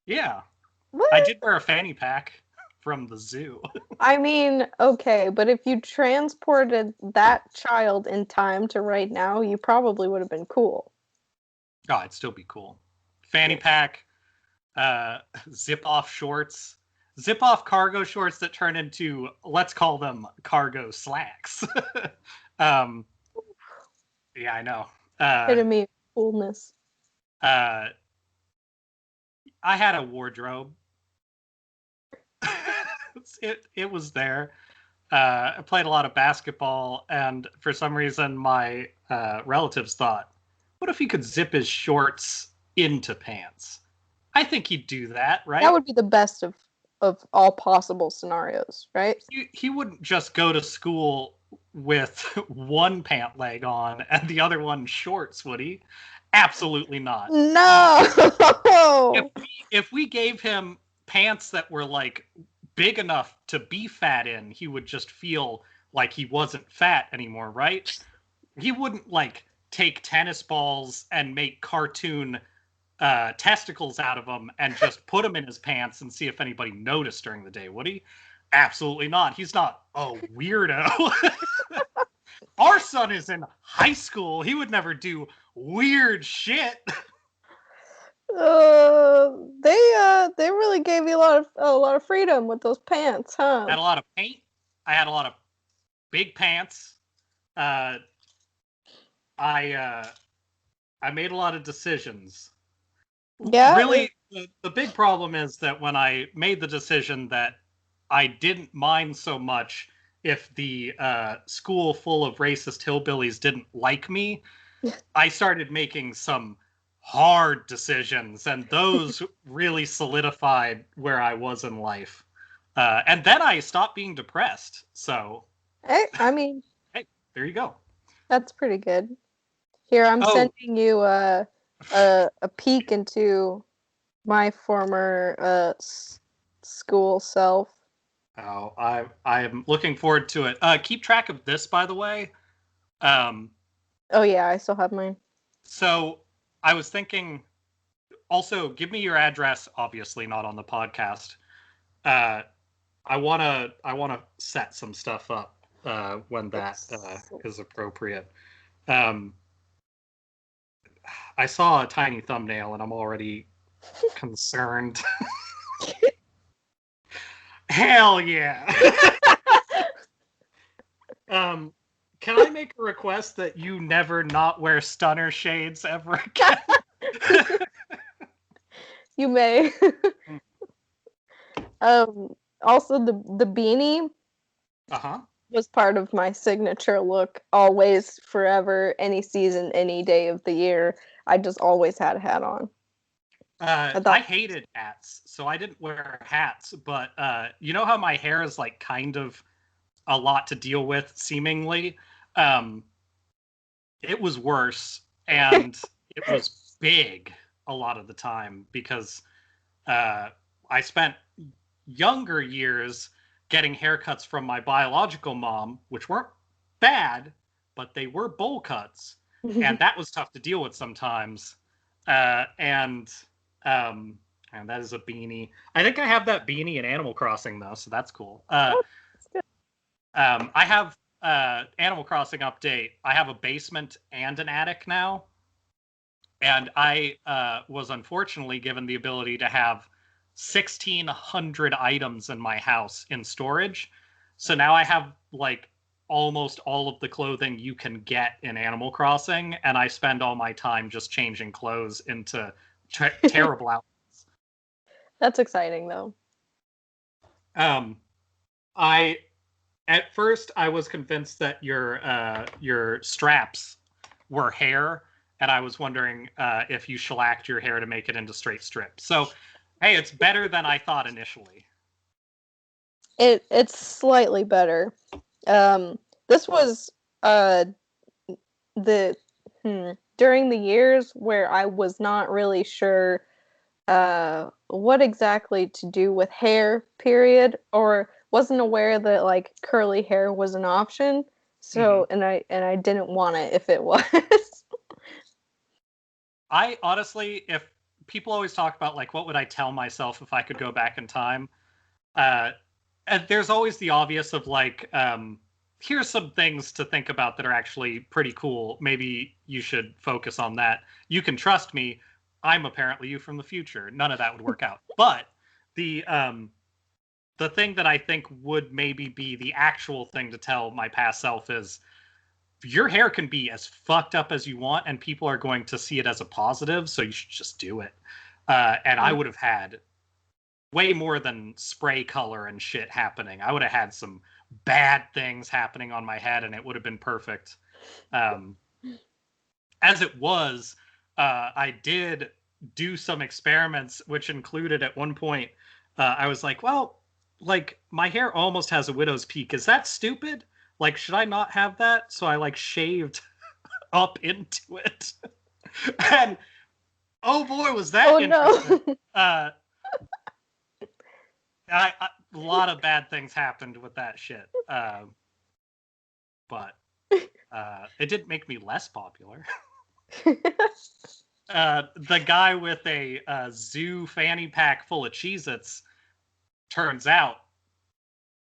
Yeah. What? I did wear a fanny pack from the zoo. I mean, okay, but if you transported that child in time to right now, you probably would have been cool. Oh, it'd still be cool. Fanny pack, zip-off shorts, zip-off cargo shorts that turn into, let's call them cargo slacks. Yeah, I know. Epitome of coolness. I had a wardrobe. It was there. I played a lot of basketball, and for some reason, my relatives thought, what if he could zip his shorts into pants? I think he'd do that, right? That would be the best of all possible scenarios, right? He wouldn't just go to school with one pant leg on and the other one shorts, would he? Absolutely not. No. If we gave him pants that were like big enough to be fat in, he would just feel like he wasn't fat anymore, right? He wouldn't like take tennis balls and make cartoon testicles out of them and just put them in his pants and see if anybody noticed during the day, would he? Absolutely not. He's not a weirdo. Our son is in high school. He would never do weird shit. They really gave you a lot of freedom with those pants, huh? I had a lot of paint. I had a lot of big pants. I made a lot of decisions. Yeah. Really, the big problem is that when I made the decision that I didn't mind so much if the school full of racist hillbillies didn't like me, I started making some hard decisions, and those really solidified where I was in life. And then I stopped being depressed. So, I mean, hey, there you go. That's pretty good. Here, I'm sending you a peek into my former school self. Oh, I am looking forward to it. Keep track of this, by the way. Oh yeah, I still have mine. So I was thinking. Also, give me your address. Obviously, not on the podcast. I wanna set some stuff up when that is appropriate. I saw a tiny thumbnail and I'm already concerned. Hell yeah. Can I make a request that you never not wear stunner shades ever again? You may. Also the beanie was part of my signature look, always, forever, any season, any day of the year. I just always had a hat on. I hated hats, so I didn't wear hats, but you know how my hair is like kind of a lot to deal with, seemingly? It was worse, and it was big a lot of the time, because I spent younger years getting haircuts from my biological mom, which weren't bad, but they were bowl cuts, and that was tough to deal with sometimes. And that is a beanie. I think I have that beanie in Animal Crossing, though, so that's cool. That's good. I have Animal Crossing update. I have a basement and an attic now, and I was unfortunately given the ability to have 1,600 items in my house in storage. So now I have like almost all of the clothing you can get in Animal Crossing, and I spend all my time just changing clothes into terrible outfits. That's exciting, though. At first I was convinced that your straps were hair, and I was wondering if you shellacked your hair to make it into straight strips. So, hey, it's better than I thought initially. It's slightly better. This was during the years where I was not really sure what exactly to do with hair, period, or wasn't aware that like curly hair was an option. So and I didn't want it if it was. I honestly, if people always talk about like what would I tell myself if I could go back in time, and there's always the obvious of like here's some things to think about that are actually pretty cool. Maybe you should focus on that. You can trust me. I'm apparently you from the future. None of that would work out. But the thing that I think would maybe be the actual thing to tell my past self is your hair can be as fucked up as you want, and people are going to see it as a positive, so you should just do it. And I would have had way more than spray color and shit happening. I would have had some bad things happening on my head, and it would have been perfect. As it was, I did do some experiments, which included at one point, I was like, well, like my hair almost has a widow's peak. Is that stupid? Like, should I not have that? So I like shaved up into it. And oh boy, was that Oh interesting. no. A lot of bad things happened with that shit. But it didn't make me less popular. The guy with a zoo fanny pack full of Cheez-Its, turns out,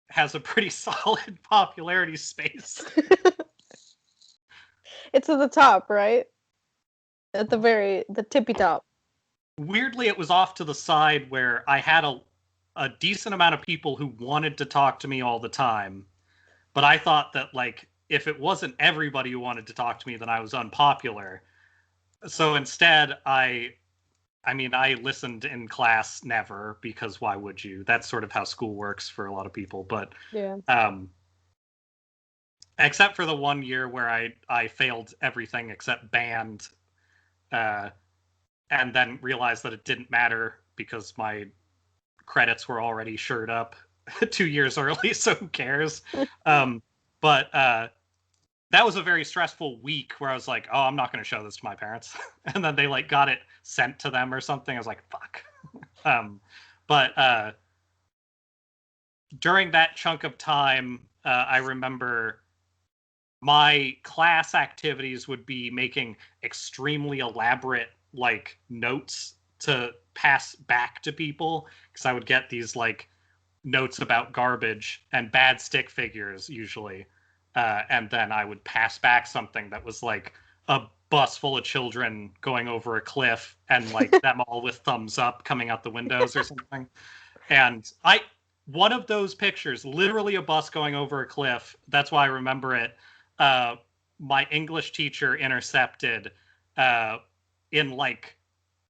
has a pretty solid popularity space. It's at the top, right? At the tippy top. Weirdly, it was off to the side where I had a decent amount of people who wanted to talk to me all the time. But I thought that, like, if it wasn't everybody who wanted to talk to me, then I was unpopular. So instead, I listened in class never, because why would you? That's sort of how school works for a lot of people. But yeah, except for the 1 year where I failed everything except band, and then realized that it didn't matter because my credits were already shored up 2 years early, so who cares? But that was a very stressful week where I was like, oh, I'm not going to show this to my parents. And then they like got it sent to them or something. I was like, fuck. But during that chunk of time, I remember my class activities would be making extremely elaborate like notes to pass back to people, because I would get these like notes about garbage and bad stick figures usually, and then I would pass back something that was like a bus full of children going over a cliff and like them all with thumbs up coming out the windows or something. And one of those pictures, literally a bus going over a cliff, that's why I remember it, my English teacher intercepted in like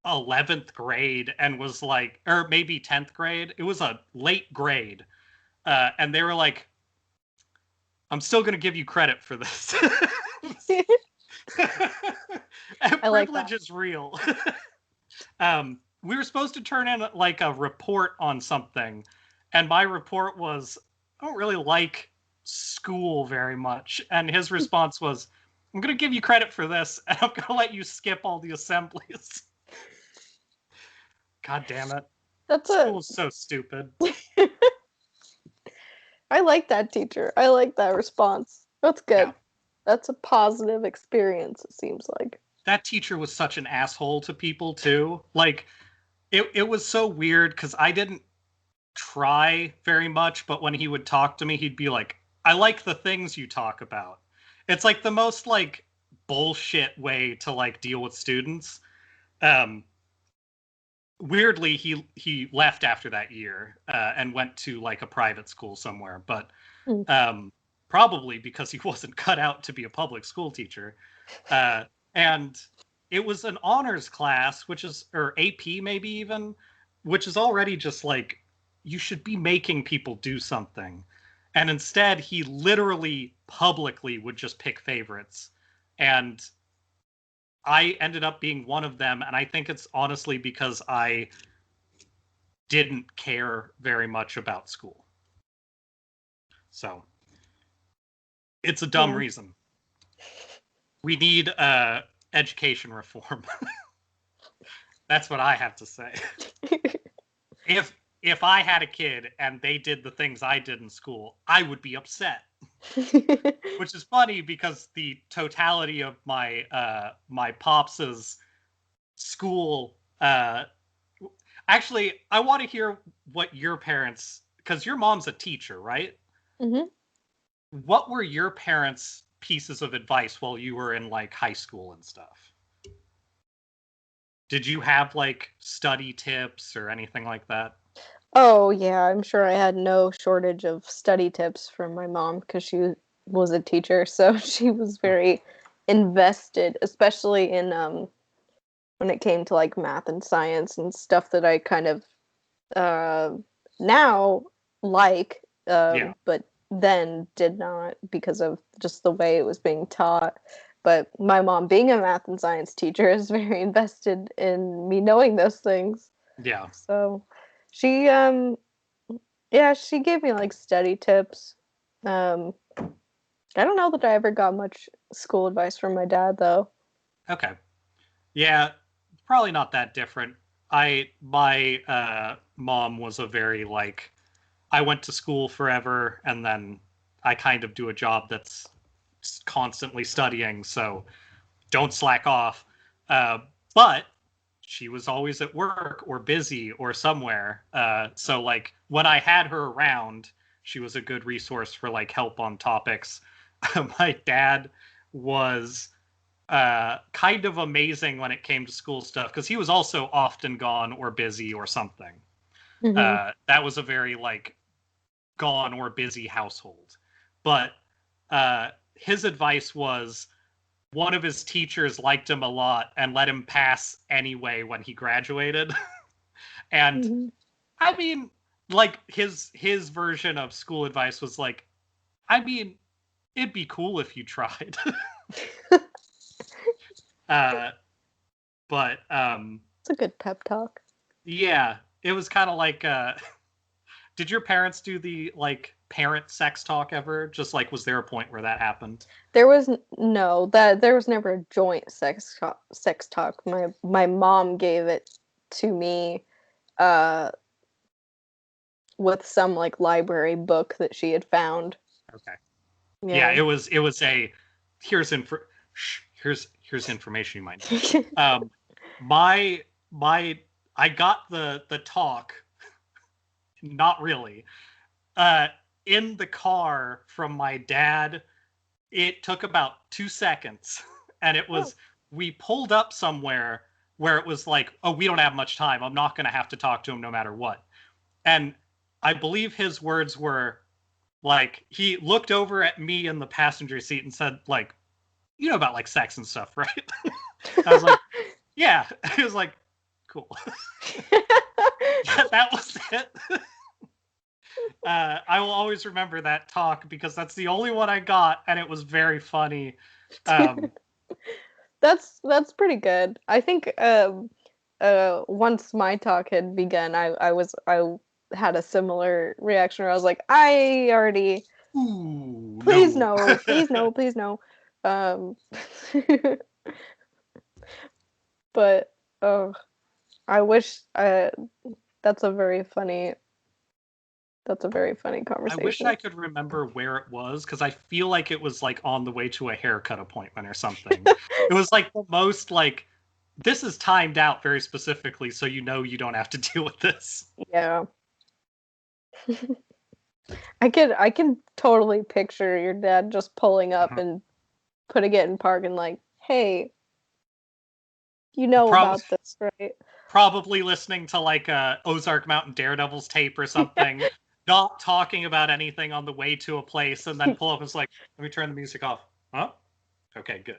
11th grade, and was like, or maybe 10th grade. It was a late grade. And they were like, I'm still going to give you credit for this. And privilege is real. We were supposed to turn in like a report on something. And my report was, I don't really like school very much. And his response was, I'm going to give you credit for this, and I'm going to let you skip all the assemblies. God damn it. School's so stupid. I like that teacher. I like that response. That's good. Yeah. That's a positive experience, it seems like. That teacher was such an asshole to people, too. Like, it was so weird, because I didn't try very much, but when he would talk to me, he'd be like, I like the things you talk about. It's like the most, like, bullshit way to, like, deal with students. Weirdly, he left after that year and went to like a private school somewhere, but probably because he wasn't cut out to be a public school teacher. And it was an honors class, or AP maybe even, which is already just like, you should be making people do something. And instead, he literally publicly would just pick favorites. And I ended up being one of them, and I think it's honestly because I didn't care very much about school. So, it's a dumb reason. We need education reform. That's what I have to say. If I had a kid and they did the things I did in school, I would be upset. Which is funny because the totality of my my pops's school. Actually, I want to hear what your parents, because your mom's a teacher, right? Mm-hmm. What were your parents' pieces of advice while you were in like high school and stuff? Did you have like study tips or anything like that? Oh, yeah, I'm sure I had no shortage of study tips from my mom because she was a teacher, so she was very invested, especially in when it came to like math and science and stuff that I kind of now like, but then did not because of just the way it was being taught. But my mom, being a math and science teacher, is very invested in me knowing those things. Yeah. So she she gave me like study tips. I don't know that I ever got much school advice from my dad though. Okay. Yeah, probably not that different. My mom was a very like, I went to school forever and then I kind of do a job that's constantly studying, so don't slack off. But she was always at work or busy or somewhere. So like when I had her around, she was a good resource for like help on topics. My dad was kind of amazing when it came to school stuff because he was also often gone or busy or something. That was a very like gone or busy household. But his advice was one of his teachers liked him a lot and let him pass anyway when he graduated. And I mean, like his version of school advice was like, I mean, it'd be cool if you tried. But It's a good pep talk. yeah, it was kind of like did your parents do the like parent sex talk ever? Just like was there a point where that happened? There was there was never a joint sex talk. My mom gave it to me with some like library book that she had found. Okay. Yeah, it was a here's information you might know. My I got the talk, not really. In the car from my dad, it took about 2 seconds, and it was we pulled up somewhere where it was like, oh, we don't have much time. I'm not going to have to talk to him no matter what. And I believe his words were like, he looked over at me in the passenger seat and said, like, you know about like sex and stuff, right? I was like, yeah. He was like, cool. That was it. I will always remember that talk because that's the only one I got, and it was very funny. That's pretty good. I think once my talk had begun, I had a similar reaction where I was like, I already please no, please no, please no. But I wish that's a very funny conversation. I wish I could remember where it was because I feel like it was like on the way to a haircut appointment or something. It was like the most like, this is timed out very specifically so you know you don't have to deal with this. Yeah. I can totally picture your dad just pulling up and putting it in park and like, hey, you know about this, right? Probably listening to like Ozark Mountain Daredevils tape or something, not talking about anything on the way to a place, and then pull up and it's like, let me turn the music off. Huh? Okay, good.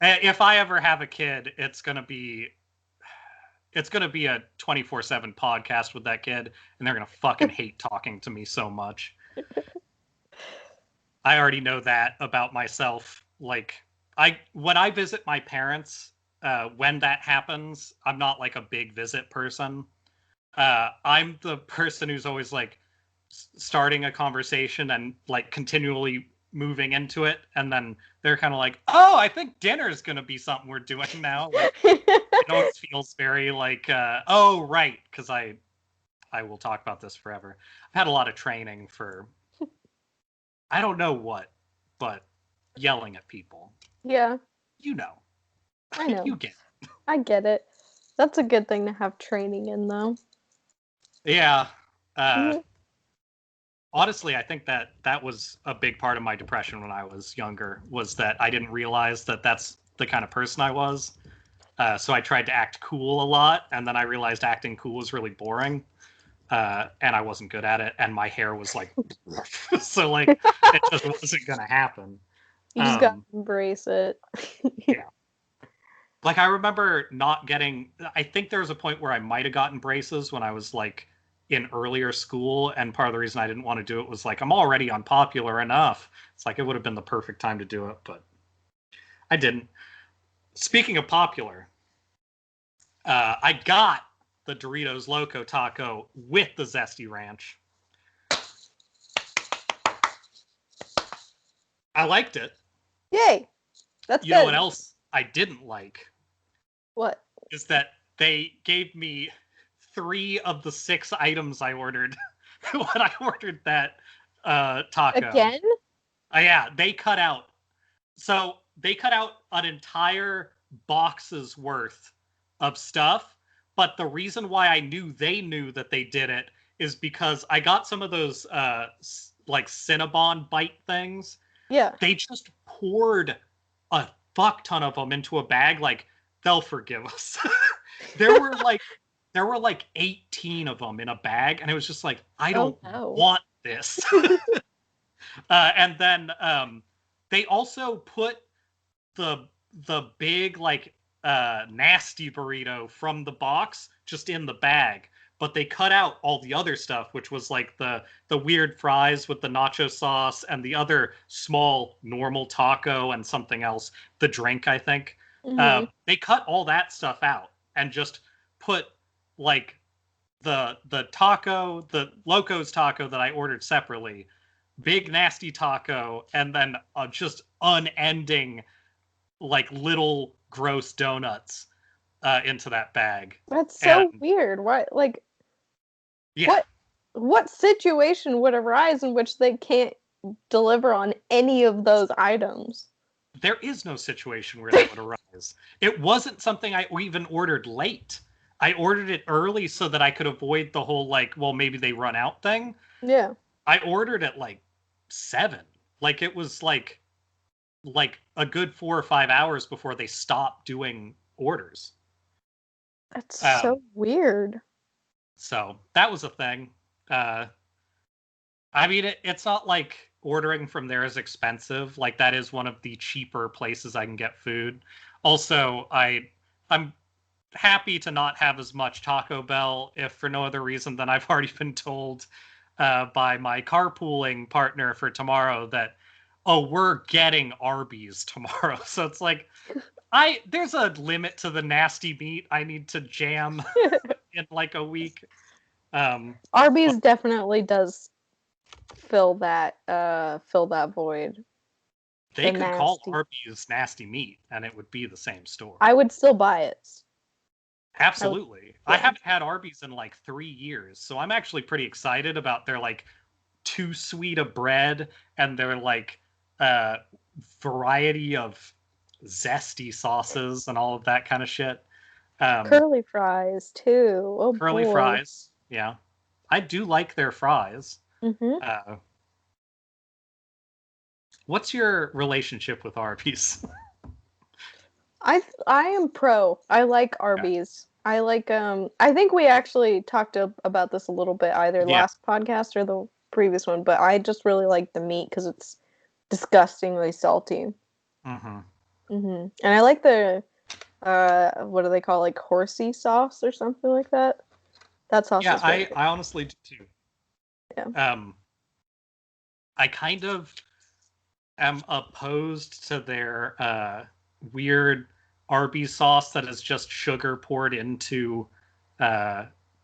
If I ever have a kid, it's gonna be a 24/7 podcast with that kid, and they're gonna fucking hate talking to me so much. I already know that about myself. Like, when I visit my parents, when that happens, I'm not like a big visit person. I'm the person who's always like starting a conversation and like continually moving into it, and then they're kind of like, oh, I think dinner's gonna be something we're doing now. Like, it always feels very like, oh, right, because I will talk about this forever. I've had a lot of training for I don't know what, but yelling at people. Yeah. You know. I know. You get it. I get it. That's a good thing to have training in, though. Yeah. Honestly, I think that was a big part of my depression when I was younger, was that I didn't realize that that's the kind of person I was. So I tried to act cool a lot, and then I realized acting cool was really boring. And I wasn't good at it, and my hair was like, so like, it just wasn't gonna happen. You just gotta embrace it. Yeah. Like, I remember not getting, I think there was a point where I might have gotten braces when I was like in earlier school, and part of the reason I didn't want to do it was like, I'm already unpopular enough. It's like, it would have been the perfect time to do it, but I didn't. Speaking of popular, I got the Doritos Loco Taco with the Zesty Ranch. I liked it. Yay! That's You know good. what else I didn't like? What? Is that they gave me 3 of the 6 items I ordered when I ordered that taco. Again? Yeah, they cut out. So they cut out an entire box's worth of stuff. But the reason why I knew they knew that they did it is because I got some of those like Cinnabon bite things. Yeah. They just poured a fuck ton of them into a bag. Like, they'll forgive us. there were like 18 of them in a bag, and it was just like, I don't want this. And then they also put the big like nasty burrito from the box just in the bag, but they cut out all the other stuff, which was like the weird fries with the nacho sauce and the other small normal taco and something else, the drink, I think. They cut all that stuff out and just put like the taco, the Loco's taco that I ordered separately, big nasty taco, and then just unending like little gross donuts into that bag. That's so weird. Why? Like, yeah. What situation would arise in which they can't deliver on any of those items? There is no situation where that would arise. It wasn't something I even ordered late. I ordered it early so that I could avoid the whole like, well, maybe they run out thing. Yeah. I ordered at like 7. Like, it was like a good 4 or 5 hours before they stopped doing orders. That's so weird. So that was a thing. I mean, it's not like ordering from there is expensive. Like, that is one of the cheaper places I can get food. Also, I'm happy to not have as much Taco Bell, if for no other reason than I've already been told by my carpooling partner for tomorrow that, oh, we're getting Arby's tomorrow. So it's like, there's a limit to the nasty meat I need to jam in like a week. Arby's definitely does fill that void. They could call Arby's nasty meat and it would be the same store. I would still buy it. Absolutely. I haven't had Arby's in like 3 years, so I'm actually pretty excited about their like too sweet a bread and their like variety of zesty sauces and all of that kind of shit. Curly fries too. Oh, curly fries. Yeah, I do like their fries. What's your relationship with Arby's? I am pro. I like Arby's. I like I think we actually talked about this a little bit either last podcast or the previous one, but I just really like the meat because it's disgustingly salty. And I like the what do they call, like horsey sauce or something like that? That sauce is I honestly do too. Yeah. I kind of am opposed to their weird Arby's sauce that is just sugar poured into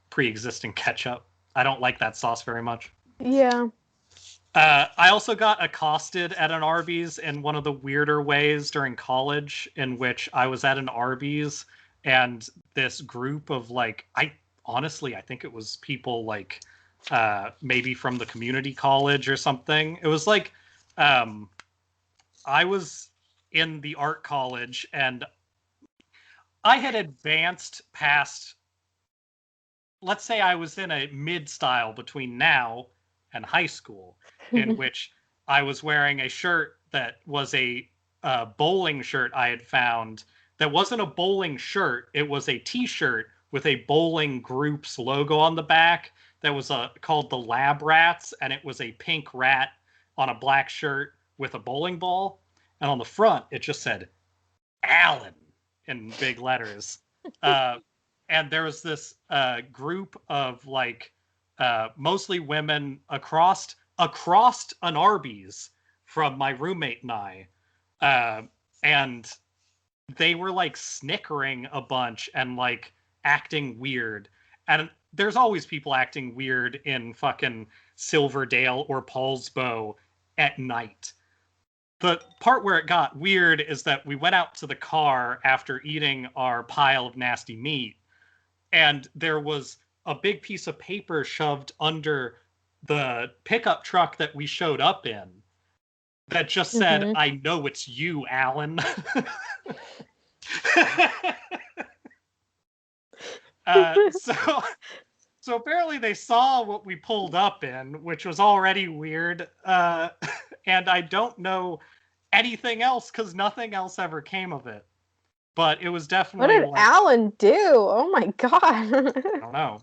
pre-existing ketchup. I don't like that sauce very much. Yeah. I also got accosted at an Arby's in one of the weirder ways during college, in which I was at an Arby's and this group of like, I think it was people like maybe from the community college or something. It was like I was in the art college and I had advanced past, let's say I was in a mid-style between now and high school, in which I was wearing a shirt that was a bowling shirt I had found that wasn't a bowling shirt. It was a t-shirt with a bowling group's logo on the back that was called the Lab Rats, and it was a pink rat on a black shirt with a bowling ball. And on the front, it just said Allen in big letters. And there was this group of like mostly women across an Arby's from my roommate and I. And they were like snickering a bunch and like acting weird. And there's always people acting weird in fucking Silverdale or Paulsbo at night. the part where it got weird is that we went out to the car after eating our pile of nasty meat, and there was a big piece of paper shoved under the pickup truck that we showed up in that just said, "I know it's you, Alan." So apparently they saw what we pulled up in, which was already weird. And I don't know anything else because nothing else ever came of it. But it was definitely. What did Alan do? Oh my god! I don't know.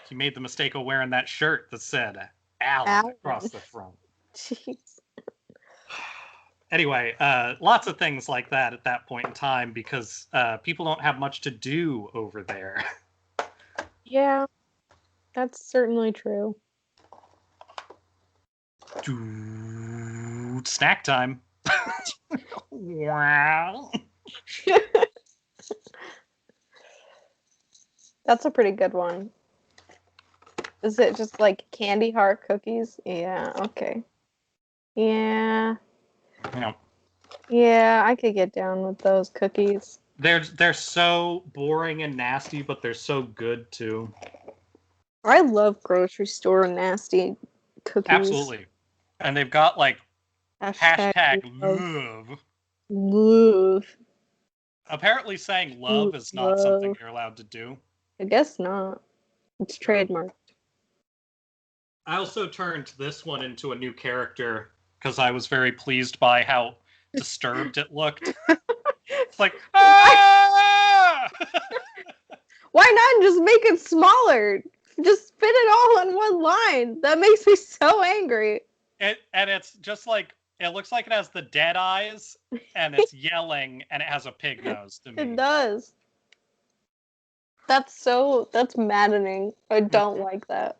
He made the mistake of wearing that shirt that said Alan across the front. Jeez. Anyway, lots of things like that at that point in time because people don't have much to do over there. Yeah, that's certainly true. Dude, snack time. Wow. That's a pretty good one. Is it just like candy heart cookies? Yeah, okay. Yeah. Yeah, I could get down with those cookies. They're so boring and nasty, but they're so good too. I love grocery store nasty cookies. Absolutely. And they've got like hashtag love. Love. Apparently saying love is not something you're allowed to do. I guess not. It's trademarked. I also turned this one into a new character because I was very pleased by how disturbed it looked. It's like, ah! Why not just make it smaller? Just fit it all in one line. That makes me so angry. And it's just like, it looks like it has the dead eyes, and it's yelling, and it has a pig nose to me. It does. That's maddening. I don't like that.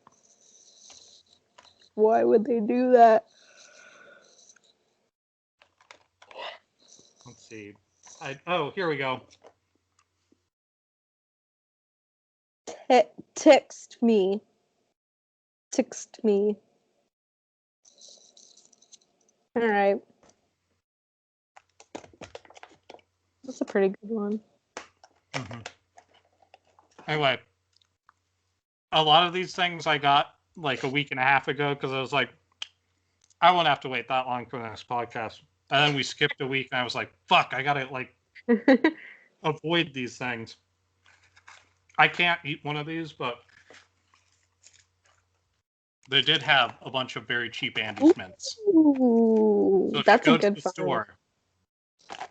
Why would they do that? Let's see. Here we go. Text me. All right. That's a pretty good one. Mm-hmm. Anyway, a lot of these things I got like a week and a half ago because I was like, I won't have to wait that long for the next podcast. And then we skipped a week and I was like, fuck, I gotta like avoid these things. I can't eat one of these, but they did have a bunch of very cheap Andes mints. Ooh, so if that's you go a good to the store,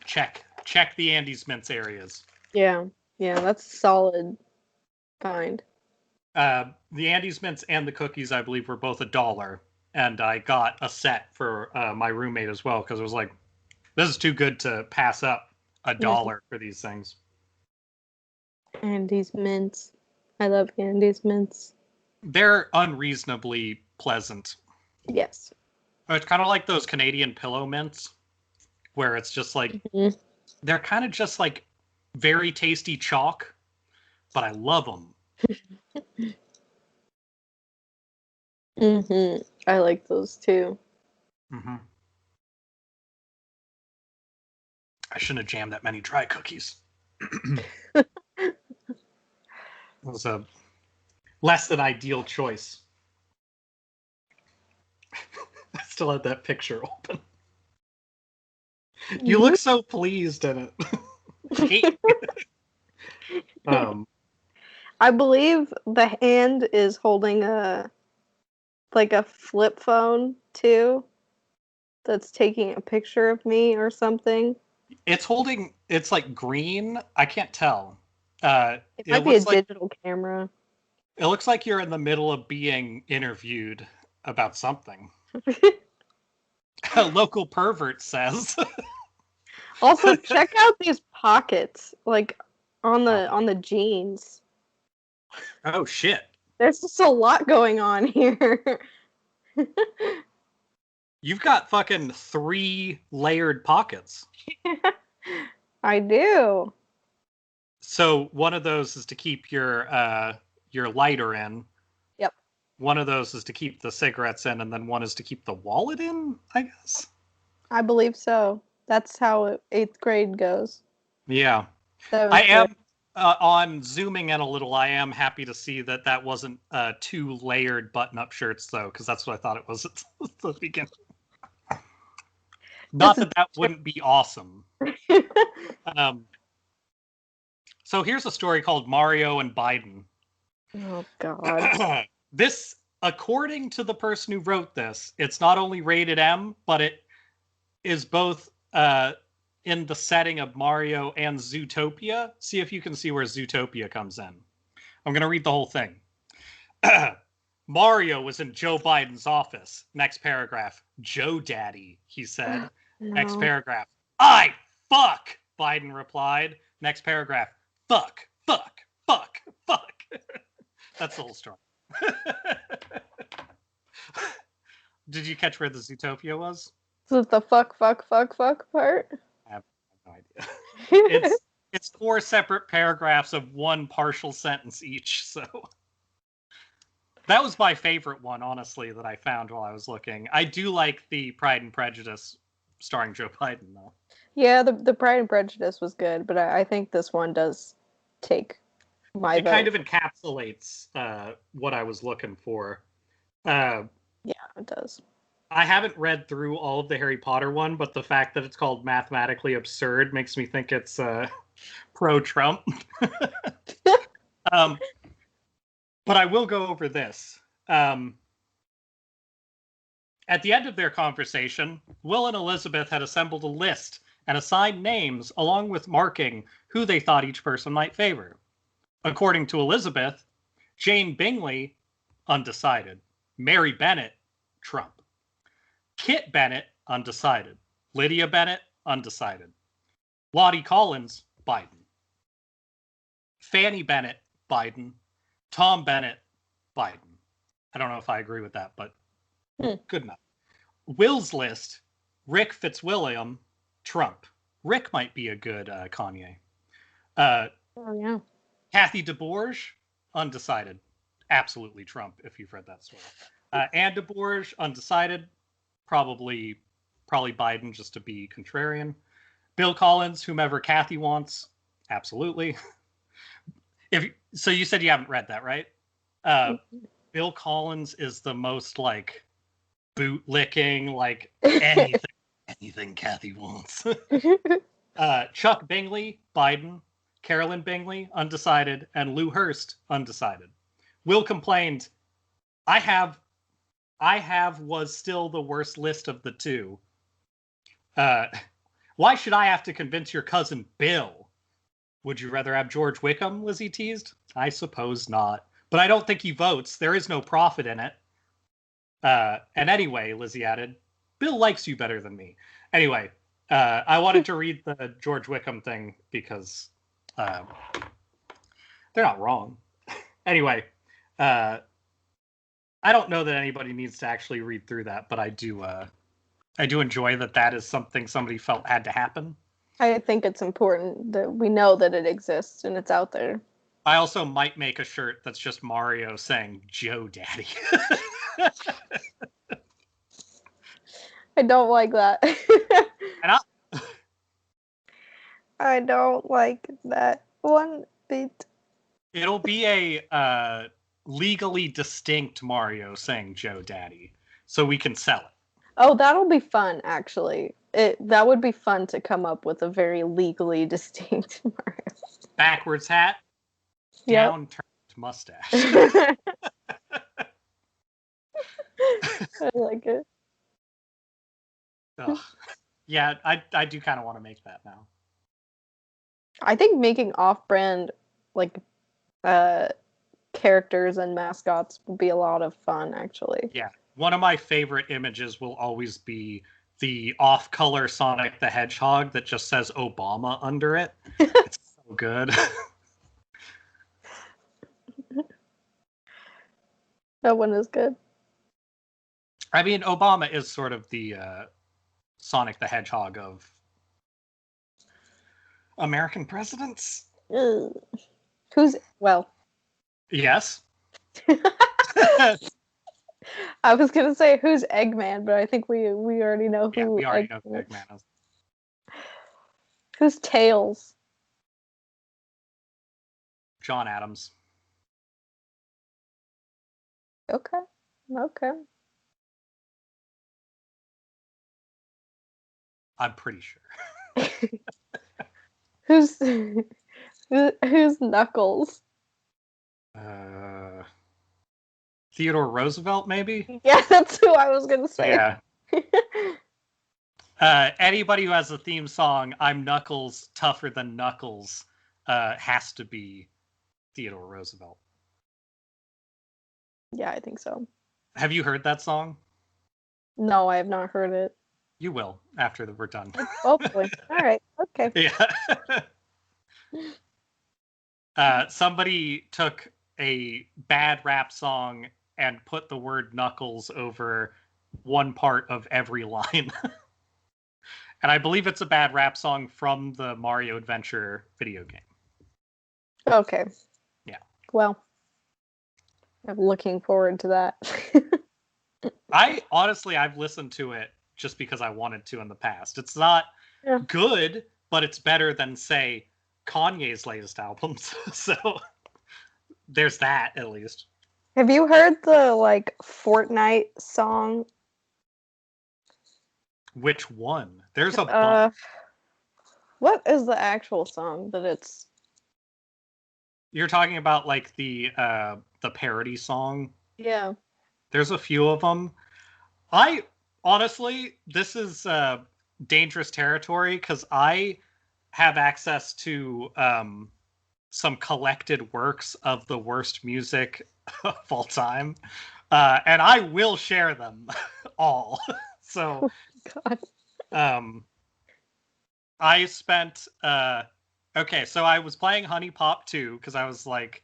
check the Andes mints areas. Yeah, that's solid find. The Andes mints and the cookies, I believe, were both $1, and I got a set for my roommate as well because it was like, this is too good to pass up $1 for these things. Andes mints. I love Andes mints. They're unreasonably pleasant. Yes. It's kind of like those Canadian pillow mints, where it's just like, they're kind of just like very tasty chalk, but I love them. I like those too. I shouldn't have jammed that many dry cookies. It was a less than ideal choice. I still had that picture open. You look so pleased in it. I believe the hand is holding a flip phone too. That's taking a picture of me or something. It's like green. I can't tell. It might be a digital camera. It looks like you're in the middle of being interviewed about something. A local pervert says. Also, check out these pockets, like on the jeans. Oh shit! There's just a lot going on here. You've got fucking 3 layered pockets. I do. So one of those is to keep your lighter in. Yep. One of those is to keep the cigarettes in, and then one is to keep the wallet in, I guess. I believe so. That's how 8th grade goes. Yeah. Seventh I am, grade. on zooming in a little, I am happy to see that wasn't 2 layered button-up shirts, though, because that's what I thought it was at the beginning. Not that wouldn't be awesome. So here's a story called Mario and Biden. Oh, God. This, according to the person who wrote this, it's not only rated M, but it is both in the setting of Mario and Zootopia. See if you can see where Zootopia comes in. I'm going to read the whole thing. Mario was in Joe Biden's office. Next paragraph. Joe Daddy, he said. No. Next paragraph. I fuck, Biden replied. Next paragraph. Fuck, fuck, fuck, fuck. That's the whole story. Did you catch where the Zootopia was? Is it the fuck part? I have no idea. It's 4 separate paragraphs of 1 partial sentence each, so that was my favorite one, honestly, that I found while I was looking. I do like the Pride and Prejudice starring Joe Biden, though. Yeah, the Pride and Prejudice was good, but I think this one does take my vote. It kind of encapsulates what I was looking for. Yeah, it does. I haven't read through all of the Harry Potter one, but the fact that it's called Mathematically Absurd makes me think it's pro-Trump. But I will go over this. At the end of their conversation, Will and Elizabeth had assembled a list and assigned names along with marking who they thought each person might favor. According to Elizabeth, Jane Bingley, undecided. Mary Bennett, Trump. Kit Bennett, undecided. Lydia Bennett, undecided. Lottie Collins, Biden. Fanny Bennett, Biden. Tom Bennett, Biden. I don't know if I agree with that, but good enough. Will's list, Rick Fitzwilliam, Trump. Rick might be a good Kanye. Oh, yeah. Kathy DeBorge, undecided. Absolutely Trump, if you've read that story. Anne DeBorge, undecided. Probably Biden, just to be contrarian. Bill Collins, whomever Kathy wants. Absolutely. So you said you haven't read that, right? Bill Collins is the most, like, boot-licking, like, anything Kathy wants. Chuck Bingley, Biden. Carolyn Bingley, undecided. And Lou Hurst, undecided. Will complained, I have was still the worst list of the 2. Why should I have to convince your cousin Bill? Would you rather have George Wickham, Lizzie teased. I suppose not. But I don't think he votes. There is no profit in it. And anyway, Lizzie added, Bill likes you better than me. Anyway, I wanted to read the George Wickham thing because they're not wrong. Anyway, I don't know that anybody needs to actually read through that, but I do enjoy that is something somebody felt had to happen. I think it's important that we know that it exists and it's out there. I also might make a shirt that's just Mario saying Joe Daddy. I don't like that. And I don't like that one bit. It'll be a legally distinct Mario saying Joe Daddy, so we can sell it. Oh, that'll be fun, actually. That would be fun to come up with a very legally distinct Mario. Backwards hat, Yep. down-turned mustache. I like it. Ugh. Yeah, I do kind of want to make that now. I think making off-brand, like, characters and mascots would be a lot of fun, actually. Yeah. One of my favorite images will always be the off-color Sonic the Hedgehog that just says Obama under it. It's so good. That one is good. I mean, Obama is sort of the Sonic the Hedgehog of American presidents. Well. Yes. I was gonna say who's Eggman, but I think we already know who. Yeah, we already know who Eggman is. Eggman is. Who's Tails? John Adams. Okay. Okay. I'm pretty sure. Who's who's Knuckles? Theodore Roosevelt, maybe? Yeah, that's who I was gonna say. Yeah. Anybody who has a theme song, I'm Knuckles, tougher than Knuckles, has to be Theodore Roosevelt. Yeah, I think so. Have you heard that song? No, I have not heard it. You will after we're done. Hopefully. All right. Okay. Yeah. Somebody took a bad rap song and put the word Knuckles over one part of every line. And I believe it's a bad rap song from the Mario Adventure video game. Okay. Yeah. Well, I'm looking forward to that. I've listened to it just because I wanted to in the past. It's not good, but it's better than, say, Kanye's latest albums. So there's that, at least. Have you heard the, like, Fortnite song? Which one? There's a bunch. What is the actual song that it's... You're talking about, like, the parody song? Yeah. There's a few of them. Honestly, this is dangerous territory because I have access to some collected works of the worst music of all time, and I will share them all. So, God. I spent okay. So I was playing Honey Pop 2 because I was like,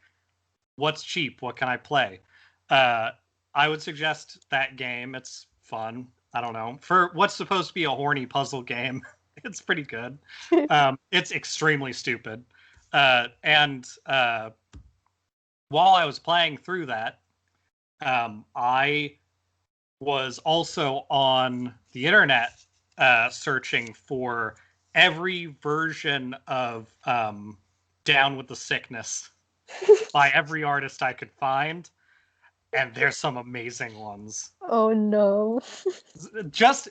"What's cheap? What can I play?" I would suggest that game. It's fun. I don't know. For what's supposed to be a horny puzzle game, it's pretty good. It's extremely stupid. And while I was playing through that, I was also on the internet searching for every version of Down with the Sickness by every artist I could find. And there's some amazing ones. Oh no. Just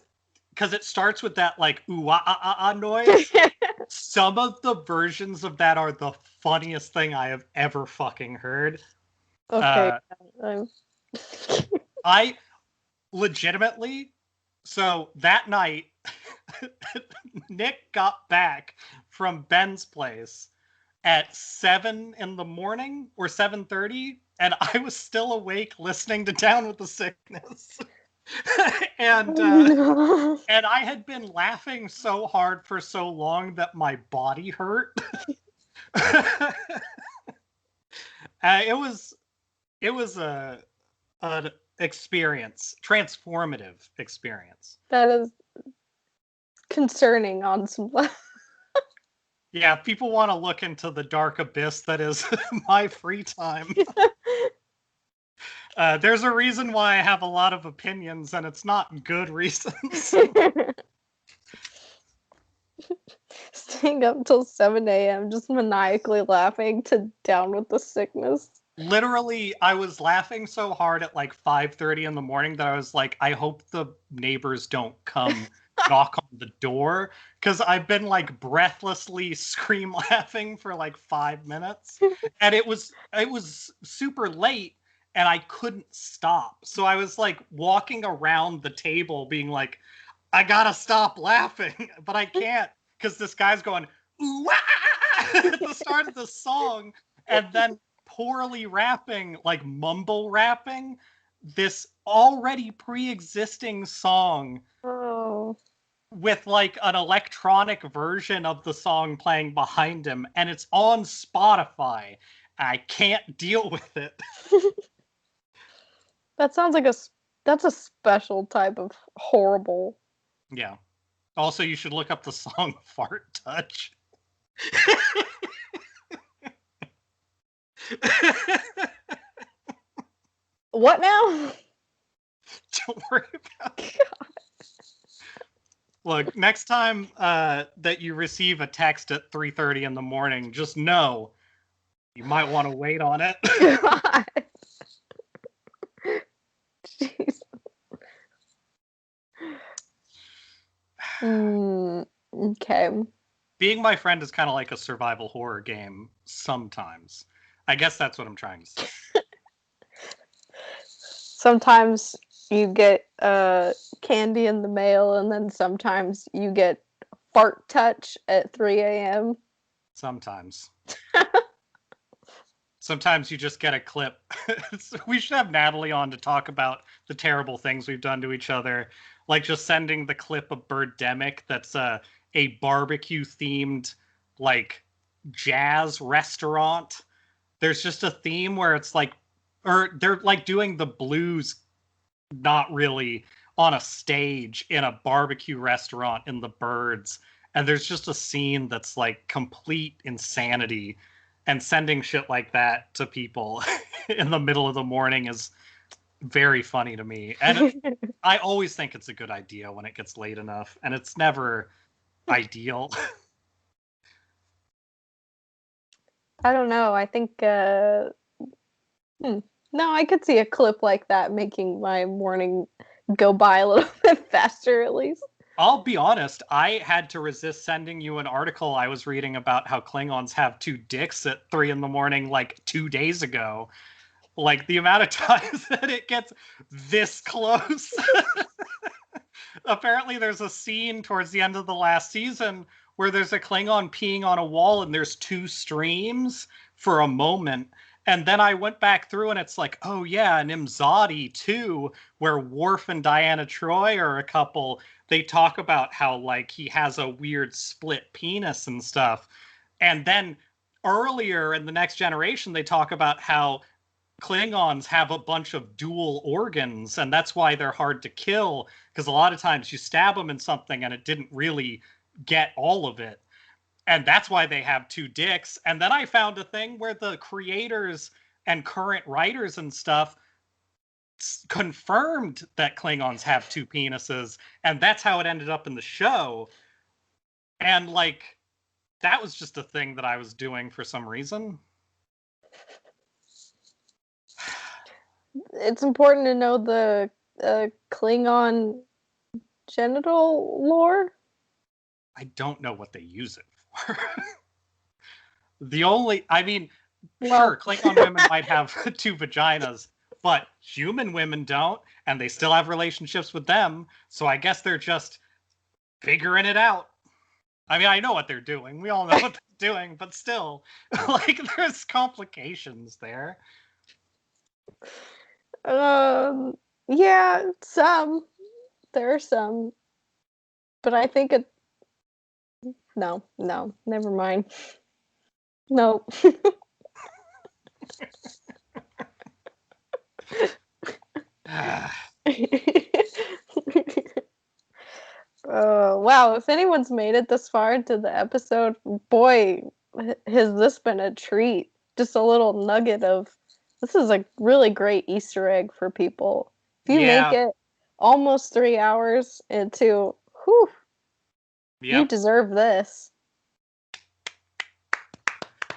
because it starts with that like ooh ah ah ah noise. Some of the versions of that are the funniest thing I have ever fucking heard. Okay. I legitimately, so that night, Nick got back from Ben's place at 7 in the morning or 7:30, and I was still awake listening to Down with the Sickness. And and I had been laughing so hard for so long that my body hurt. It was an experience, transformative experience. That is concerning on some level. Yeah, people want to look into the dark abyss that is my free time. There's a reason why I have a lot of opinions, and it's not good reasons. Staying up till 7 a.m. just maniacally laughing to Down with the Sickness. Literally, I was laughing so hard at like 5:30 in the morning that I was like, I hope the neighbors don't come knock on the door, because I've been like breathlessly scream laughing for like 5 minutes, and it was super late and I couldn't stop. So I was like walking around the table being like, I gotta stop laughing, but I can't because this guy's going ooh ah! At the start of the song, and then poorly rapping, like mumble rapping, this already pre-existing song with like an electronic version of the song playing behind him, and it's on Spotify. I can't deal with it. That sounds like that's a special type of horrible. Yeah. Also, you should look up the song Fart Touch. What now? Don't worry about it. Look, next time that you receive a text at 3:30 in the morning, just know you might want to wait on it. God. Jeez. Okay. Being my friend is kind of like a survival horror game sometimes. I guess that's what I'm trying to say. Sometimes you get candy in the mail, and then sometimes you get fart touch at 3 a.m. Sometimes. Sometimes you just get a clip. We should have Natalie on to talk about the terrible things we've done to each other. Like just sending the clip of Birdemic that's a barbecue-themed, like, jazz restaurant. There's just a theme where it's like, or they're like doing the blues, not really, on a stage in a barbecue restaurant in the Birds. And there's just a scene that's like complete insanity. And sending shit like that to people in the middle of the morning is very funny to me. And I always think it's a good idea when it gets late enough. And it's never ideal. I don't know. I think no, I could see a clip like that making my morning go by a little bit faster, at least. I'll be honest, I had to resist sending you an article I was reading about how Klingons have 2 dicks at 3 in the morning, like 2 days ago. Like, the amount of times that it gets this close. Apparently, there's a scene towards the end of the last season where there's a Klingon peeing on a wall and there's 2 streams for a moment. And then I went back through and it's like, oh yeah, and Imzadi too, where Worf and Diana Troy are a couple. They talk about how, like, he has a weird split penis and stuff. And then earlier in the Next Generation, they talk about how Klingons have a bunch of dual organs, and that's why they're hard to kill, because a lot of times you stab them in something and it didn't really get all of it. And that's why they have 2 dicks. And then I found a thing where the creators and current writers and stuff confirmed that Klingons have 2 penises, and that's how it ended up in the show. And, like, that was just a thing that I was doing for some reason. It's important to know the Klingon genital lore. I don't know what they use it for. Sure, Klingon women might have 2 vaginas, but human women don't, and they still have relationships with them, so I guess they're just figuring it out. I mean, I know what they're doing. We all know what they're doing, but still, like, there's complications there. Yeah, some. There are some. But I think it... No, never mind. No. Wow, if anyone's made it this far into the episode, boy, has this been a treat. Just a little nugget of... This is a really great Easter egg for people. If you make it almost 3 hours into... Whew, you deserve this.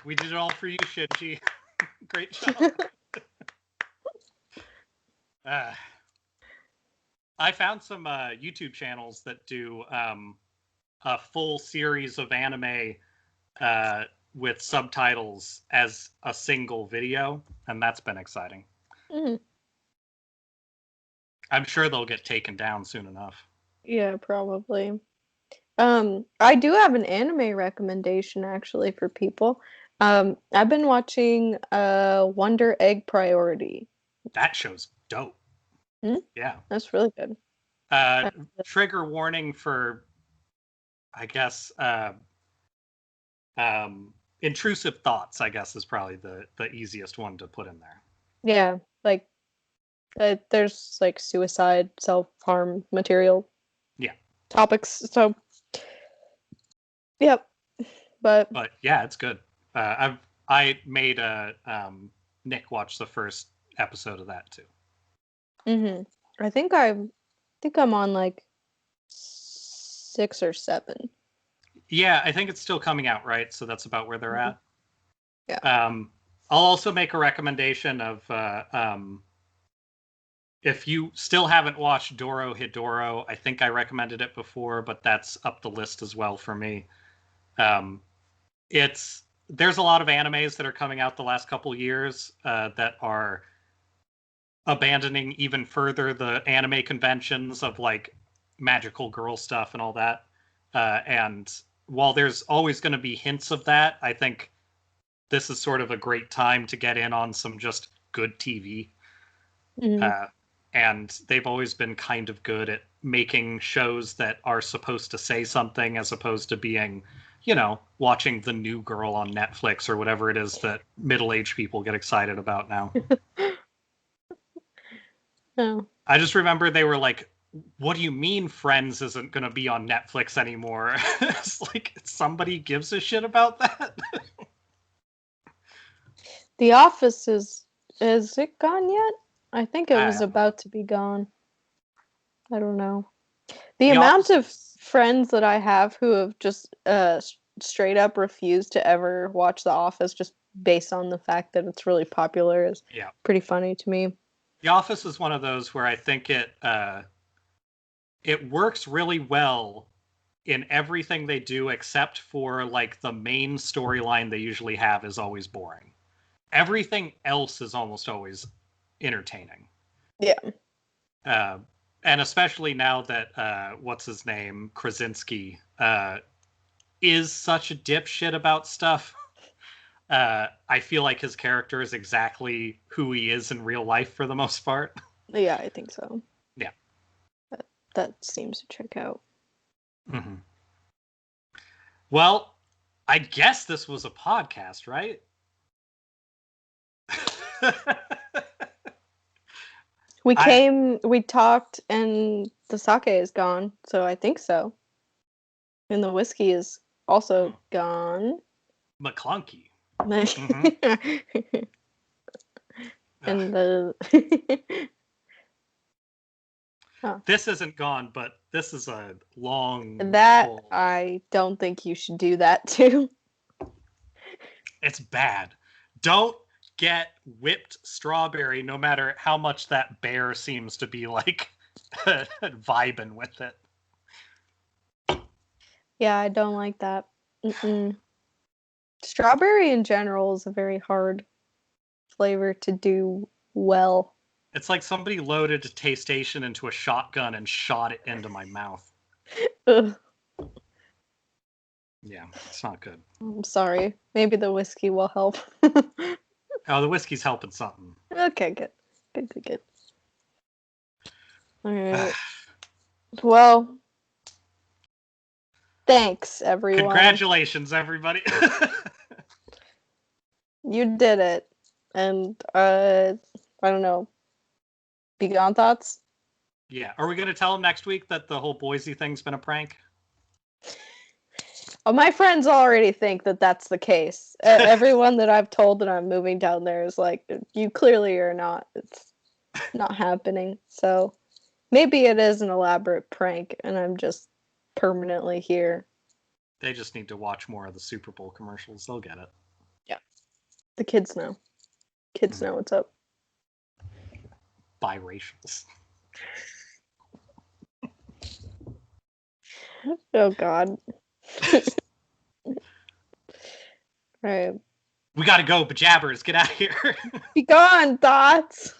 We did it all for you, Shinji. Great job. I found some YouTube channels that do a full series of anime with subtitles as a single video, and that's been exciting. Mm-hmm. I'm sure they'll get taken down soon enough. Yeah, probably. I do have an anime recommendation, actually, for people. I've been watching Wonder Egg Priority. That show's dope. Yeah. That's really good. Trigger warning for, I guess, intrusive thoughts, I guess, is probably the easiest one to put in there. Yeah, like, there's, like, suicide, self-harm material. Yeah. Topics, so... Yep. But yeah, it's good. I made Nick watch the first episode of that too. Mm-hmm. I think I'm on like 6 or 7. Yeah, I think it's still coming out, right? So that's about where they're at. Yeah. I'll also make a recommendation of if you still haven't watched Doro Hidoro, I think I recommended it before, but that's up the list as well for me. There's a lot of animes that are coming out the last couple years that are abandoning even further the anime conventions of like magical girl stuff and all that. And while there's always going to be hints of that, I think this is sort of a great time to get in on some just good TV. Mm-hmm. And they've always been kind of good at making shows that are supposed to say something as opposed to being, watching The New Girl on Netflix or whatever it is that middle-aged people get excited about now. Oh. I just remember they were like, what do you mean Friends isn't going to be on Netflix anymore? It's like, somebody gives a shit about that? The Office is it gone yet? I think it was about to be gone. I don't know. The amount of friends that I have who have just straight up refused to ever watch The Office just based on the fact that it's really popular is pretty funny to me. The Office is one of those where I think it works really well in everything they do except for like the main storyline they usually have is always boring. Everything else is almost always entertaining. Yeah. And especially now that what's his name, Krasinski, is such a dipshit about stuff. I feel like his character is exactly who he is in real life for the most part. Yeah, I think so. Yeah. That seems to check out. Mm-hmm. Well, I guess this was a podcast, right? We talked, and the sake is gone, so I think so. And the whiskey is also gone. McClunky. Mm-hmm. And the... This isn't gone, but this is a long... pull. I don't think you should do that, too. It's bad. Don't get whipped strawberry, no matter how much that bear seems to be like vibing with it. Yeah, I don't like that. Strawberry in general is a very hard flavor to do well. It's like somebody loaded a Taystation into a shotgun and shot it into my mouth. Ugh. Yeah, it's not good. I'm sorry. Maybe the whiskey will help. Oh, the whiskey's helping something. Okay, good. Good. All right. Well, thanks, everyone. Congratulations, everybody. You did it. And, I don't know. Beyond thoughts? Yeah. Are we going to tell them next week that the whole Boise thing's been a prank? Oh, my friends already think that that's the case. Everyone that I've told that I'm moving down there is like, you clearly are not. It's not happening. So maybe it is an elaborate prank and I'm just permanently here. They just need to watch more of the Super Bowl commercials. They'll get it. Yeah. The kids know. Kids know what's up. Biracials. Oh, God. Right. We gotta go, Bajabbers. Get out of here. Be gone, thoughts.